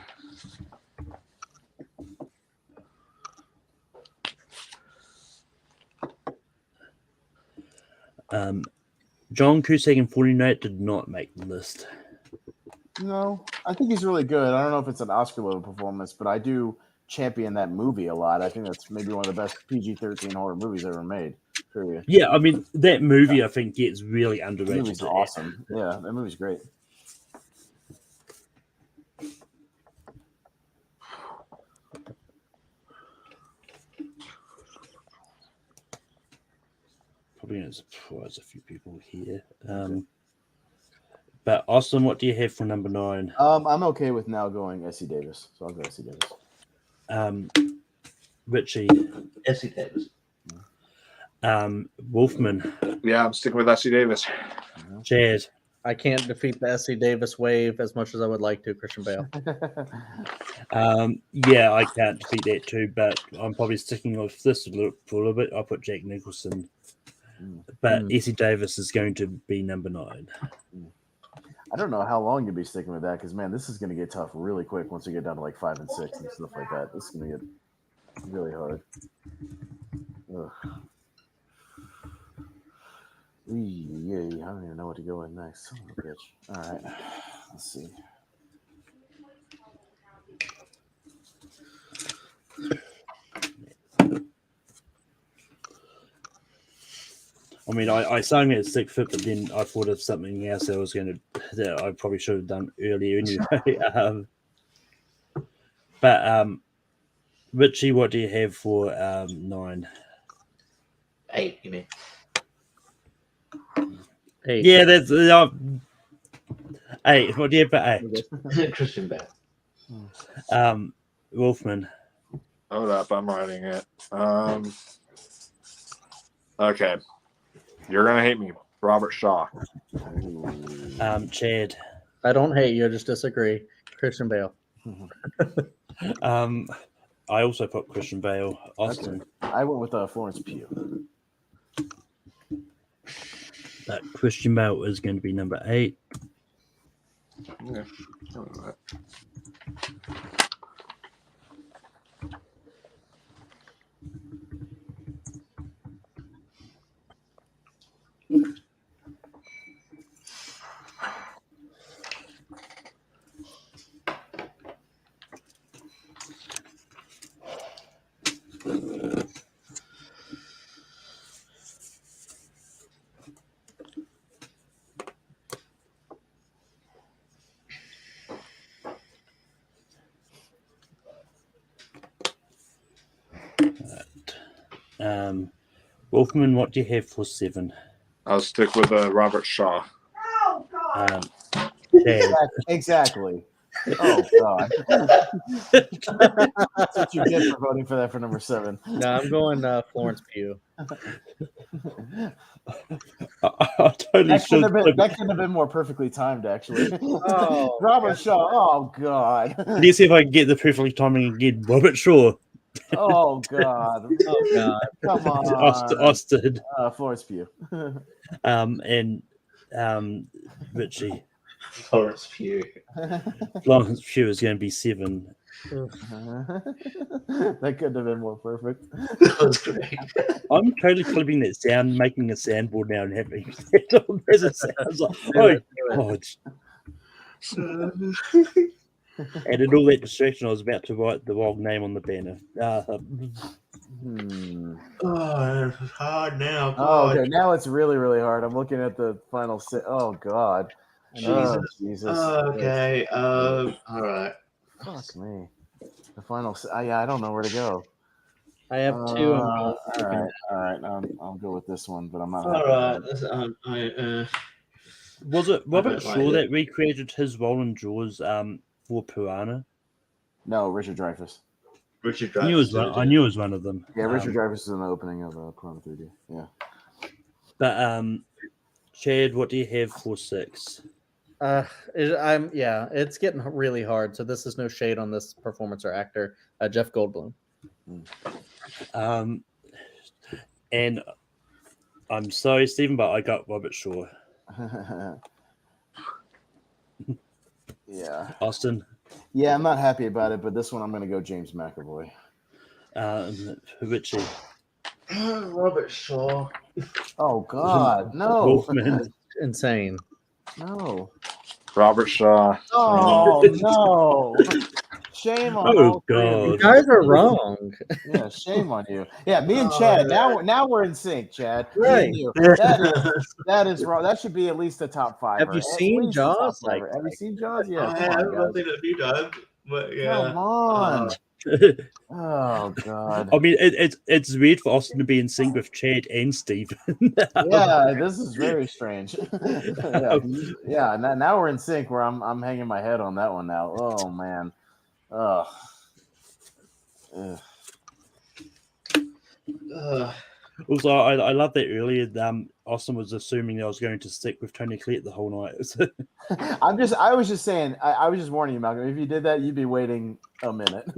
John Cusack in 49 did not make the list. No, I think he's really good. I don't know if it's an Oscar level performance, but I do champion that movie a lot. I think that's maybe one of the best PG-13 horror movies ever made. Period. Yeah, I mean that movie I think gets really underrated. That movie's awesome. Yeah, that movie's great. Probably going to surprise a few people here. But Austin, what do you have for number 9? I'm okay with now going Essie Davis, so I'll go Essie Davis. Richie. Essie Davis. Wolfman. Yeah, I'm sticking with Essie Davis. Chad. I can't defeat the Essie Davis wave as much as I would like to, Christian Bale. Yeah, I can't defeat that too, but I'm probably sticking with this for a little bit. I'll put Jack Nicholson. But Essie Davis is going to be number 9. I don't know how long you'll be sticking with that because, man, this is going to get tough really quick once we get down to like 5 and 6 and stuff like that. This is going to get really hard. Ugh. Yeah, I don't even know what to go with next. Son of a bitch. All right, let's see. I mean, I sang it at 6 foot, but then I thought of something else that I probably should have done earlier anyway. Richie, what do you have for 9? 8, you mean? 8. Yeah, that's 8. What do you have for 8? Christian Bale. Wolfman. Hold up, I'm writing it. Okay. You're gonna hate me. Robert Shaw. Chad. I don't hate you. I just disagree. Christian Bale. I also put Christian Bale. Austin. Okay. I went with Florence Pugh. But Christian Bale is going to be number 8. Yeah. Wolfman, what do you have for 7? I'll stick with Robert Shaw. Chad. Exactly. Oh God! That's what you get for voting for that for number 7. No, I'm going Florence Pugh. I totally should. That couldn't have been more perfectly timed, actually. Oh, Robert Shaw. Oh God! Let's see if I can get the perfectly timing again. Robert Shaw. Oh God! Oh God! Come on, Austin. Florence Pugh. And Richie. Florence Pugh. Florence Pugh is going to be 7. That couldn't have been more perfect. That was great. I'm totally clipping that sound, making a soundboard now, and having it on as it sounds like, oh God. And in all that distraction, I was about to write the wrong name on the banner. Oh, it's hard now. Oh, okay. Now it's really, really hard. I'm looking at the final. Oh God. Jesus. Oh, Jesus. Okay. All right. Fuck me. The final. Yeah, I don't know where to go. I have 2. All right. I'll go with this one, but I'm not. All right. Was it Robert like Shaw it. that recreated his role in Jaws for Piranha? No, Richard Dreyfuss. Richard I knew it was one of them. Yeah, Richard Dreyfuss is in the opening of Piranha 3D. Yeah. But Chad, what do you have for 6? It's getting really hard. So this is no shade on this performance or actor, Jeff Goldblum. And I'm sorry, Stephen, but I got Robert Shaw. Yeah. Austin. Yeah, I'm not happy about it, but this one I'm going to go James McAvoy. Richie. Robert Shaw. Oh God, no! Wolfman. Insane. No. Robert Shaw. Oh no! Shame on all three of You guys are wrong. Yeah, shame on you. Yeah, me and Chad. Now we're in sync, Chad. Me Right. and you. That is wrong. That should be at least a top 5. Have you seen Jaws? Have you seen Jaws? Yeah. I Come have. on, I've seen it a few times, but yeah. Come on. Oh God. I mean, it's weird for Austin to be in sync with Chad and Stephen. Yeah, this is very strange. Yeah. Now we're in sync. Where I'm hanging my head on that one now. Oh man. Ugh. Also, I love that earlier. Austin was assuming I was going to stick with Tony Collette the whole night. I was just saying. I was just warning you, Malcolm. If you did that, you'd be waiting a minute.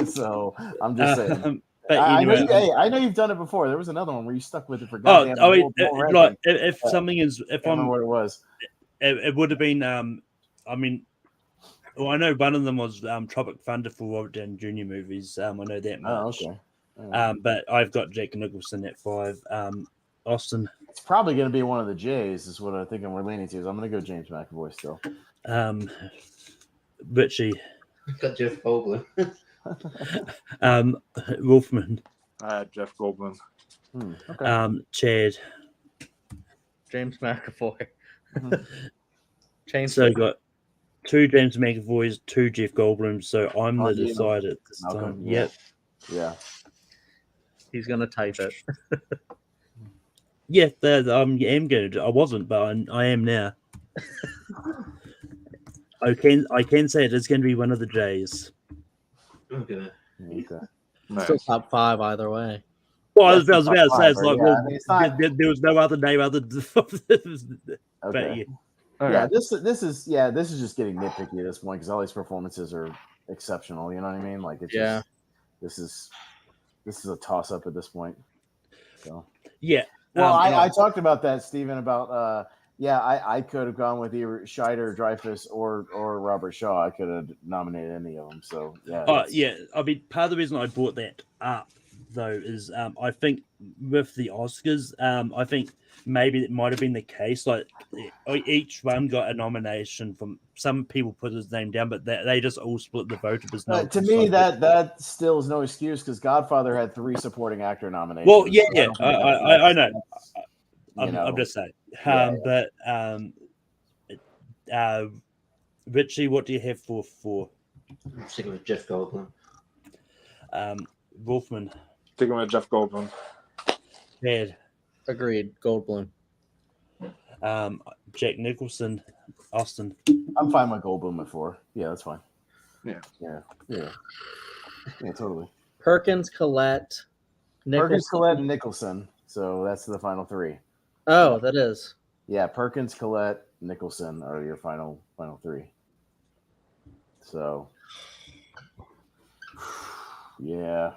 So I'm just saying. But I anyway, know you've done it before. There was another one where you stuck with it for I goddamn. mean, like if something is, if I don't know what it was. It would have been. I mean, well, I know one of them was Tropic Thunder for Robert Downey Jr. movies. I know that much. Oh, okay. But I've got Jack Nicholson at 5. Austin. It's probably going to be one of the J's. Is what I think we're leaning to. So I'm going to go James McAvoy still. Richie. Got Jeff Goldblum. Wolfman. I had Jeff Goldblum. Okay. Chad. James McAvoy. So I got 2 James McAvoys, 2 Jeff Goldblums. So I'm the decider at this time. Yeah. Yep. Yeah. He's gonna type it. Yeah, I am good. I wasn't, but I am now. I can say it is going to be one of the J's. Okay. Okay. Still Nice. top 5 either way. Well, That's I was the about to top say, five, it's right? like, Yeah, well, I mean, it's not- there was no other name other than. But Okay. yeah. Okay. Yeah, this is just getting nitpicky at this point because all these performances are exceptional. You know what I mean? Like it's Yeah. just this is a toss up at this point. So Yeah. well, and I talked about that, Stephen. About I could have gone with either Scheider, Dreyfus, or Robert Shaw. I could have nominated any of them. So yeah. yeah. I mean, part of the reason I brought that up though is I think with the Oscars, I think maybe it might have been the case. Like each one got a nomination from some people put his name down, but they just all split the vote. It was not To me, that still is no excuse because Godfather had 3 supporting actor nominations. Well, yeah, So yeah. don't think I know. you know. I'm just saying. Yeah. But Richie, what do you have for I'm sticking with Jeff Goldblum. Wolfman? Sticking with Jeff Goldblum. Bad. Agreed. Goldblum. Jack Nicholson, Austin. I'm fine with Goldblum at 4. Yeah, that's fine. Yeah. Yeah, totally. Perkins, Collette, Nicholson. Perkins, Collette, and Nicholson. So that's the final 3. Oh, that is. Yeah, Perkins, Collette, Nicholson are your final 3. So, yeah.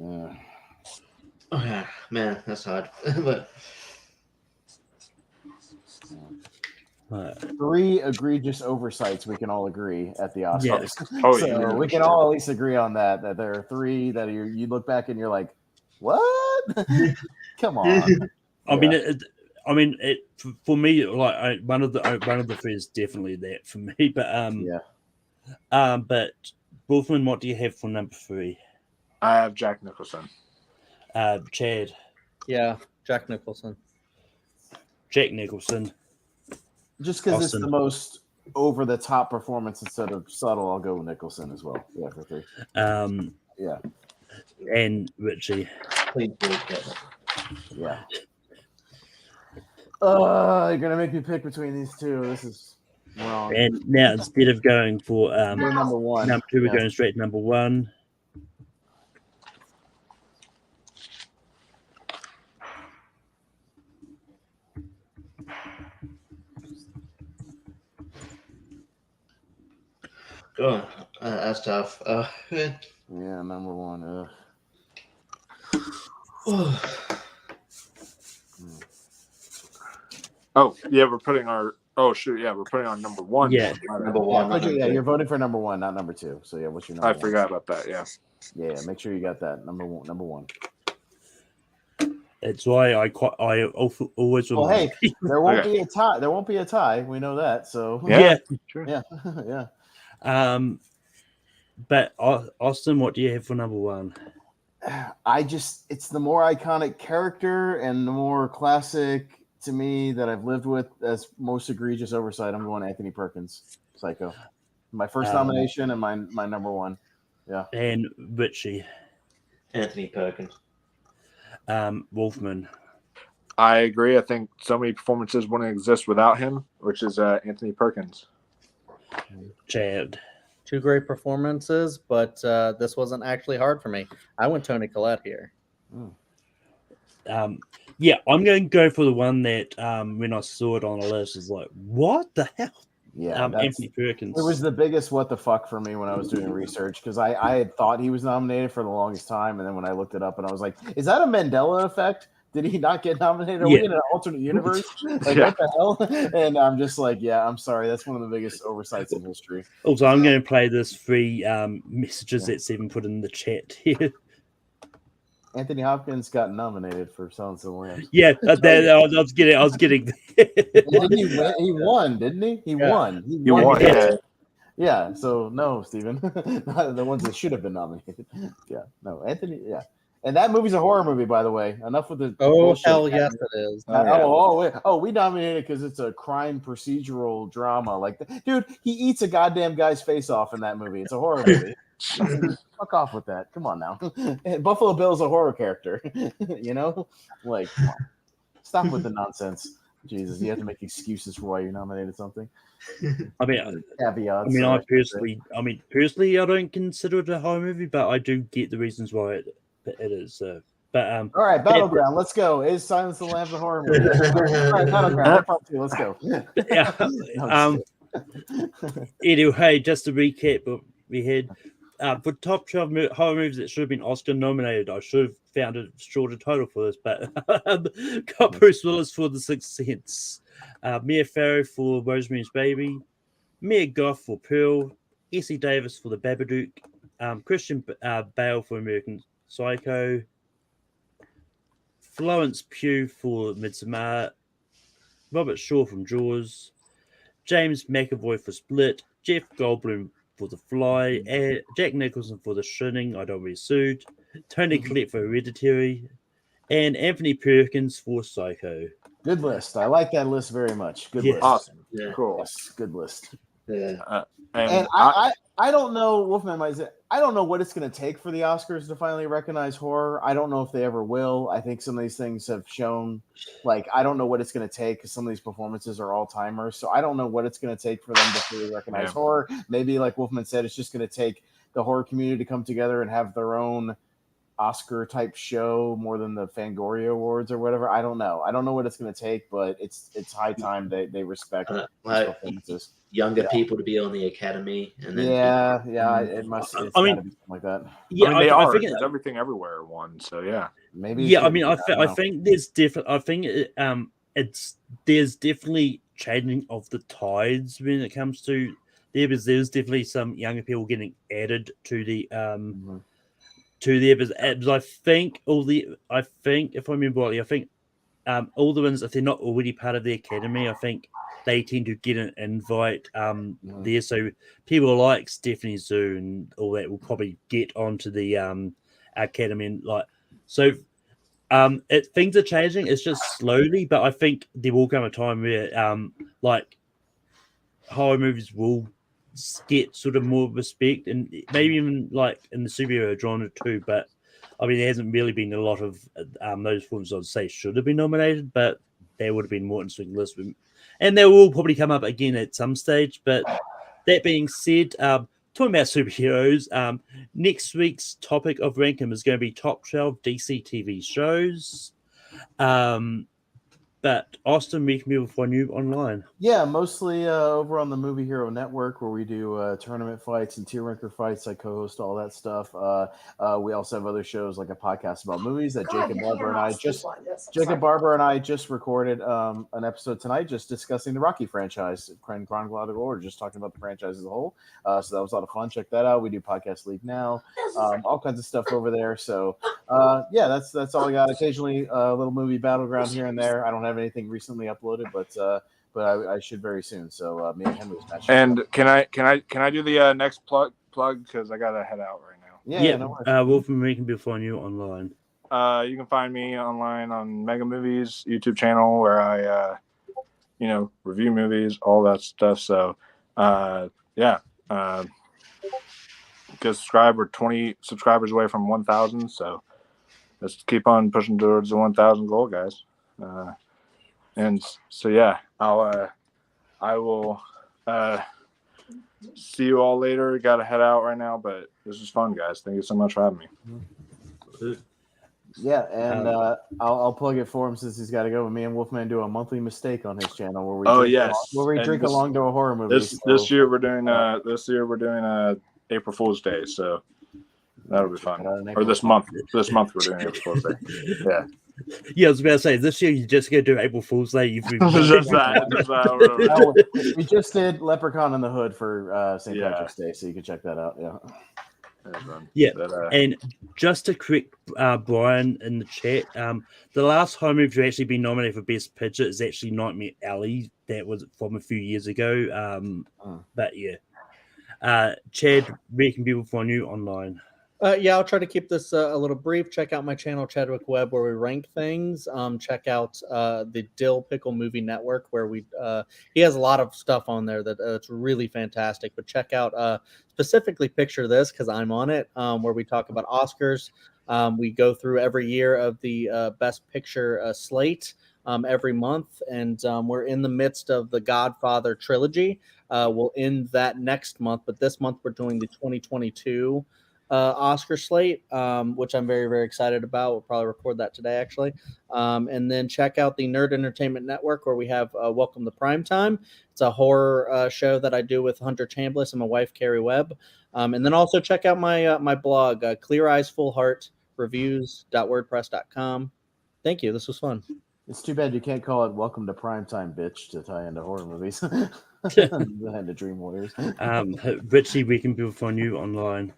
Oh yeah, man, that's hard. But 3 egregious oversights we can all agree at the Oscars. Yes. Oh, so yeah. we can all at least agree on that there are 3 that you look back and you're like, what? Come on. I mean, it for me, like one of the 3 is definitely that for me. But but Wolfman, what do you have for number 3? I have Jack Nicholson. Chad. Yeah, Jack Nicholson. Jack Nicholson. Just because it's Austin. the most over the top performance instead of subtle, I'll go with Nicholson as well. Yeah, for 3. Yeah. And Richie. please do get it. Yeah. You're gonna make me pick between these 2. This is wrong. And now instead of going for Go number 1. number 2, we're Yeah. going straight to number 1. Oh, that's tough. Yeah, number 1. Oh, yeah, we're putting our. Oh shoot, yeah, we're putting on number 1. Yeah. Number one. You're voting for number 1, not number 2. So yeah, what's your number? I 1? forgot about that. Yeah. Yeah, make sure you got that number 1. Number 1. That's why I always. Well, hey, there won't Okay. be a tie. There won't be a tie. We know that. So Yeah. Sure. yeah, yeah. But Austin, what do you have for number 1? It's the more iconic character and the more classic to me that I've lived with as most egregious oversight. I'm going Anthony Perkins, Psycho. My first nomination and my number 1. Yeah. And Richie. Anthony Perkins. Wolfman. I agree. I think so many performances wouldn't exist without him, which is Anthony Perkins. Chad. 2 great performances, but this wasn't actually hard for me. I went Tony Collette here. Yeah, I'm going to go for the one that when I saw it on the list is like, what the hell? Yeah. Anthony Perkins. It was the biggest what the fuck for me when I was doing research because I had thought he was nominated for the longest time, and then when I looked it up and I was like, is that a Mandela effect? Did he not get nominated? Are we in an alternate universe? Like, Yeah. what the hell? And I'm just like, yeah, I'm sorry. That's one of the biggest oversights in history. Also, I'm going to play this 3 messages that Stephen put in the chat here. Anthony Hopkins got nominated for Silence of the Lambs. Yeah, I was getting. Didn't he win? He won, didn't he? He won. He won. Yeah. Yeah. So no, Stephen, not the ones that should have been nominated. Yeah. No, Anthony. Yeah. And that movie's a horror movie, by the way. Enough with the Oh, bullshit. hell yes, it is. We nominated because it's a crime procedural drama. Like, dude, he eats a goddamn guy's face off in that movie. It's a horror movie. Fuck off with that. Come on now. Buffalo Bill's a horror character. You know? Like, come on. Stop with the nonsense. Jesus, you have to make excuses for why you nominated something. I mean, Caveats. personally, I don't consider it a horror movie, but I do get the reasons why it is. But all right, Battleground. Let's go. Is Silence of the Lambs a horror movie? All right, Battleground. Part 2. Let's go. Anyway, just to recap what we had. For top 12 horror movies that should have been Oscar nominated, I should have found a shorter title for this, but got Bruce Willis for The Sixth Sense, Mia Farrow for Rosemary's Baby, Mia Goth for Pearl, Essie Davis for The Babadook, Christian Bale for American Psycho, Florence Pugh for Midsommar, Robert Shaw from Jaws, James McAvoy for Split, Jeff Goldblum for The Fly, Jack Nicholson for The Shining, I Don't Be Sued, Tony Collette for Hereditary, and Anthony Perkins for Psycho. Good list. I like that list very much. Good list. Awesome. Yeah. Cool. Yes, good list. Yeah. And I don't know, Wolfman might say, I don't know what it's going to take for the Oscars to finally recognize horror. I don't know if they ever will. I think some of these things have shown, like, I don't know what it's going to take because some of these performances are all-timers. So I don't know what it's going to take for them to fully recognize horror. Maybe, like Wolfman said, it's just going to take the horror community to come together and have their own Oscar-type show more than the Fangoria Awards or whatever. I don't know. I don't know what it's going to take, but it's high time they respect performances. Younger people to be on the Academy, and then it must. It's gotta be something like that. Yeah, they I are. think It's Everything Everywhere won, so yeah. Maybe. Yeah, I think there's different. I think there's definitely changing of the tides when it comes to there, because there's definitely some younger people getting added to the to there. But I think if I remember rightly, I think all the ones, if they're not already part of the Academy, I think they tend to get an invite there. So people like Stephanie Zhu and all that will probably get onto the Academy, and things are changing. It's just slowly, but I think there will come a time where like horror movies will get sort of more respect, and maybe even like in the superhero genre too. But I mean, there hasn't really been a lot of those films I'd say should have been nominated, but there would have been more interesting lists. And they will probably come up again at some stage. But that being said, talking about superheroes, next week's topic of Rankum is going to be top 12 DC TV shows. But Austin, we can be able to find you online. Yeah, mostly over on the Movie Hero Network, where we do tournament fights and tier ranker fights. I co-host all that stuff. We also have other shows like a podcast about movies that Jacob Barber and I just recorded an episode tonight, just discussing the Rocky franchise, chronological order, just talking about the franchise as a whole. So that was a lot of fun. Check that out. We do Podcast League now, all kinds of stuff over there. So that's all I got. Occasionally a little movie battleground here and there. I don't have anything recently uploaded, but I should very soon. So me and Henry's match. And can I do the next plug because I gotta head out right now. Yeah. No worries. Wolfman, we can be find you online. You can find me online on Mega Movies YouTube channel where I review movies, all that stuff. So go subscribe. We're 20 subscribers away from 1,000. So let's keep on pushing towards the 1,000 goal, guys. And so I will see you all later. Got to head out right now, but this was fun, guys. Thank you so much for having me. Yeah, and I'll plug it for him since he's got to go. Me and Wolfman do a monthly mistake on his channel where we drink along to a horror movie. This year we're doing April Fool's Day, so that'll be fun. Or this month we're doing April Fool's Day. Yeah. Yeah, I was about to say, this year you're just going to do April Fool's Day. Just that. We just did Leprechaun in the Hood for St. Patrick's Day, so you can check that out. Yeah. And just to correct Brian in the chat, the last horror movie to actually be nominated for Best Picture is actually Nightmare Alley. That was from a few years ago. But yeah. Chad, where can people find you online? Yeah, I'll try to keep this a little brief. Check out my channel, Chadwick Webb, where we rank things. Check out the Dill Pickle Movie Network, where he has a lot of stuff on there that's really fantastic. But check out specifically Picture This, because I'm on it, where we talk about Oscars. We go through every year of the Best Picture slate every month, and we're in the midst of the Godfather trilogy. We'll end that next month, but this month we're doing the 2022 Oscar slate, which I'm very, very excited about. We'll probably record that today, actually. And then check out the Nerd Entertainment Network, where we have Welcome to Primetime. It's a horror show that I do with Hunter Chambliss and my wife, Carrie Webb. And then also check out my blog, Clear Eyes Full Heart Reviews.wordpress.com. Thank you. This was fun. It's too bad you can't call it "Welcome to Primetime, Bitch" to tie into horror movies. Behind the Dream Warriors. Richie, we can people find you online.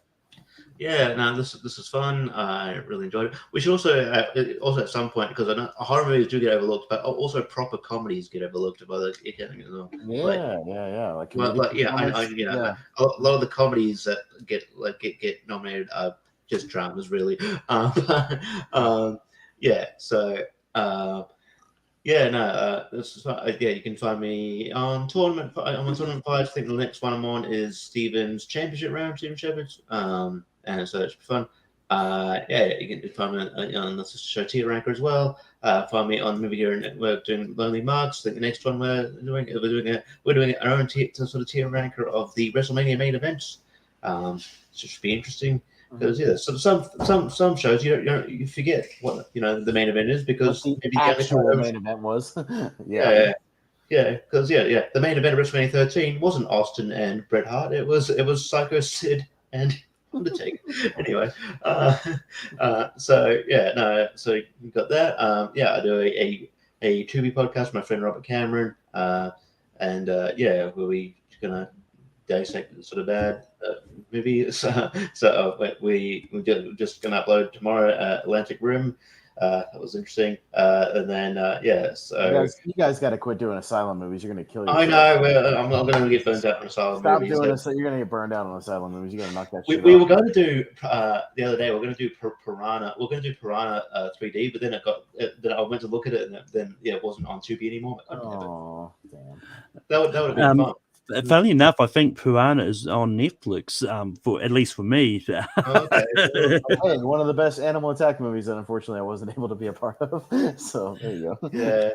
Yeah, no, this is fun. I really enjoyed it. We should also at some point, because I know horror movies do get overlooked, but also proper comedies get overlooked by the Academy as well. Yeah, Like a lot of the comedies that get nominated are just dramas, really. This is you can find me on Tournament. I'm on Tournament 5. I think the next one I'm on is Steven's Championship round, Steven Shepard's. And so it's fun. You can find me on the show Tier Ranker as well. Find me on Movie Hero Network doing Lonely Marks. I think the next one we're doing our own sort of Tier Ranker of the WrestleMania main events. It should be interesting. Because some shows you forget what the main event is, because the maybe actual main event was. Because the main event of WrestleMania 13 wasn't Austin and Bret Hart. It was Psycho Sid and Undertaker. Anyway, so you got that. I do a Tubi podcast with my friend Robert Cameron, where we gonna dissect sort of bad movie. So we're just gonna upload tomorrow Atlantic Rim. That was interesting. You guys got to quit doing asylum movies. You're gonna kill yourself. I know. I'm not gonna get burned out on asylum Stop movies. doing this. You're gonna get burned out on asylum movies. You gotta knock that shit We off. were going to do the other day. We're going to do Piranha. We're going to do Piranha 3D, but then then I went to look at it, and then it wasn't on Tubi anymore. Oh, damn. That would have been fun. Funnily enough, I think Piranha is on Netflix. For at least for me. Okay. Hey, one of the best animal attack movies that unfortunately I wasn't able to be a part of. So there you go. Yeah.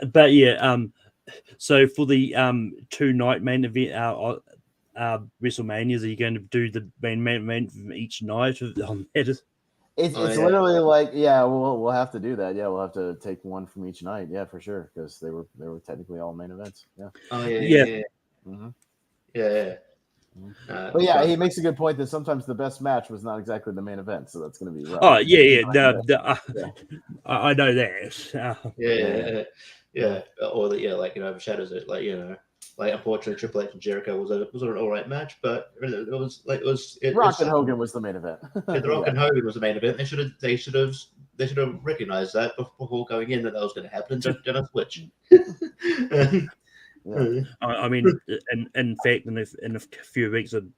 But yeah. So for the 2-night main event, WrestleManias, are you going to do the main event from each night on that? It's literally like, we'll have to do that. Yeah, we'll have to take one from each night. Yeah, for sure, because they were technically all main events. Yeah. Oh yeah. Mm-hmm. Yeah. But he makes a good point that sometimes the best match was not exactly the main event, so that's going to be rough. Oh yeah. I know that. Or that overshadows it. Like unfortunately, Triple H and Jericho was an all right match, but it was Rock and Hogan was the main event. The Rock and Hogan was the main event. They should have recognized that before going in that was going to happen. Don't switch. I mean, in fact, in a few weeks, I'm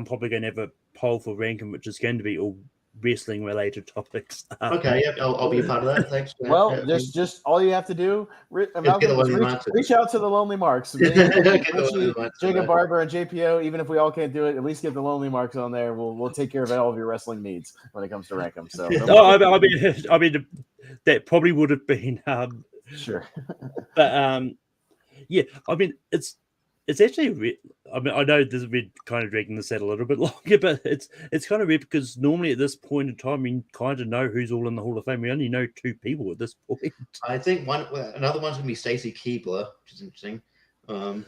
probably going to have a poll for ranking, which is going to be all wrestling related topics. Okay, I'll be a part of that. Thanks. Well, just all you have to do, reach out to the Lonely Marks. Jacob Barber and JPO. Even if we all can't do it, at least get the Lonely Marks on there. We'll take care of all of your wrestling needs when it comes to rank them. So, I mean, that probably would have been sure, but yeah, I mean, it's actually. I mean, I know this has been kind of dragging this out a little bit longer, but it's kind of weird because normally at this point in time, we kind of know who's all in the Hall of Fame. We only know 2 people at this point. I think another one's gonna be Stacy Keibler, which is interesting. And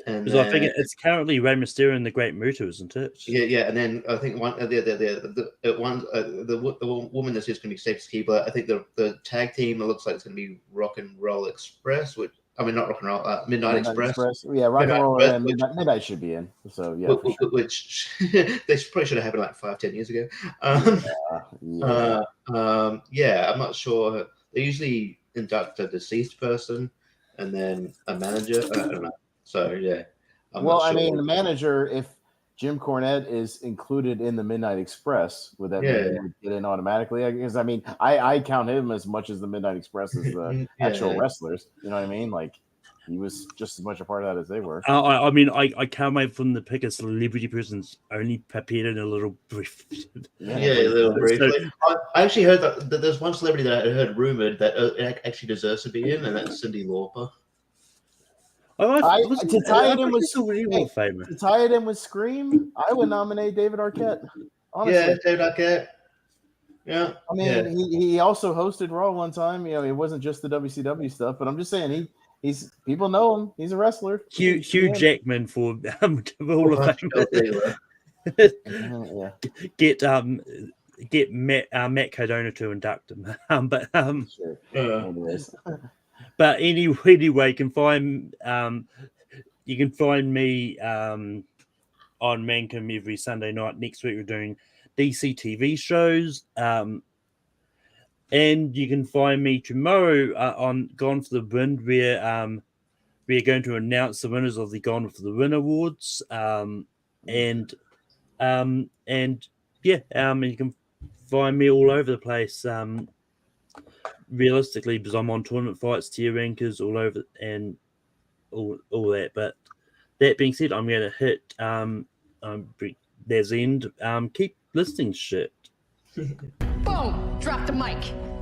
I think it's currently Rey Mysterio and the Great Muta, isn't it? Yeah, and then I think the woman that's just gonna be Stacy Keibler. I think the tag team looks like it's gonna be Rock and Roll Express, which. I mean, not Rock and Roll, Midnight Express. Yeah, Rock and Roll and Midnight should be in. So yeah, which they probably should have happened like 5-10 years ago. I'm not sure. They usually induct a deceased person and then a manager. I don't know. So yeah. I mean, the manager, Jim Cornette is included in the Midnight Express. Would that mean Yeah. he would get in automatically? Because I mean, I count him as much as the Midnight Express as the actual wrestlers. You know what I mean? Like he was just as much a part of that as they were. I mean, I can't wait for them to pick a celebrity person's only appeared in a little brief. Yeah, a little briefly. So, I actually heard that there's one celebrity that I heard rumored that actually deserves to be in, and that's Cyndi Lauper. To tie it in with Scream, I would nominate David Arquette. Honestly. Yeah, David Arquette. Yeah, I mean, he also hosted Raw one time. You know, it wasn't just the WCW stuff, but I'm just saying he's people know him. He's a wrestler. Hugh Jackman for Hall of Fame. Get Matt Cardona to induct him. But anyway, you can find me on Mancom every Sunday night. Next week we're doing DC TV shows, and you can find me tomorrow on Gone for the Wind, where we're going to announce the winners of the Gone for the Win awards, and you can find me all over the place. Realistically, because I'm on Tournament Fights, tier rankers all over, and all that. But that being said, I'm going to hit there's end. Keep listening, shit. Boom! Drop the mic.